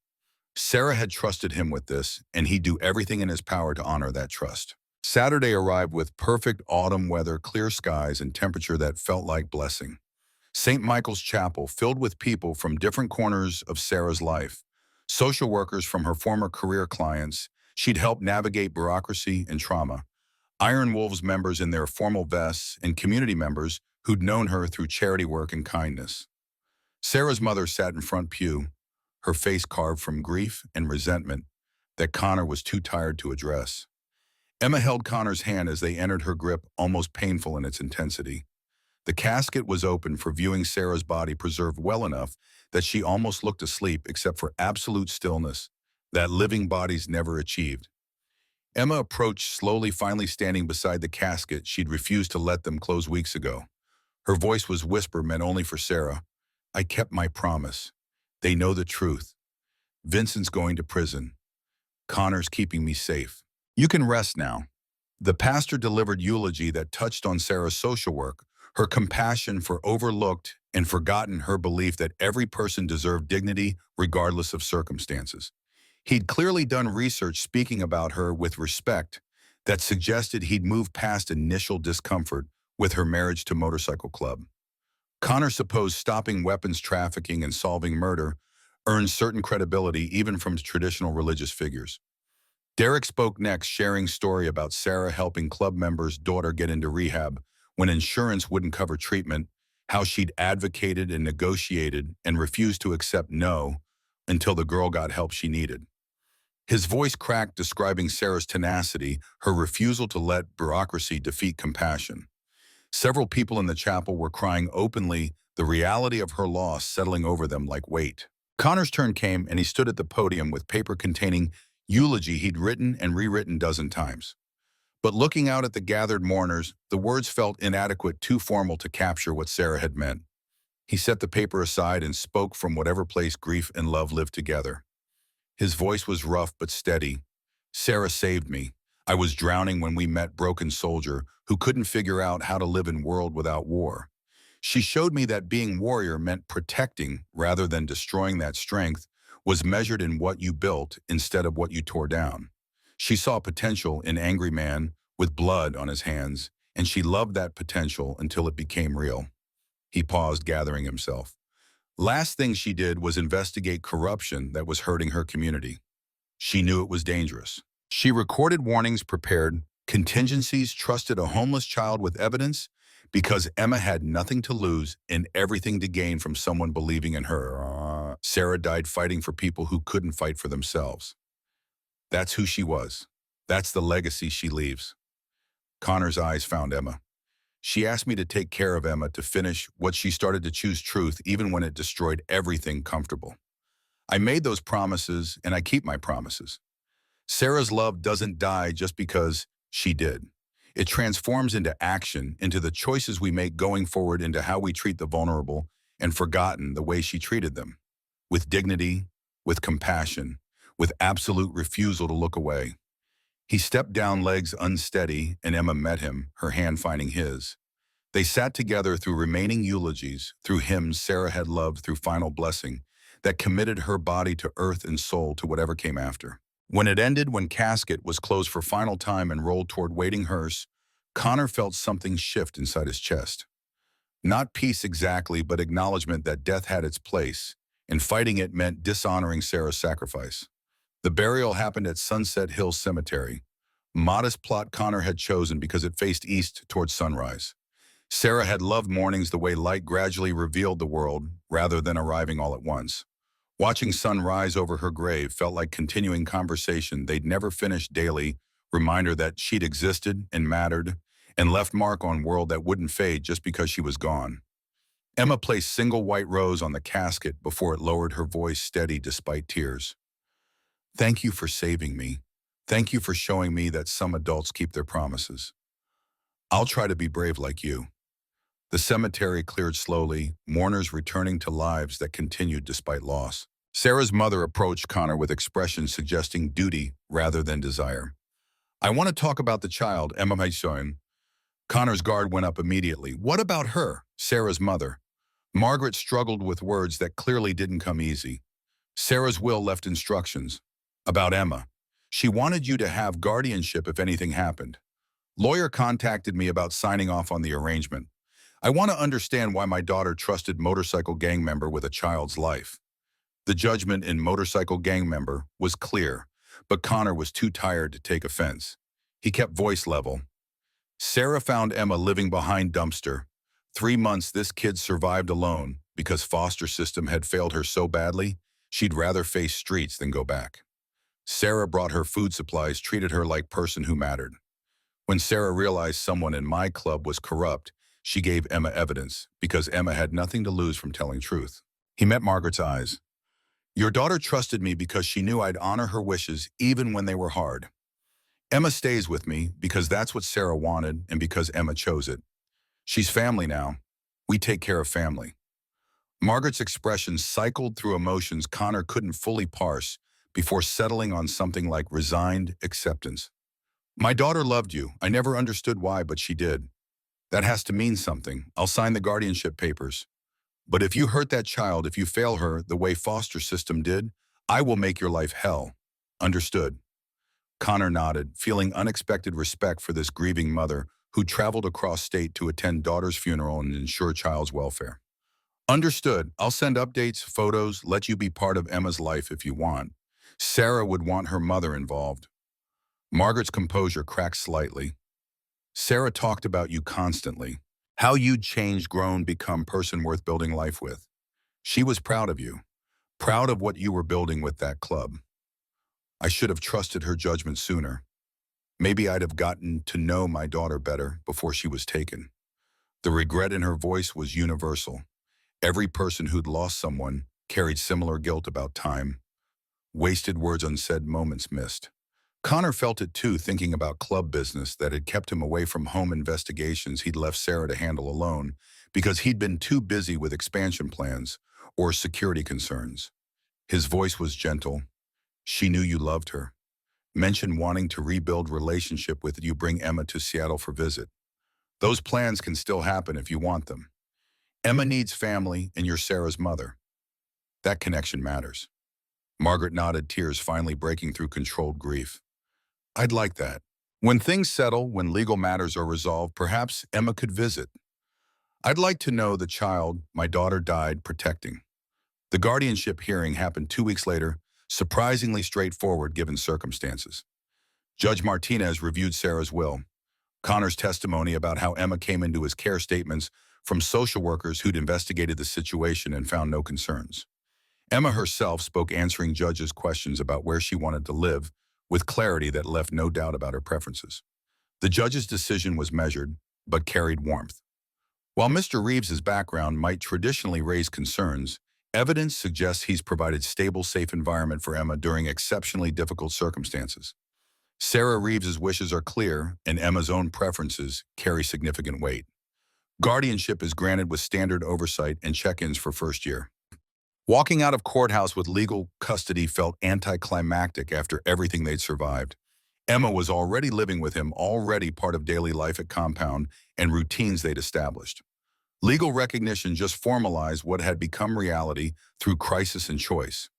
Sarah had trusted him with this, and he'd do everything in his power to honor that trust. Saturday arrived with perfect autumn weather, clear skies, and temperature that felt like blessing. St. Michael's Chapel filled with people from different corners of Sarah's life. Social workers from her former career clients she'd helped navigate bureaucracy and trauma. Iron Wolves members in their formal vests, and community members who'd known her through charity work and kindness. Sarah's mother sat in front pew, her face carved from grief and resentment that Connor was too tired to address. Emma held Connor's hand as they entered her grip, almost painful in its intensity. The casket was open for viewing, Sarah's body preserved well enough that she almost looked asleep except for absolute stillness that living bodies never achieved. Emma approached slowly, finally standing beside the casket she'd refused to let them close weeks ago. Her voice was whisper meant only for Sarah. "I kept my promise. They know the truth. Vincent's going to prison. Connor's keeping me safe. You can rest now." The pastor delivered eulogy that touched on Sarah's social work, her compassion for overlooked and forgotten, her belief that every person deserved dignity regardless of circumstances. He'd clearly done research speaking about her with respect that suggested he'd moved past initial discomfort with her marriage to motorcycle club. Connor supposed stopping weapons trafficking and solving murder earned certain credibility even from traditional religious figures. Derek spoke next, sharing story about Sarah helping club members' daughter get into rehab when insurance wouldn't cover treatment, how she'd advocated and negotiated and refused to accept no until the girl got help she needed. His voice cracked, describing Sarah's tenacity, her refusal to let bureaucracy defeat compassion. Several people in the chapel were crying openly, the reality of her loss settling over them like weight. Connor's turn came, and he stood at the podium with paper containing eulogy he'd written and rewritten dozen times. But looking out at the gathered mourners, the words felt inadequate, too formal to capture what Sarah had meant. He set the paper aside and spoke from whatever place grief and love lived together. His voice was rough but steady. "Sarah saved me. I was drowning when we met, broken soldier who couldn't figure out how to live in world without war. She showed me that being warrior meant protecting rather than destroying. That strength was measured in what you built instead of what you tore down. She saw potential in angry man with blood on his hands, and she loved that potential until it became real." He paused, gathering himself. Last thing she did was investigate corruption that was hurting her community. She knew it was dangerous. She recorded warnings, prepared contingencies, trusted a homeless child with evidence because Emma had nothing to lose and everything to gain from someone believing in her. Sarah died fighting for people who couldn't fight for themselves. That's who she was. That's the legacy she leaves. Connor's eyes found Emma. "She asked me to take care of Emma, to finish what she started, to choose truth even when it destroyed everything comfortable. I made those promises, and I keep my promises." Sarah's love doesn't die just because she did. It transforms into action, into the choices we make going forward, into how we treat the vulnerable and forgotten, the way she treated them. With dignity, with compassion, with absolute refusal to look away. He stepped down, legs unsteady, and Emma met him, her hand finding his. They sat together through remaining eulogies, through hymns Sarah had loved, through final blessing that committed her body to earth and soul to whatever came after. When it ended, when casket was closed for final time and rolled toward waiting hearse, Connor felt something shift inside his chest. Not peace exactly, but acknowledgement that death had its place, and fighting it meant dishonoring Sarah's sacrifice. The burial happened at Sunset Hill Cemetery. Modest plot Connor had chosen because it faced east towards sunrise. Sarah had loved mornings, the way light gradually revealed the world rather than arriving all at once. Watching sun rise over her grave felt like continuing conversation they'd never finished, daily reminder that she'd existed and mattered and left mark on world that wouldn't fade just because she was gone. Emma placed single white rose on the casket before it lowered, her voice steady despite tears. "Thank you for saving me. Thank you for showing me that some adults keep their promises. I'll try to be brave like you." The cemetery cleared slowly, mourners returning to lives that continued despite loss. Sarah's mother approached Connor with expressions suggesting duty rather than desire. I want to talk about the child, Emma Mason. Connor's guard went up immediately. What about her? Sarah's mother. Margaret struggled with words that clearly didn't come easy. Sarah's will left instructions. About Emma. She wanted you to have guardianship if anything happened. Lawyer contacted me about signing off on the arrangement. I want to understand why my daughter trusted motorcycle gang member with a child's life. The judgment in motorcycle gang member was clear, but Connor was too tired to take offense. He kept voice level. Sarah found Emma living behind dumpster. 3 months this kid survived alone because foster system had failed her so badly, she'd rather face streets than go back. Sarah brought her food supplies, treated her like person who mattered. When Sarah realized someone in my club was corrupt, she gave Emma evidence because Emma had nothing to lose from telling truth. He met Margaret's eyes. Your daughter trusted me because she knew I'd honor her wishes even when they were hard. Emma stays with me because that's what Sarah wanted and because Emma chose it. She's family now. We take care of family. Margaret's expression cycled through emotions Connor couldn't fully parse before settling on something like resigned acceptance. My daughter loved you. I never understood why, but she did. That has to mean something. I'll sign the guardianship papers. But if you hurt that child, if you fail her the way foster system did, I will make your life hell. Understood? Connor nodded, feeling unexpected respect for this grieving mother who traveled across state to attend daughter's funeral and ensure child's welfare. Understood. I'll send updates, photos, let you be part of Emma's life if you want. Sarah would want her mother involved. Margaret's composure cracked slightly. Sarah talked about you constantly. How you'd changed, grown, become person worth building life with. She was proud of you. Proud of what you were building with that club. I should have trusted her judgment sooner. Maybe I'd have gotten to know my daughter better before she was taken. The regret in her voice was universal. Every person who'd lost someone carried similar guilt about time. Wasted words unsaid, moments missed. Connor felt it too, thinking about club business that had kept him away from home investigations he'd left Sarah to handle alone because he'd been too busy with expansion plans or security concerns. His voice was gentle. She knew you loved her. Mentioned wanting to rebuild relationship with you, bring Emma to Seattle for visit. Those plans can still happen if you want them. Emma needs family and you're Sarah's mother. That connection matters. Margaret nodded, tears finally breaking through controlled grief. I'd like that. When things settle, when legal matters are resolved, perhaps Emma could visit. I'd like to know the child my daughter died protecting. The guardianship hearing happened 2 weeks later, surprisingly straightforward given circumstances. Judge Martinez reviewed Sarah's will. Connor's testimony about how Emma came into his care, statements from social workers who'd investigated the situation and found no concerns. Emma herself spoke, answering judges' questions about where she wanted to live, with clarity that left no doubt about her preferences. The judge's decision was measured, but carried warmth. While Mr. Reeves's background might traditionally raise concerns, evidence suggests he's provided stable, safe environment for Emma during exceptionally difficult circumstances. Sarah Reeves's wishes are clear, and Emma's own preferences carry significant weight. Guardianship is granted with standard oversight and check-ins for first year. Walking out of courthouse with legal custody felt anticlimactic after everything they'd survived. Emma was already living with him, already part of daily life at compound and routines they'd established. Legal recognition just formalized what had become reality through crisis and choice.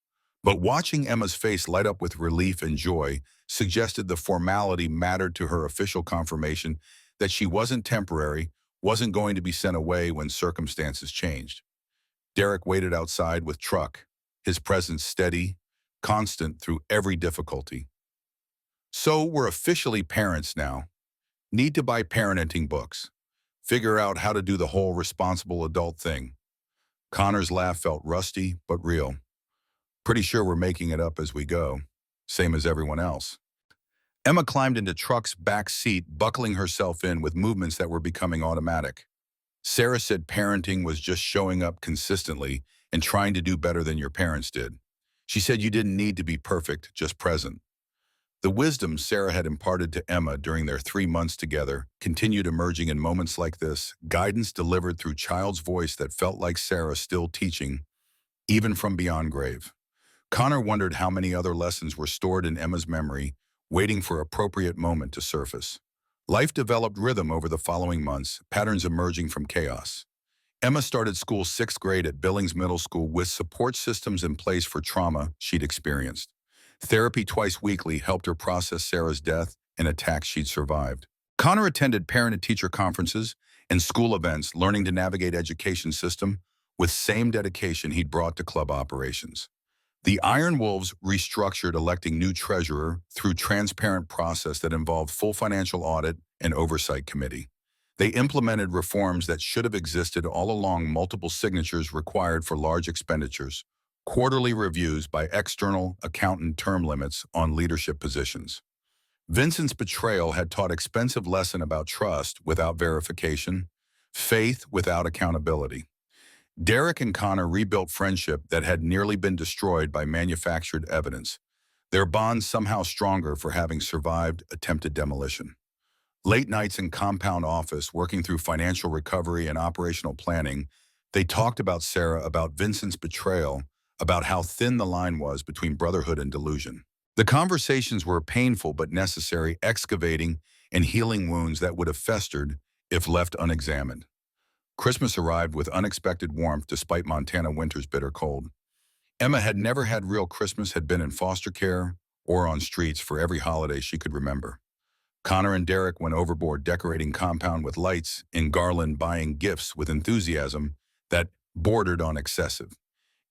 But watching Emma's face light up with relief and joy suggested the formality mattered to her official confirmation that she wasn't temporary, wasn't going to be sent away when circumstances changed. Derek waited outside with truck, his presence steady, constant through every difficulty. So we're officially parents now. Need to buy parenting books. Figure out how to do the whole responsible adult thing. Connor's laugh felt rusty but real. Pretty sure we're making it up as we go, same as everyone else. Emma climbed into truck's back seat, buckling herself in with movements that were becoming automatic. Sarah said parenting was just showing up consistently and trying to do better than your parents did. She said you didn't need to be perfect, just present. The wisdom Sarah had imparted to Emma during their 3 months together continued emerging in moments like this, guidance delivered through child's voice that felt like Sarah still teaching, even from beyond grave. Connor wondered how many other lessons were stored in Emma's memory, waiting for appropriate moment to surface. Life developed rhythm over the following months, patterns emerging from chaos. Emma started school 6th grade at Billings Middle School with support systems in place for trauma she'd experienced. Therapy twice weekly helped her process Sarah's death and attacks she'd survived. Connor attended parent and teacher conferences and school events, learning to navigate education system with same dedication he'd brought to club operations. The Iron Wolves restructured, electing new treasurer through transparent process that involved full financial audit and oversight committee. They implemented reforms that should have existed all along: multiple signatures required for large expenditures, quarterly reviews by external accountant, term limits on leadership positions. Vincent's betrayal had taught expensive lesson about trust without verification, faith without accountability. Derek and Connor rebuilt friendship that had nearly been destroyed by manufactured evidence, their bond somehow stronger for having survived attempted demolition. Late nights in compound office, working through financial recovery and operational planning, they talked about Sarah, about Vincent's betrayal, about how thin the line was between brotherhood and delusion. The conversations were painful but necessary, excavating and healing wounds that would have festered if left unexamined. Christmas arrived with unexpected warmth despite Montana winter's bitter cold. Emma had never had real Christmas, had been in foster care or on streets for every holiday she could remember. Connor and Derek went overboard, decorating compound with lights and garland, buying gifts with enthusiasm that bordered on excessive.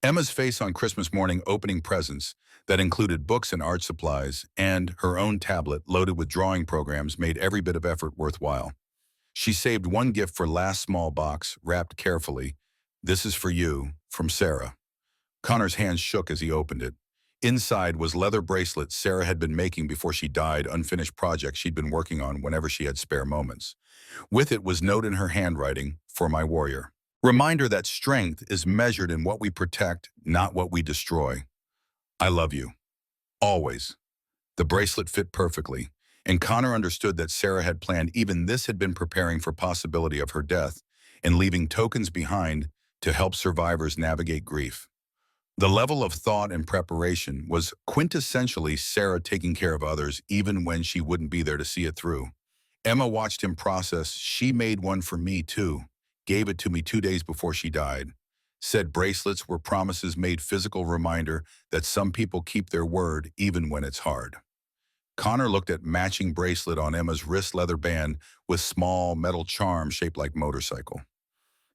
Emma's face on Christmas morning, opening presents that included books and art supplies and her own tablet loaded with drawing programs, made every bit of effort worthwhile. She saved one gift for last, small box, wrapped carefully. "This is for you, from Sarah." Connor's hands shook as he opened it. Inside was leather bracelets Sarah had been making before she died, unfinished projects she'd been working on whenever she had spare moments. With it was note in her handwriting, "For my warrior." Reminder that strength is measured in what we protect, not what we destroy. "I love you. Always." The bracelet fit perfectly, and Connor understood that Sarah had planned even this, had been preparing for possibility of her death and leaving tokens behind to help survivors navigate grief. The level of thought and preparation was quintessentially Sarah taking care of others even when she wouldn't be there to see it through. Emma watched him process. "She made one for me too. Gave it to me 2 days before she died. Said bracelets were promises made, physical reminder that some people keep their word even when it's hard." Connor looked at matching bracelet on Emma's wrist, leather band with small metal charm shaped like motorcycle.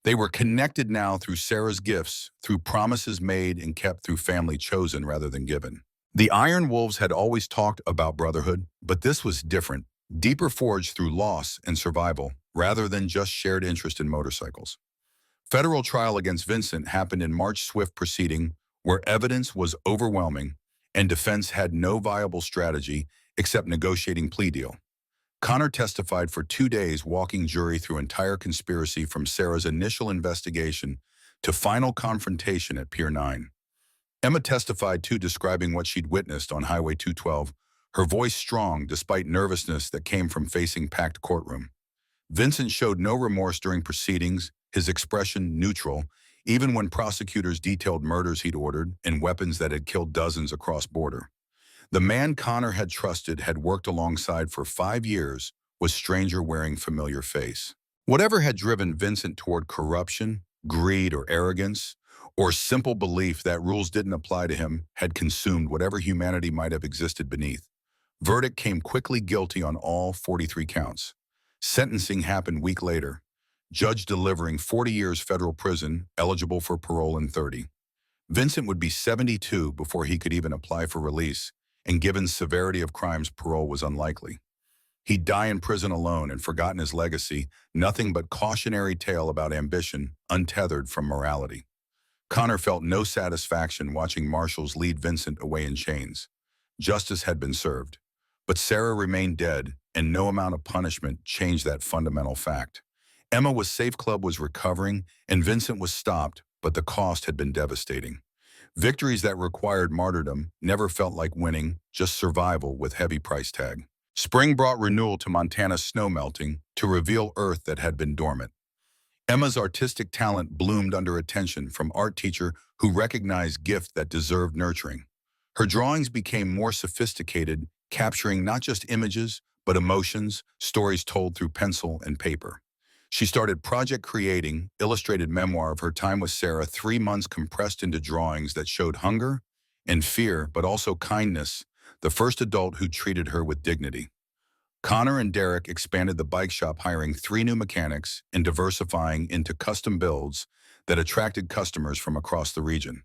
They were connected now through Sarah's gifts, through promises made and kept, through family chosen rather than given. The Iron Wolves had always talked about brotherhood, but this was different, deeper, forged through loss and survival rather than just shared interest in motorcycles. Federal trial against Vincent happened in March, swift proceeding where evidence was overwhelming and defense had no viable strategy except negotiating plea deal. Connor testified for 2 days, walking jury through entire conspiracy from Sarah's initial investigation to final confrontation at Pier 9. Emma testified too, describing what she'd witnessed on Highway 212, her voice strong despite nervousness that came from facing packed courtroom. Vincent showed no remorse during proceedings, his expression neutral, even when prosecutors detailed murders he'd ordered and weapons that had killed dozens across border. The man Connor had trusted, had worked alongside for 5 years, was stranger wearing familiar face. Whatever had driven Vincent toward corruption, greed, or arrogance, or simple belief that rules didn't apply to him, had consumed whatever humanity might have existed beneath. Verdict came quickly, guilty on all 43 counts. Sentencing happened week later. Judge delivering 40 years federal prison, eligible for parole in 30. Vincent would be 72 before he could even apply for release, and given severity of crimes, parole was unlikely. He'd die in prison alone and forgotten his legacy, nothing but cautionary tale about ambition, untethered from morality. Connor felt no satisfaction watching marshals lead Vincent away in chains. Justice had been served. But Sarah remained dead, and no amount of punishment changed that fundamental fact. Emma was safe, club was recovering, and Vincent was stopped, but the cost had been devastating. Victories that required martyrdom never felt like winning, just survival with heavy price tag. Spring brought renewal to Montana's snow melting to reveal Earth that had been dormant. Emma's artistic talent bloomed under attention from art teacher who recognized gift that deserved nurturing. Her drawings became more sophisticated, capturing not just images, but emotions, stories told through pencil and paper. She started project creating, illustrated memoir of her time with Sarah, 3 months compressed into drawings that showed hunger and fear, but also kindness, the first adult who treated her with dignity. Connor and Derek expanded the bike shop, hiring 3 new mechanics and diversifying into custom builds that attracted customers from across the region.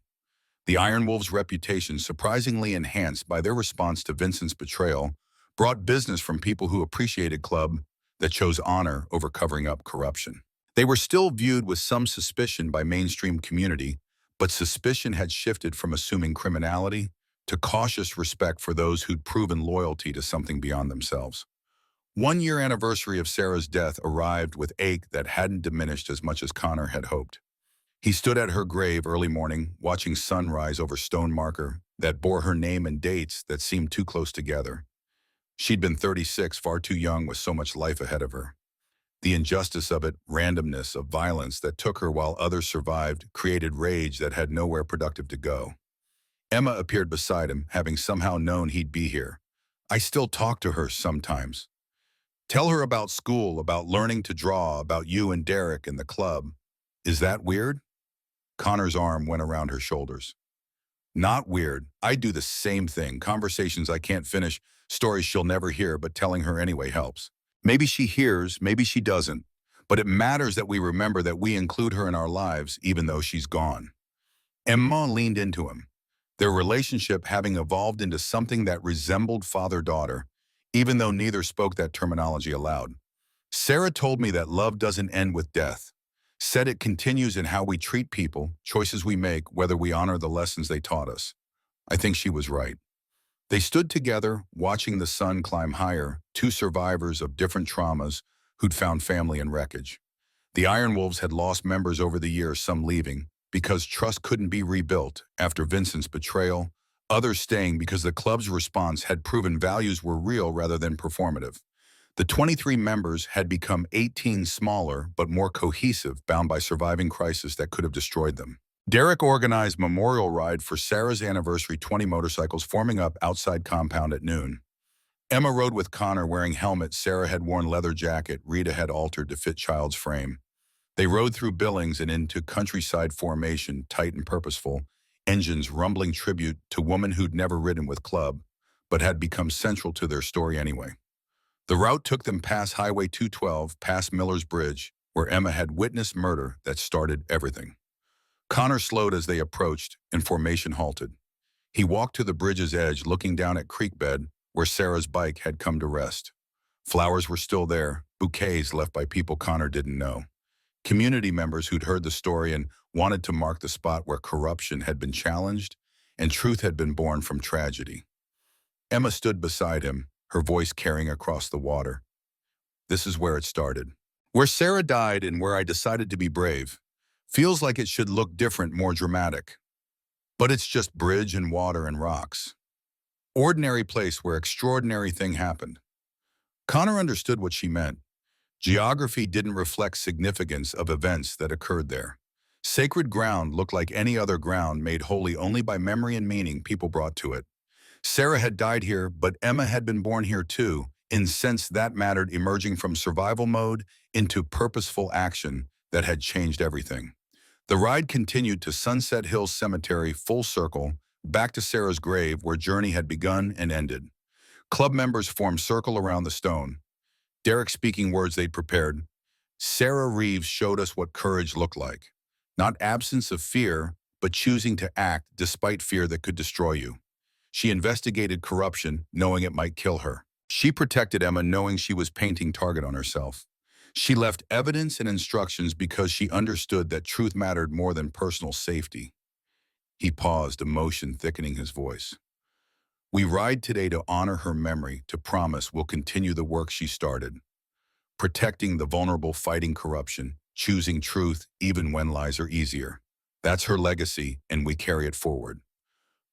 The Iron Wolves' reputation, surprisingly enhanced by their response to Vincent's betrayal, brought business from people who appreciated club that chose honor over covering up corruption. They were still viewed with some suspicion by mainstream community, but suspicion had shifted from assuming criminality to cautious respect for those who'd proven loyalty to something beyond themselves. 1 year anniversary of Sarah's death arrived with ache that hadn't diminished as much as Connor had hoped. He stood at her grave early morning, watching sunrise over stone marker that bore her name and dates that seemed too close together. She'd been 36, far too young with so much life ahead of her. The injustice of it, randomness of violence that took her while others survived, created rage that had nowhere productive to go. Emma appeared beside him, having somehow known he'd be here. I still talk to her sometimes. Tell her about school, about learning to draw, about you and Derek and the club. Is that weird? Connor's arm went around her shoulders. Not weird. I do the same thing. Conversations I can't finish, stories she'll never hear, but telling her anyway helps. Maybe she hears, maybe she doesn't. But it matters that we remember that we include her in our lives, even though she's gone. Emma leaned into him, their relationship having evolved into something that resembled father-daughter, even though neither spoke that terminology aloud. Sarah told me that love doesn't end with death. Said it continues in how we treat people, choices we make, whether we honor the lessons they taught us. I think she was right. They stood together, watching the sun climb higher, 2 survivors of different traumas who'd found family in wreckage. The Iron Wolves had lost members over the years, some leaving because trust couldn't be rebuilt after Vincent's betrayal, others staying because the club's response had proven values were real rather than performative. The 23 members had become 18 smaller but more cohesive, bound by surviving crisis that could have destroyed them. Derek organized memorial ride for Sarah's anniversary, 20 motorcycles forming up outside compound at noon. Emma rode with Connor wearing helmet. Sarah had worn leather jacket. Rita had altered to fit child's frame. They rode through Billings and into countryside formation, tight and purposeful, engines rumbling tribute to women who'd never ridden with club, but had become central to their story anyway. The route took them past Highway 212, past Miller's Bridge, where Emma had witnessed murder that started everything. Connor slowed as they approached, and formation halted. He walked to the bridge's edge, looking down at creek bed, where Sarah's bike had come to rest. Flowers were still there, bouquets left by people Connor didn't know. Community members who'd heard the story and wanted to mark the spot where corruption had been challenged and truth had been born from tragedy. Emma stood beside him, her voice carrying across the water. This is where it started. Where Sarah died and where I decided to be brave. Feels like it should look different, more dramatic. But it's just bridge and water and rocks. Ordinary place where extraordinary thing happened. Connor understood what she meant. Geography didn't reflect significance of events that occurred there. Sacred ground looked like any other ground, made holy only by memory and meaning people brought to it. Sarah had died here, but Emma had been born here too, in sense that mattered, emerging from survival mode into purposeful action that had changed everything. The ride continued to Sunset Hills Cemetery, full circle, back to Sarah's grave where journey had begun and ended. Club members formed circle around the stone. Derek speaking words they'd prepared. Sarah Reeves showed us what courage looked like. Not absence of fear, but choosing to act despite fear that could destroy you. She investigated corruption, knowing it might kill her. She protected Emma, knowing she was painting target on herself. She left evidence and instructions because she understood that truth mattered more than personal safety. He paused, emotion thickening his voice. We ride today to honor her memory, to promise we'll continue the work she started. Protecting the vulnerable, fighting corruption, choosing truth even when lies are easier. That's her legacy, and we carry it forward.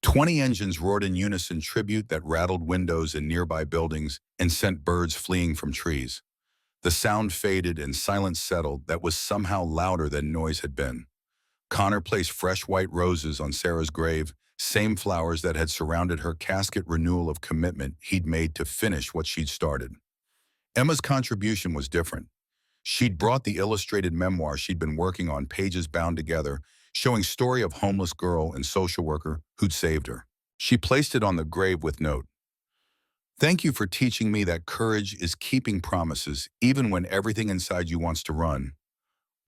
20 engines roared in unison tribute that rattled windows in nearby buildings and sent birds fleeing from trees. The sound faded and silence settled that was somehow louder than noise had been. Connor placed fresh white roses on Sarah's grave, same flowers that had surrounded her casket renewal of commitment he'd made to finish what she'd started. Emma's contribution was different. She'd brought the illustrated memoir she'd been working on, pages bound together, showing story of homeless girl and social worker who'd saved her. She placed it on the grave with note, "Thank you for teaching me that courage is keeping promises even when everything inside you wants to run.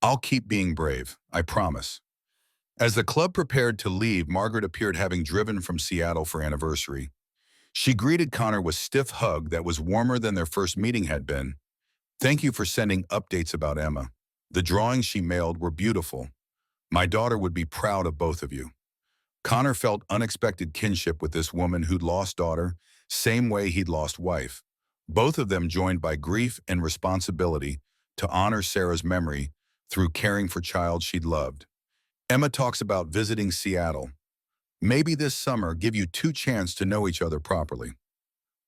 I'll keep being brave, I promise." As the club prepared to leave, Margaret appeared, having driven from Seattle for anniversary. She greeted Connor with stiff hug that was warmer than their first meeting had been. "Thank you for sending updates about Emma. The drawings she mailed were beautiful. My daughter would be proud of both of you." Connor felt unexpected kinship with this woman who'd lost daughter, same way he'd lost wife. Both of them joined by grief and responsibility to honor Sarah's memory through caring for child she'd loved. Emma talks about visiting Seattle. "Maybe this summer give you two chance to know each other properly."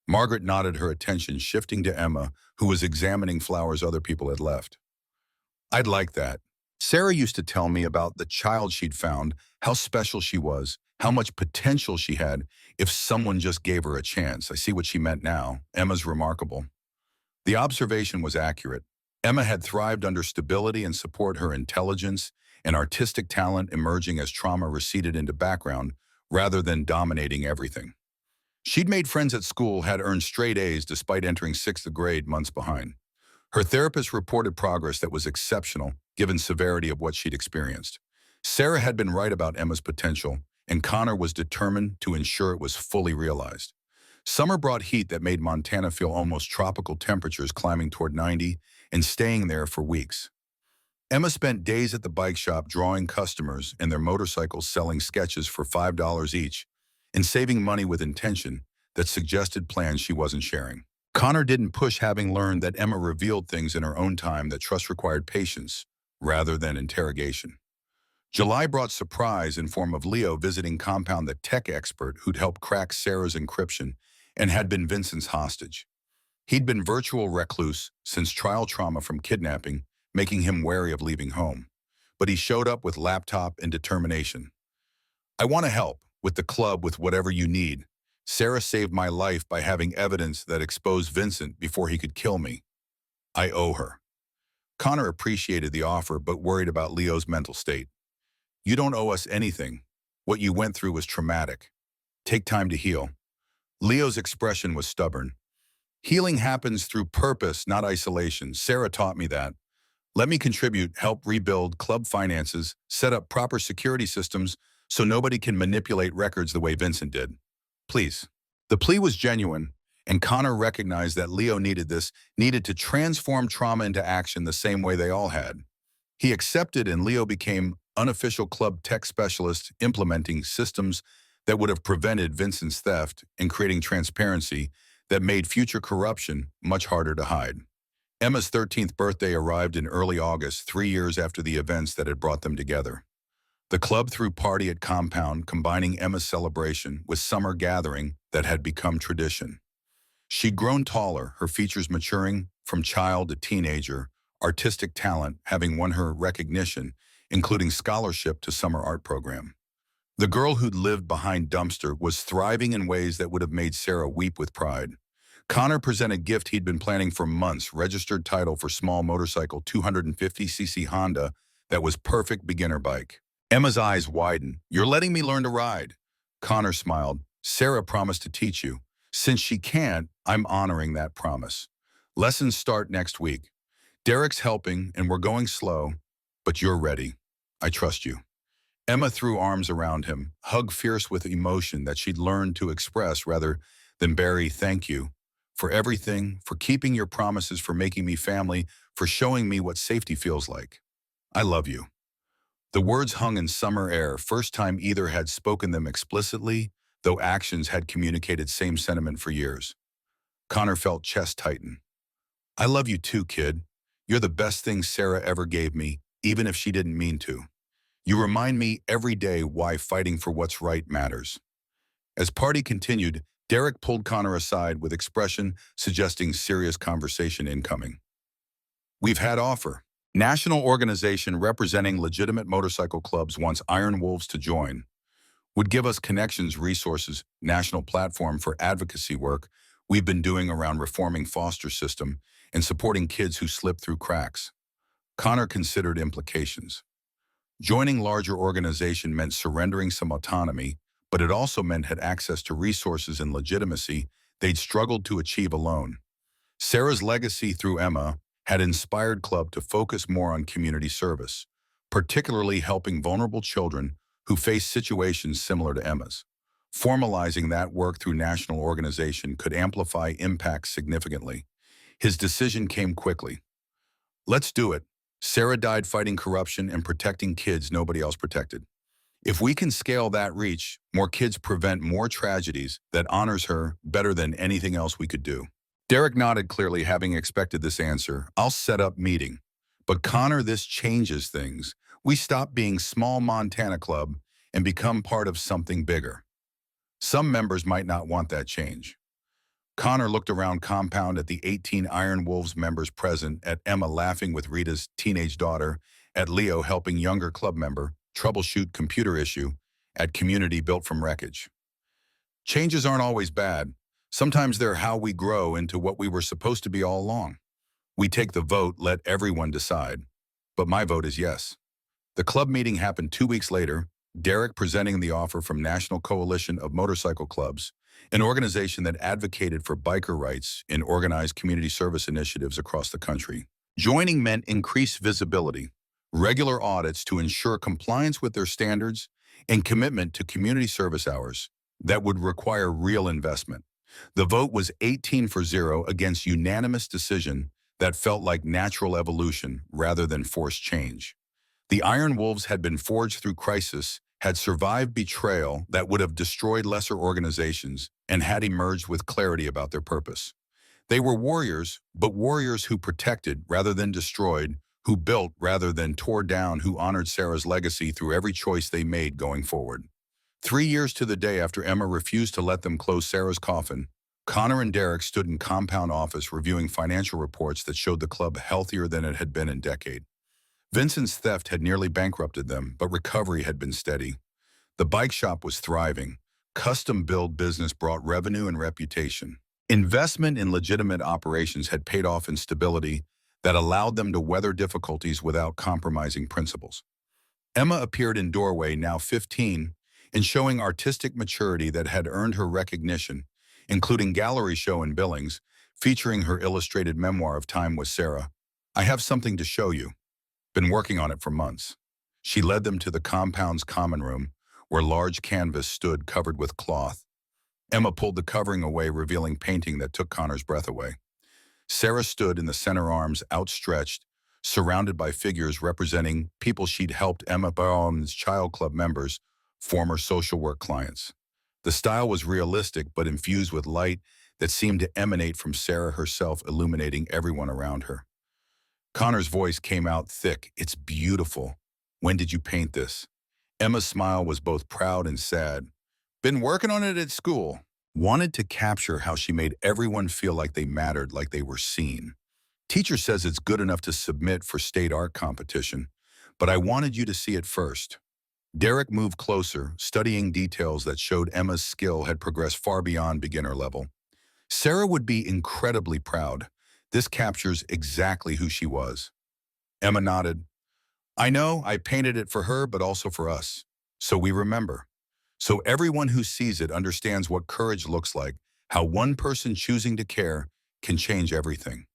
Margaret nodded, her attention shifting to Emma, who was examining flowers other people had left. "I'd like that. Sarah used to tell me about the child she'd found, how special she was, how much potential she had if someone just gave her a chance. I see what she meant now. Emma's remarkable." The observation was accurate. Emma had thrived under stability and support, her intelligence and artistic talent emerging as trauma receded into background rather than dominating everything. She'd made friends at school, had earned straight A's despite entering sixth grade months behind. Her therapist reported progress that was exceptional, given severity of what she'd experienced. Sarah had been right about Emma's potential, and Connor was determined to ensure it was fully realized. Summer brought heat that made Montana feel almost tropical, temperatures climbing toward 90 and staying there for weeks. Emma spent days at the bike shop drawing customers and their motorcycles, selling sketches for $5 each, and saving money with intention that suggested plans she wasn't sharing. Connor didn't push, having learned that Emma revealed things in her own time, that trust required patience rather than interrogation. July brought surprise in form of Leo visiting compound, the tech expert who'd helped crack Sarah's encryption and had been Vincent's hostage. He'd been virtual recluse since trial trauma from kidnapping, making him wary of leaving home. But he showed up with laptop and determination. "I want to help, with the club, with whatever you need. Sarah saved my life by having evidence that exposed Vincent before he could kill me. I owe her." Connor appreciated the offer, but worried about Leo's mental state. "You don't owe us anything. What you went through was traumatic. Take time to heal." Leo's expression was stubborn. "Healing happens through purpose, not isolation. Sarah taught me that. Let me contribute, help rebuild club finances, set up proper security systems so nobody can manipulate records the way Vincent did. Please." The plea was genuine, and Connor recognized that Leo needed this, needed to transform trauma into action the same way they all had. He accepted, and Leo became unofficial club tech specialist, implementing systems that would have prevented Vincent's theft and creating transparency that made future corruption much harder to hide. Emma's 13th birthday arrived in early August, 3 years after the events that had brought them together. The club threw party at compound, combining Emma's celebration with summer gathering that had become tradition. She'd grown taller, her features maturing from child to teenager, artistic talent having won her recognition, including scholarship to summer art program. The girl who'd lived behind dumpster was thriving in ways that would have made Sarah weep with pride. Connor presented a gift he'd been planning for months, registered title for small motorcycle 250cc Honda that was perfect beginner bike. Emma's eyes widened. "You're letting me learn to ride." Connor smiled. "Sarah promised to teach you. Since she can't, I'm honoring that promise. Lessons start next week. Derek's helping, and we're going slow, but you're ready. I trust you." Emma threw arms around him, hug fierce with emotion that she'd learned to express rather than bury. "Thank you for everything, for keeping your promises, for making me family, for showing me what safety feels like. I love you." The words hung in summer air, first time either had spoken them explicitly, though actions had communicated same sentiment for years. Connor felt chest tighten. "I love you too, kid. You're the best thing Sarah ever gave me, even if she didn't mean to. You remind me every day why fighting for what's right matters. As party continued, Derek pulled Connor aside with expression suggesting serious conversation incoming. We've had offer. National organization representing legitimate motorcycle clubs wants Iron Wolves to join. Would give us connections, resources, national platform for advocacy work we've been doing around reforming foster system and supporting kids who slip through cracks. Connor considered implications. Joining larger organization meant surrendering some autonomy, but it also meant had access to resources and legitimacy they'd struggled to achieve alone. Sarah's legacy through Emma had inspired Club to focus more on community service, particularly helping vulnerable children who face situations similar to Emma's. Formalizing that work through national organization could amplify impact significantly. His decision came quickly. Let's do it. Sarah died fighting corruption and protecting kids nobody else protected. If we can scale that reach, more kids prevent more tragedies, that honors her better than anything else we could do. Derek nodded clearly, having expected this answer. I'll set up meeting. But Connor, this changes things. We stop being small Montana club and become part of something bigger. Some members might not want that change. Connor looked around compound at the 18 Iron Wolves members present, at Emma laughing with Rita's teenage daughter, at Leo helping younger club member troubleshoot computer issue, at community built from wreckage. Changes aren't always bad. Sometimes they're how we grow into what we were supposed to be all along. We take the vote, let everyone decide. But my vote is yes. The club meeting happened 2 weeks later, Derek presenting the offer from National Coalition of Motorcycle Clubs, an organization that advocated for biker rights in organized community service initiatives across the country. Joining meant increased visibility, regular audits to ensure compliance with their standards, and commitment to community service hours that would require real investment. The vote was 18-0 against unanimous decision that felt like natural evolution rather than forced change. The Iron Wolves had been forged through crisis, had survived betrayal that would have destroyed lesser organizations, and had emerged with clarity about their purpose. They were warriors, but warriors who protected rather than destroyed, who built rather than tore down, who honored Sarah's legacy through every choice they made going forward. 3 years to the day after Emma refused to let them close Sarah's coffin, Connor and Derek stood in compound office reviewing financial reports that showed the club healthier than it had been in decades. Vincent's theft had nearly bankrupted them, but recovery had been steady. The bike shop was thriving. Custom-build business brought revenue and reputation. Investment in legitimate operations had paid off in stability that allowed them to weather difficulties without compromising principles. Emma appeared in doorway, now 15, and showing artistic maturity that had earned her recognition, including gallery show in Billings, featuring her illustrated memoir of time with Sarah. I have something to show you. Been working on it for months. She led them to the compound's common room, where large canvas stood covered with cloth. Emma pulled the covering away, revealing painting that took Connor's breath away. Sarah stood in the center, arms outstretched, surrounded by figures representing people she'd helped, Emma Baum's child club members, former social work clients. The style was realistic but infused with light that seemed to emanate from Sarah herself, illuminating everyone around her. Connor's voice came out thick. It's beautiful. When did you paint this? Emma's smile was both proud and sad. Been working on it at school. Wanted to capture how she made everyone feel like they mattered, like they were seen. Teacher says it's good enough to submit for state art competition, but I wanted you to see it first. Derek moved closer, studying details that showed Emma's skill had progressed far beyond beginner level. Sarah would be incredibly proud. This captures exactly who she was. Emma nodded. I know, I painted it for her, but also for us. So we remember. So everyone who sees it understands what courage looks like, how one person choosing to care can change everything.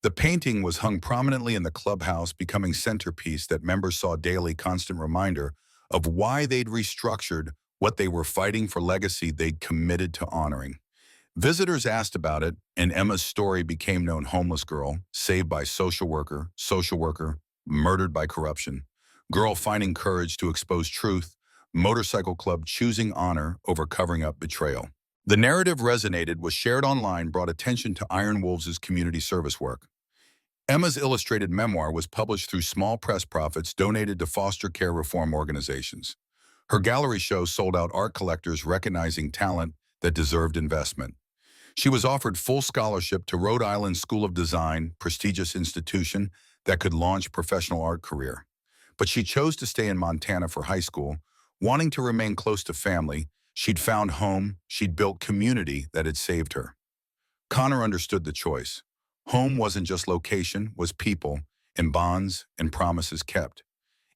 The painting was hung prominently in the clubhouse, becoming centerpiece that members saw daily, constant reminder of why they'd restructured what they were fighting for, legacy they'd committed to honoring. Visitors asked about it, and Emma's story became known. Homeless girl, saved by social worker, murdered by corruption. Girl finding courage to expose truth, motorcycle club choosing honor over covering up betrayal. The narrative resonated, was shared online, brought attention to Iron Wolves' community service work. Emma's illustrated memoir was published through small press profits donated to foster care reform organizations. Her gallery show sold out art collectors recognizing talent that deserved investment. She was offered full scholarship to Rhode Island School of Design, prestigious institution that could launch professional art career. But she chose to stay in Montana for high school, wanting to remain close to family. She'd found home, she'd built community that had saved her. Connor understood the choice. Home wasn't just location, was people, and bonds and promises kept.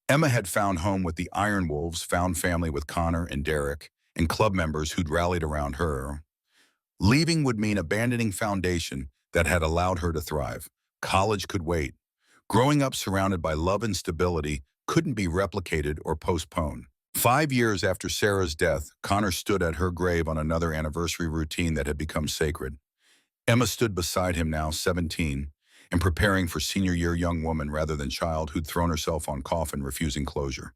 Emma had found home with the Iron Wolves, found family with Connor and Derek, and club members who'd rallied around her. Leaving would mean abandoning foundation that had allowed her to thrive. College could wait. Growing up surrounded by love and stability couldn't be replicated or postponed. 5 years after Sarah's death, Connor stood at her grave on another anniversary routine that had become sacred. Emma stood beside him now, 17, and preparing for senior year young woman rather than child who'd thrown herself on Coffin, refusing closure.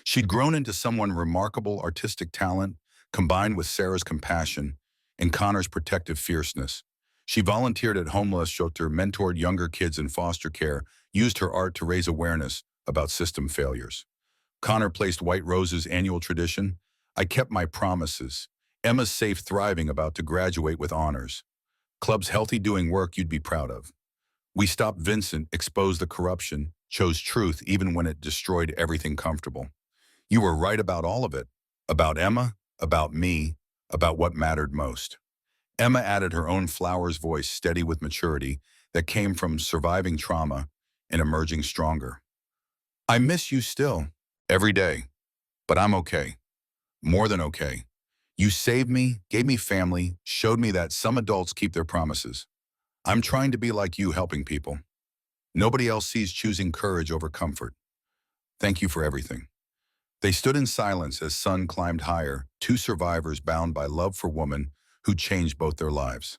She'd grown into someone remarkable artistic talent, combined with Sarah's compassion and Connor's protective fierceness. She volunteered at homeless shelter, mentored younger kids in foster care, used her art to raise awareness about system failures. Connor placed White Rose's annual tradition. I kept my promises. Emma's safe, thriving, about to graduate with honors. Club's healthy, doing work you'd be proud of. We stopped Vincent, exposed the corruption, chose truth even when it destroyed everything comfortable. You were right about all of it. About Emma, about me, about what mattered most. Emma added her own flowers voice, steady with maturity, that came from surviving trauma and emerging stronger. I miss you still, every day, but I'm okay. More than okay. You saved me, gave me family, showed me that some adults keep their promises. I'm trying to be like you, helping people. Nobody else sees choosing courage over comfort. Thank you for everything. They stood in silence as sun climbed higher, two survivors bound by love for woman who changed both their lives.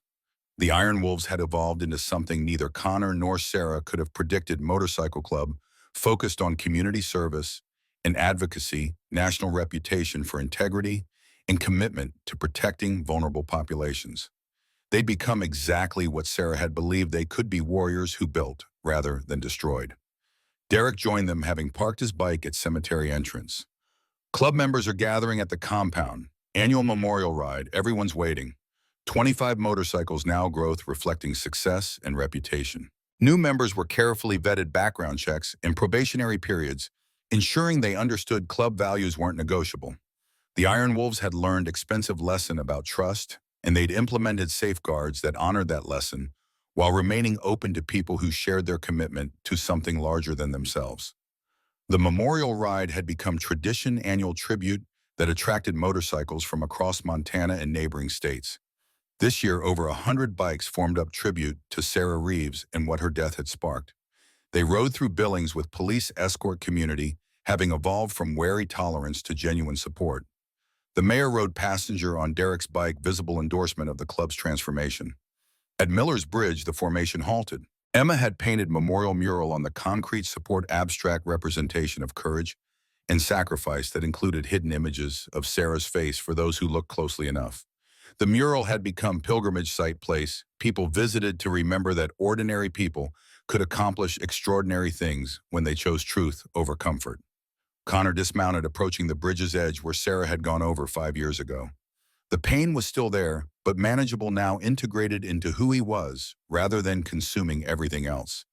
The Iron Wolves had evolved into something neither Connor nor Sarah could have predicted: motorcycle club, focused on community service and advocacy, national reputation for integrity, and commitment to protecting vulnerable populations. They'd become exactly what Sarah had believed they could be: warriors who built rather than destroyed. Derek joined them, having parked his bike at cemetery entrance. Club members are gathering at the compound. Annual memorial ride, everyone's waiting. 25 motorcycles now, growth reflecting success and reputation. New members were carefully vetted, background checks and probationary periods, ensuring they understood club values weren't negotiable. The Iron Wolves had learned expensive lesson about trust, and they'd implemented safeguards that honored that lesson while remaining open to people who shared their commitment to something larger than themselves. The memorial ride had become tradition, annual tribute that attracted motorcycles from across Montana and neighboring states. This year, over 100 bikes formed up tribute to Sarah Reeves and what her death had sparked. They rode through Billings with police escort community, having evolved from wary tolerance to genuine support. The mayor rode passenger on Derek's bike, visible endorsement of the club's transformation. At Miller's Bridge, the formation halted. Emma had painted memorial mural on the concrete support, abstract representation of courage and sacrifice that included hidden images of Sarah's face for those who looked closely enough. The mural had become pilgrimage site place. People visited to remember that ordinary people could accomplish extraordinary things when they chose truth over comfort. Connor dismounted, approaching the bridge's edge where Sarah had gone over 5 years ago. The pain was still there, but manageable now, integrated into who he was rather than consuming everything else.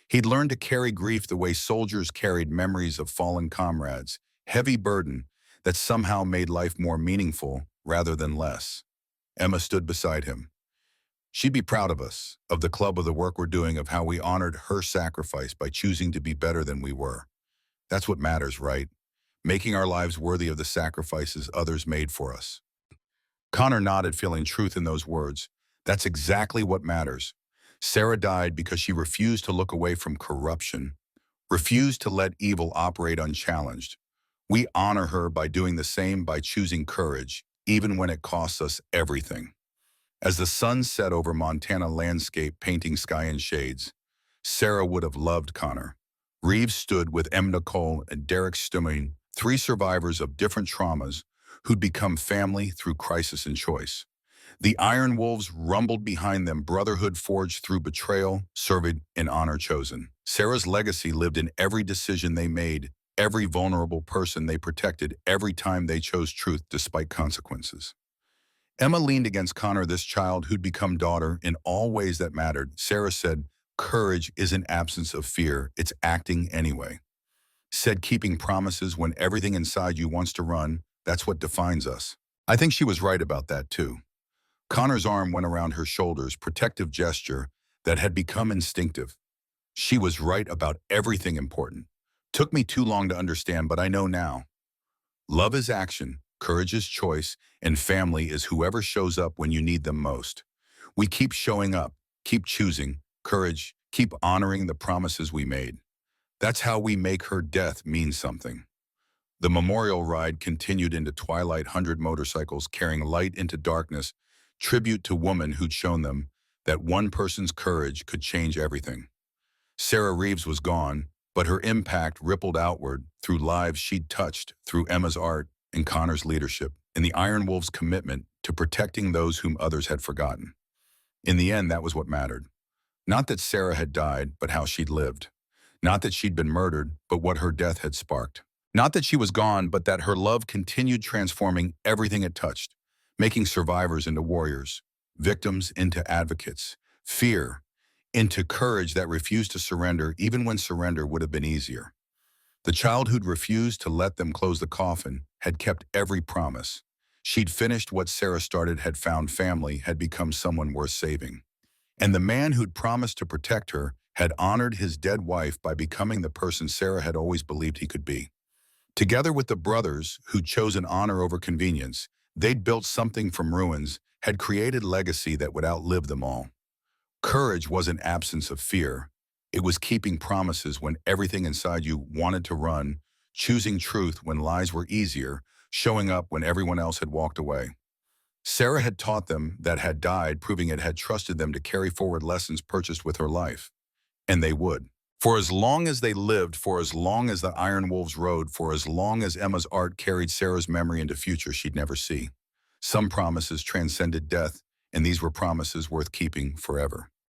He'd learned to carry grief the way soldiers carried memories of fallen comrades, heavy burden that somehow made life more meaningful rather than less. Emma stood beside him. She'd be proud of us, of the club, of the work we're doing, of how we honored her sacrifice by choosing to be better than we were. That's what matters, right? Making our lives worthy of the sacrifices others made for us. Connor nodded, feeling truth in those words. That's exactly what matters. Sarah died because she refused to look away from corruption, refused to let evil operate unchallenged. We honor her by doing the same, by choosing courage, even when it costs us everything. As the sun set over Montana landscape, painting sky in shades, Sarah would have loved Connor. Reeves stood with Nicole and Derek Stumming, three survivors of different traumas who'd become family through crisis and choice. The Iron Wolves rumbled behind them, brotherhood forged through betrayal, served in honor chosen. Sarah's legacy lived in every decision they made, every vulnerable person they protected, every time they chose truth despite consequences. Emma leaned against Connor, this child who'd become daughter in all ways that mattered. Sarah said, "Courage isn't absence of fear, it's acting anyway." Said, "Keeping promises when everything inside you wants to run, that's what defines us." I think she was right about that too. Connor's arm went around her shoulders, protective gesture that had become instinctive. She was right about everything important. Took me too long to understand, but I know now. Love is action, courage is choice, and family is whoever shows up when you need them most. We keep showing up, keep choosing, courage, keep honoring the promises we made. That's how we make her death mean something. The memorial ride continued into twilight, 100 motorcycles carrying light into darkness, tribute to woman who'd shown them that one person's courage could change everything. Sarah Reeves was gone, but her impact rippled outward through lives she'd touched, through Emma's art and Connor's leadership, and the Iron Wolves' commitment to protecting those whom others had forgotten. In the end, that was what mattered. Not that Sarah had died, but how she'd lived. Not that she'd been murdered, but what her death had sparked. Not that she was gone, but that her love continued transforming everything it touched, making survivors into warriors, victims into advocates, fear into courage that refused to surrender even when surrender would have been easier. The child who'd refused to let them close the coffin had kept every promise. She'd finished what Sarah started, had found family, had become someone worth saving. And the man who'd promised to protect her had honored his dead wife by becoming the person Sarah had always believed he could be. Together with the brothers who'd chosen honor over convenience, they'd built something from ruins, had created legacy that would outlive them all. Courage wasn't absence of fear. It was keeping promises when everything inside you wanted to run, choosing truth when lies were easier, showing up when everyone else had walked away. Sarah had taught them that had died, proving it had trusted them to carry forward lessons purchased with her life. And they would. For as long as they lived, for as long as the Iron Wolves rode, for as long as Emma's art carried Sarah's memory into future she'd never see. Some promises transcended death, and these were promises worth keeping forever.